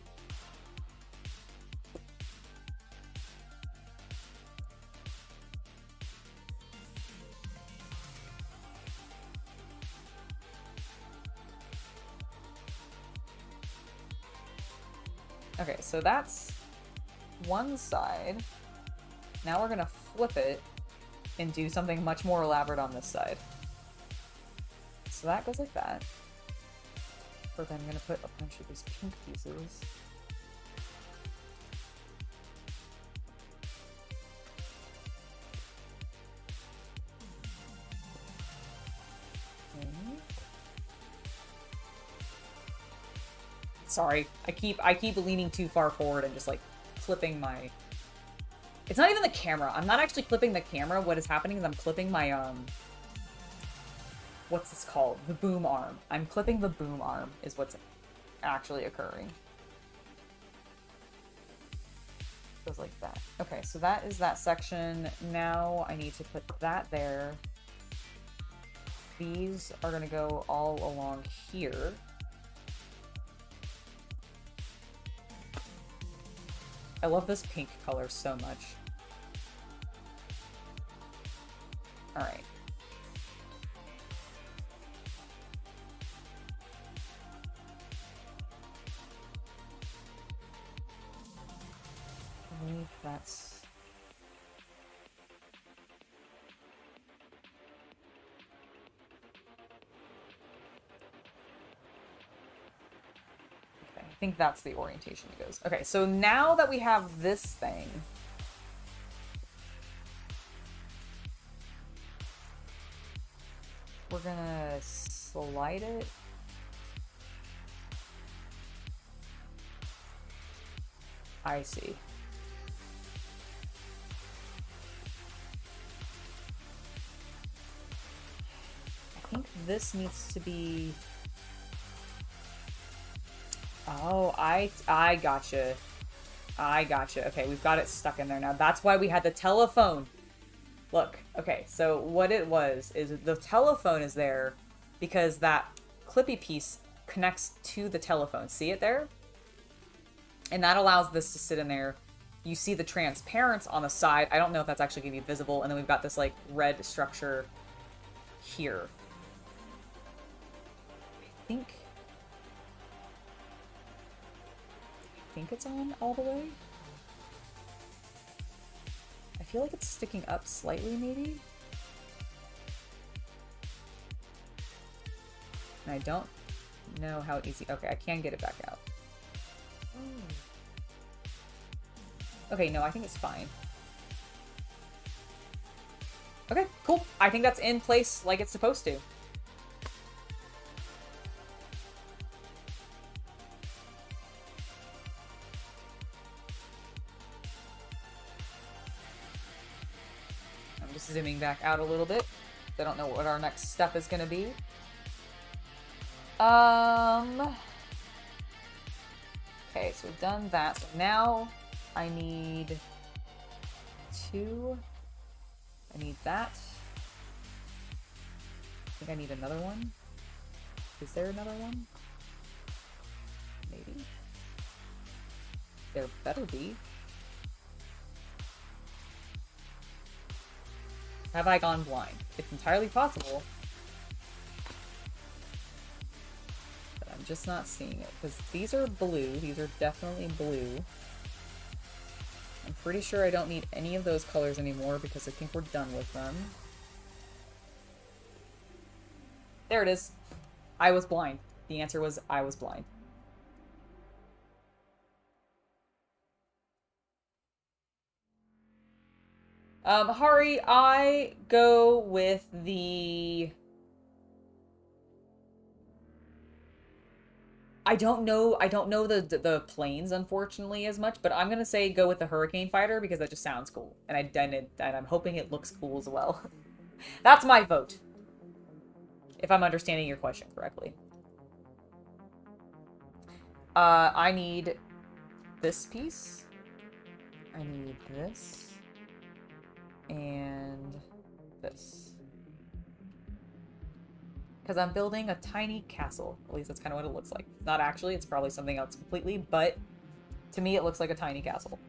Okay, so that's one side. Now we're gonna flip it and do something much more elaborate on this side. So that goes like that. But then I'm going to put a bunch of these pink pieces. Sorry, I keep leaning too far forward and just like clipping my... It's not even the camera. I'm not actually clipping the camera. What is happening is I'm clipping my what's this called? The boom arm. I'm clipping the boom arm is what's actually occurring. Goes like that. Okay, so that is that section. Now I need to put that there. These are gonna go all along here. I love this pink color so much. Alright. I believe that's... Okay, I think that's the orientation it goes. Okay, so now that we have this thing... We're gonna slide it. I see. I think this needs to be... Oh, I gotcha. I gotcha. Okay, we've got it stuck in there now. That's why we had the telephone. Look, okay, so what it was is the telephone is there because that clippy piece connects to the telephone. See it there? And that allows this to sit in there. You see the transparency on the side. I don't know if that's actually going to be visible. And then we've got this, like, red structure here. I think it's on all the way. I feel like it's sticking up slightly, maybe? And I don't know how easy... Okay, I can get it back out. Okay, no, I think it's fine. Okay, cool. I think that's in place like it's supposed to. I'm just zooming back out a little bit. I don't know what our next step is going to be. Okay, so we've done that. So now I need two. I need that. I think I need another one. Is there another one? Maybe. There better be. Have I gone blind? It's entirely possible. But I'm just not seeing it. Because these are blue. These are definitely blue. I'm pretty sure I don't need any of those colors anymore because I think we're done with them. There it is. I was blind. The answer was I was blind. Hari, I go with the... I don't know the planes, unfortunately, as much, but I'm gonna say go with the Hurricane Fighter because that just sounds cool. And I'm hoping it looks cool as well. That's my vote. If I'm understanding your question correctly. I need this piece. I need this. And this. Because I'm building a tiny castle. At least that's kind of what it looks like. Not actually, it's probably something else completely, but to me it looks like a tiny castle.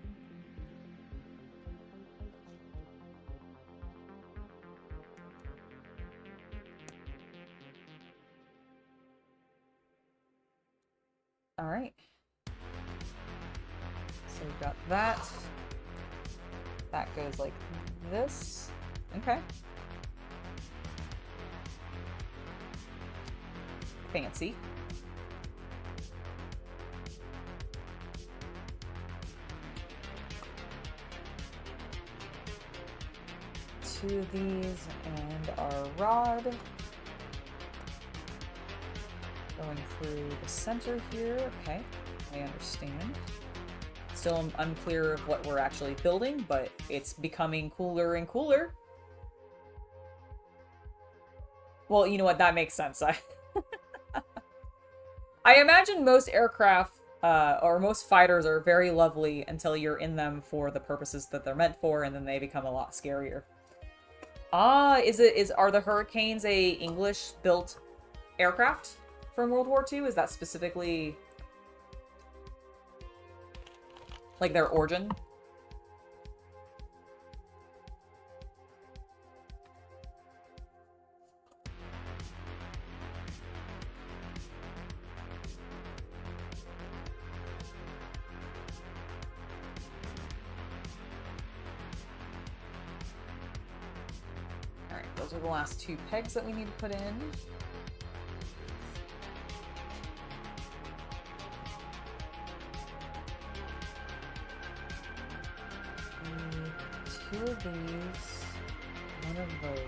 Alright. So we've got that. That goes like this. Okay. Fancy. Two of these and our rod. Going through the center here. Okay, I understand. Still unclear of what we're actually building, but it's becoming cooler and cooler. Well, you know what? That makes sense. I imagine most aircraft or most fighters are very lovely until you're in them for the purposes that they're meant for, and then they become a lot scarier. Ah, are the Hurricanes a English-built aircraft from World War II? Is that specifically like their origin? Alright, those are the last two pegs that we need to put in. Two of these, one of those.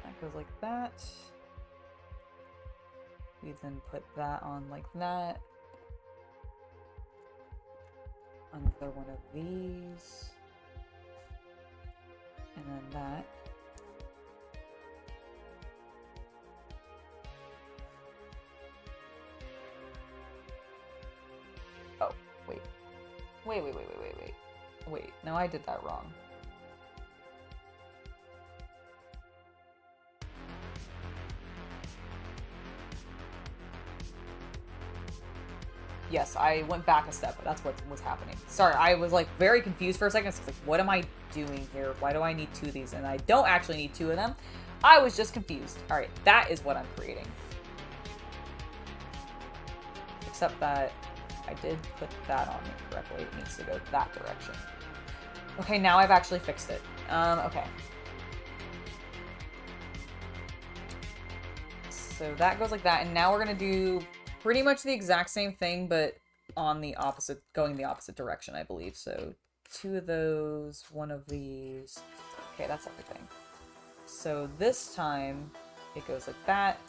That goes like that. We then put that on like that. Another one of these. And then that. Oh, wait. Wait, no, I did that wrong. Yes, I went back a step, but that's what was happening. Sorry, I was like very confused for a second. It's like, what am I doing here? Why do I need two of these? And I don't actually need two of them. I was just confused. All right, that is what I'm creating. Except that I did put that on correctly. It needs to go that direction. Okay, now I've actually fixed it. Okay. So that goes like that, and now we're gonna do pretty much the exact same thing, but on the opposite, going the opposite direction, I believe. So two of those, one of these. Okay, that's everything. So this time it goes like that.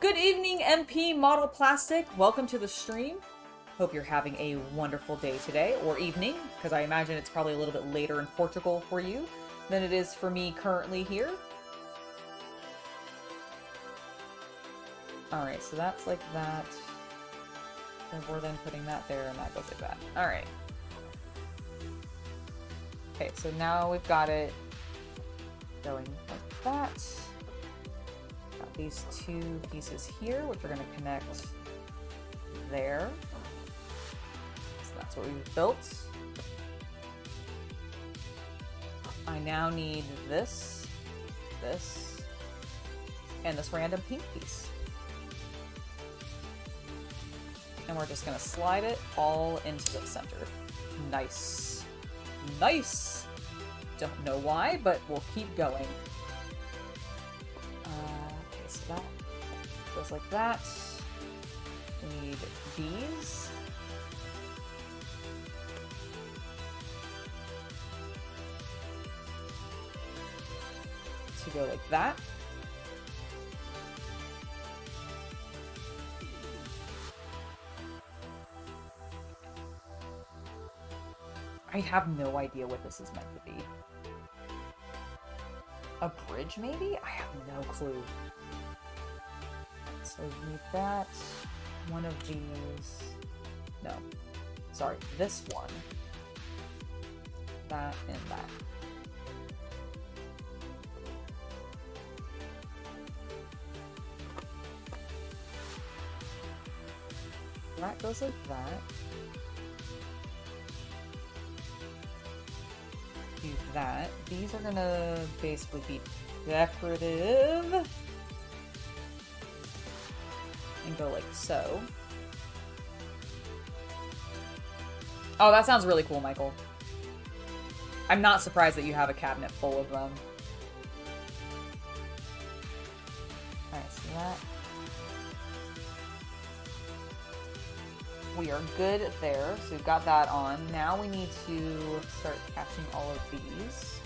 Good evening, MP Model Plastic. Welcome to the stream. Hope you're having a wonderful day today, or evening, because I imagine it's probably a little bit later in Portugal for you than it is for me currently here. Alright, so that's like that. And we're then putting that there, and that goes like that. Alright. Okay, so now we've got it going like that. Got these two pieces here, which are going to connect there. So that's what we've built. I now need this, this, and this random pink piece. And we're just going to slide it all into the center. Nice. Nice! Don't know why, but we'll keep going. Okay, so that goes like that. We need these. To go like that. I have no idea what this is meant to be. A bridge, maybe? I have no clue. So we need that. One of these. No. Sorry, this one. That and that. That goes like that. Do that. These are gonna basically be decorative. And go like so. Oh, that sounds really cool, Michael. I'm not surprised that you have a cabinet full of them. Alright, so that... We are good there, so we've got that on. Now we need to start catching all of these.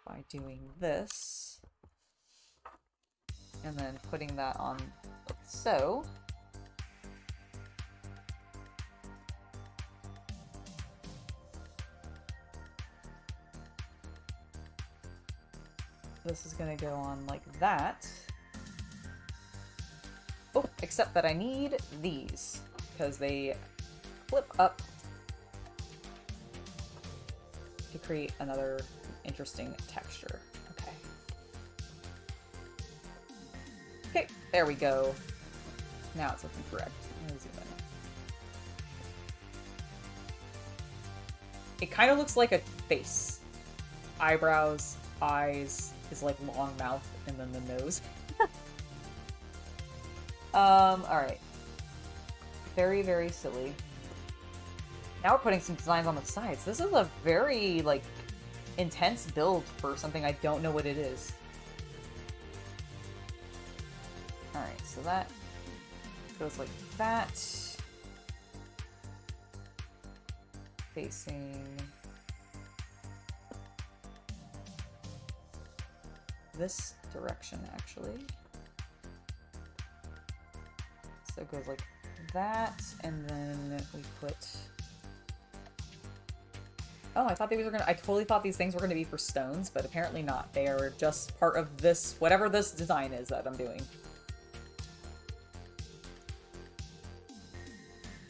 By doing this. And then putting that on like so. This is gonna go on like that. Oh, except that I need these, because they flip up to create another interesting texture. Okay. Okay, there we go. Now it's looking correct. Let me zoom in. It kind of looks like a face. Eyebrows, eyes, is like long mouth, and then the nose. Alright. Very, very silly. Now we're putting some designs on the sides. This is a very, like, intense build for something I don't know what it is. Alright, so that goes like that. Facing this direction, actually. So it goes like that, and then we put... Oh, I thought these were gonna... I totally thought these things were gonna be for stones, but apparently not. They are just part of this, whatever this design is that I'm doing.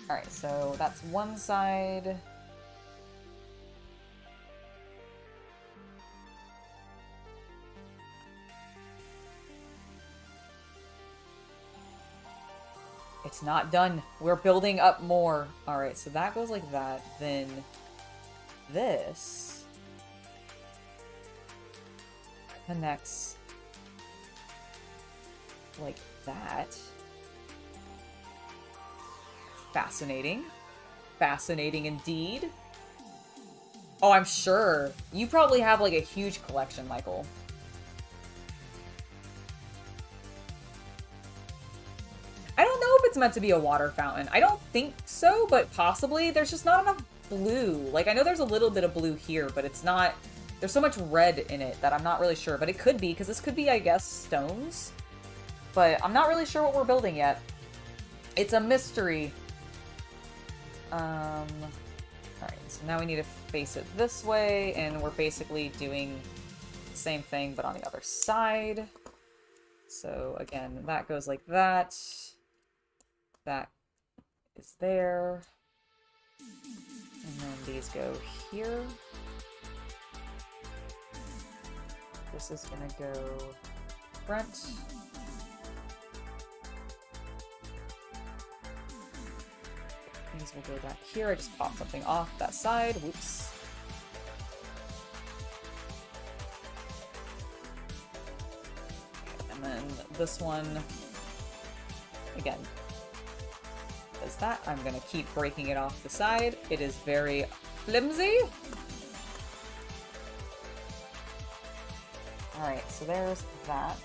Alright, so that's one side. It's not done. We're building up more. Alright, so that goes like that. Then this connects like that. Fascinating. Fascinating indeed. Oh, I'm sure. You probably have like a huge collection, Michael. I don't know if it's meant to be a water fountain. I don't think so, but possibly. There's just not enough blue. Like, I know there's a little bit of blue here, but it's not... There's so much red in it that I'm not really sure. But it could be, because this could be, I guess, stones. But I'm not really sure what we're building yet. It's a mystery. Alright, so now we need to face it this way, and we're basically doing the same thing, but on the other side. So, again, that goes like that. That is there. And then these go here. This is gonna go front. These will go back here. I just popped something off that side. Whoops. And then this one, again, does that. I'm gonna keep breaking it off the side. It is very flimsy. Alright, so there's that.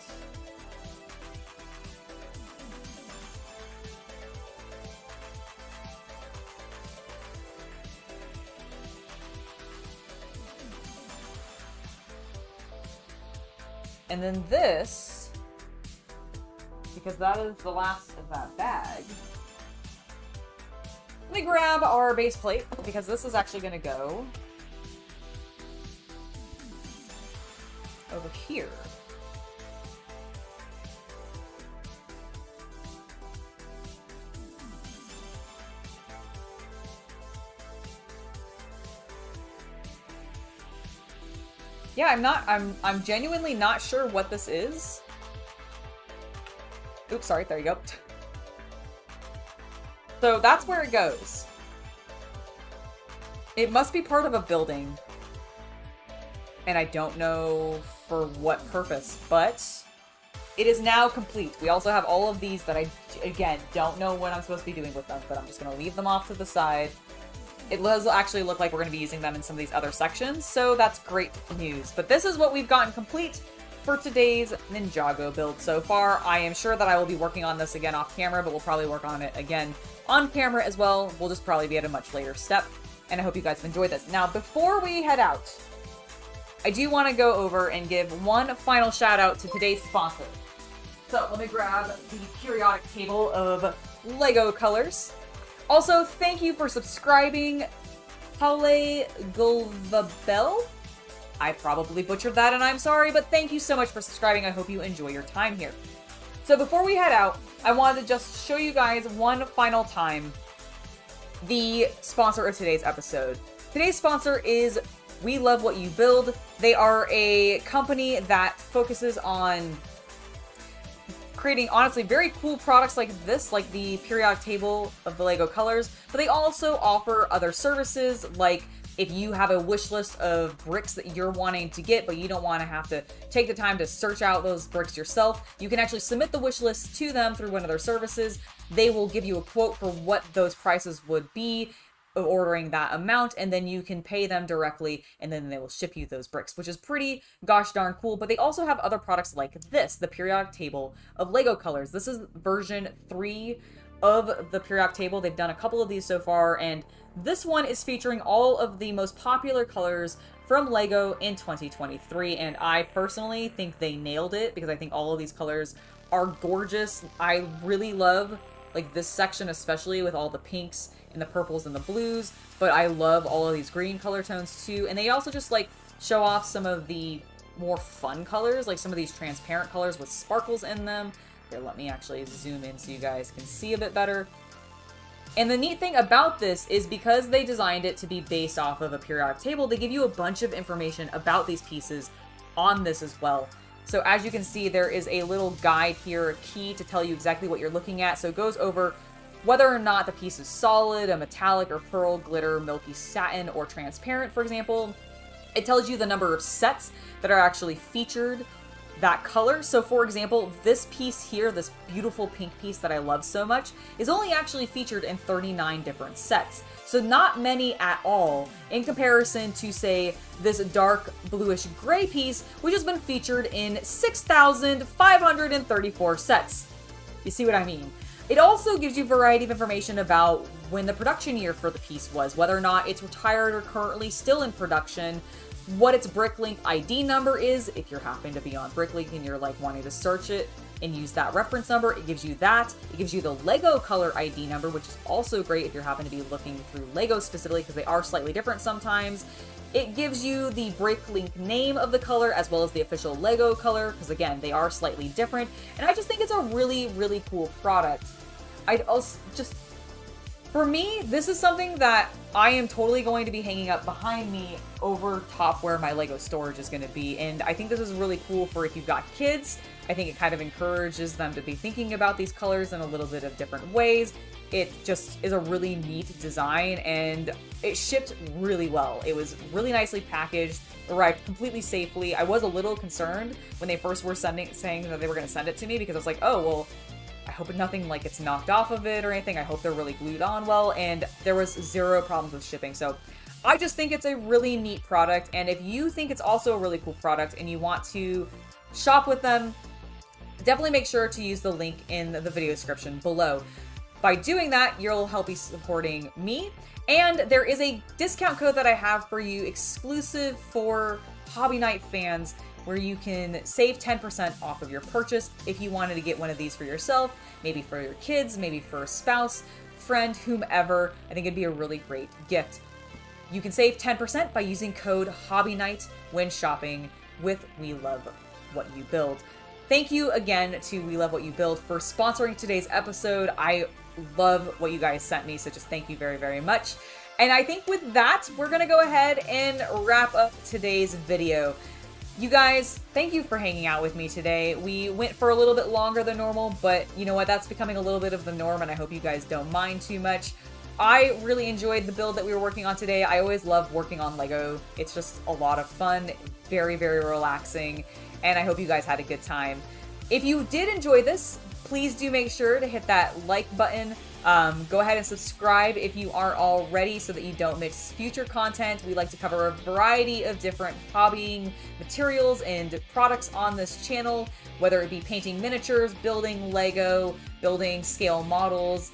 And then this, because that is the last of that bag, let me grab our base plate, because this is actually going to go over here. Yeah, I'm genuinely not sure what this is. Oops, sorry, there you go. So that's where it goes. It must be part of a building. And I don't know for what purpose, but it is now complete. We also have all of these that I, again, don't know what I'm supposed to be doing with them, but I'm just going to leave them off to the side. It does actually look like we're going to be using them in some of these other sections, so that's great news. But this is what we've gotten complete for today's Ninjago build so far. I am sure that I will be working on this again off camera, but we'll probably work on it again on camera as well. We'll just probably be at a much later step, and I hope you guys have enjoyed this. Now, before we head out, I do want to go over and give one final shout out to today's sponsor. So let me grab the periodic table of Lego colors. Also, thank you for subscribing, Paule Gulvabel. I probably butchered that and I'm sorry, but thank you so much for subscribing. I hope you enjoy your time here. So before we head out, I wanted to just show you guys one final time the sponsor of today's episode. Today's sponsor is We Love What You Build. They are a company that focuses on creating, honestly, very cool products like this, like the periodic table of the Lego colors, but they also offer other services, like if you have a wish list of bricks that you're wanting to get, but you don't want to have to take the time to search out those bricks yourself, you can actually submit the wish list to them through one of their services. They will give you a quote for what those prices would be ordering that amount, and then you can pay them directly, and then they will ship you those bricks, which is pretty gosh darn cool. But they also have other products like this, the periodic table of Lego colors. This is version 3 of the periodic table. They've done a couple of these so far, and this one is featuring all of the most popular colors from Lego in 2023, and I personally think they nailed it because I think all of these colors are gorgeous. I really love like this section, especially with all the pinks and the purples and the blues, but I love all of these green color tones too. And they also just like show off some of the more fun colors, like some of these transparent colors with sparkles in them. Here, let me actually zoom in so you guys can see a bit better. And the neat thing about this is because they designed it to be based off of a periodic table, they give you a bunch of information about these pieces on this as well. So as you can see, there is a little guide here, a key to tell you exactly what you're looking at. So it goes over whether or not the piece is solid, a metallic or pearl, glitter, milky satin, or transparent, for example. It tells you the number of sets that are actually featured that color. So for example, this piece here, this beautiful pink piece that I love so much, is only actually featured in 39 different sets. So not many at all in comparison to, say, this dark bluish gray piece, which has been featured in 6,534 sets. You see what I mean? It also gives you a variety of information about when the production year for the piece was, whether or not it's retired or currently still in production, what its Bricklink ID number is, if you're happen to be on Bricklink and you're like wanting to search it and use that reference number, it gives you that. It gives you the Lego color ID number, which is also great if you happen to be looking through Lego specifically, because they are slightly different sometimes. It gives you the Bricklink name of the color as well as the official Lego color, because again, they are slightly different. And I just think it's a really, really cool product. I'd also just, for me, this is something that I am totally going to be hanging up behind me over top where my Lego storage is going to be. And I think this is really cool for if you've got kids. I think it kind of encourages them to be thinking about these colors in a little bit of different ways. It just is a really neat design, and it shipped really well. It was really nicely packaged, arrived completely safely. I was a little concerned when they first were saying that they were going to send it to me, because I was like, oh, well, I hope nothing like gets knocked off of it or anything. I hope they're really glued on well, and there was zero problems with shipping. So I just think it's a really neat product, and if you think it's also a really cool product and you want to shop with them, definitely make sure to use the link in the video description below. By doing that, you'll help be supporting me, and there is a discount code that I have for you exclusive for Hobby Night fans, where you can save 10% off of your purchase if you wanted to get one of these for yourself, maybe for your kids, maybe for a spouse, friend, whomever. I think it'd be a really great gift. You can save 10% by using code HOBBYNIGHT when shopping with We Love What You Build. Thank you again to We Love What You Build for sponsoring today's episode. I love what you guys sent me, so just thank you very, very much. And I think with that, we're gonna go ahead and wrap up today's video. You guys, thank you for hanging out with me today. We went for a little bit longer than normal, but you know what? That's becoming a little bit of the norm, and I hope you guys don't mind too much. I really enjoyed the build that we were working on today. I always love working on Lego. It's just a lot of fun, very, very relaxing, and I hope you guys had a good time. If you did enjoy this, please do make sure to hit that like button. Go ahead and subscribe if you aren't already so that you don't miss future content. We like to cover a variety of different hobbying materials and products on this channel, whether it be painting miniatures, building Lego, building scale models,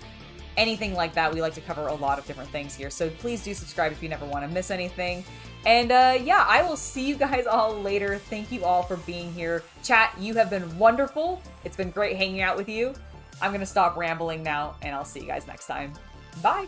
anything like that. We like to cover a lot of different things here. So please do subscribe if you never want to miss anything. And yeah, I will see you guys all later. Thank you all for being here. Chat, you have been wonderful. It's been great hanging out with you. I'm going to stop rambling now, and I'll see you guys next time. Bye!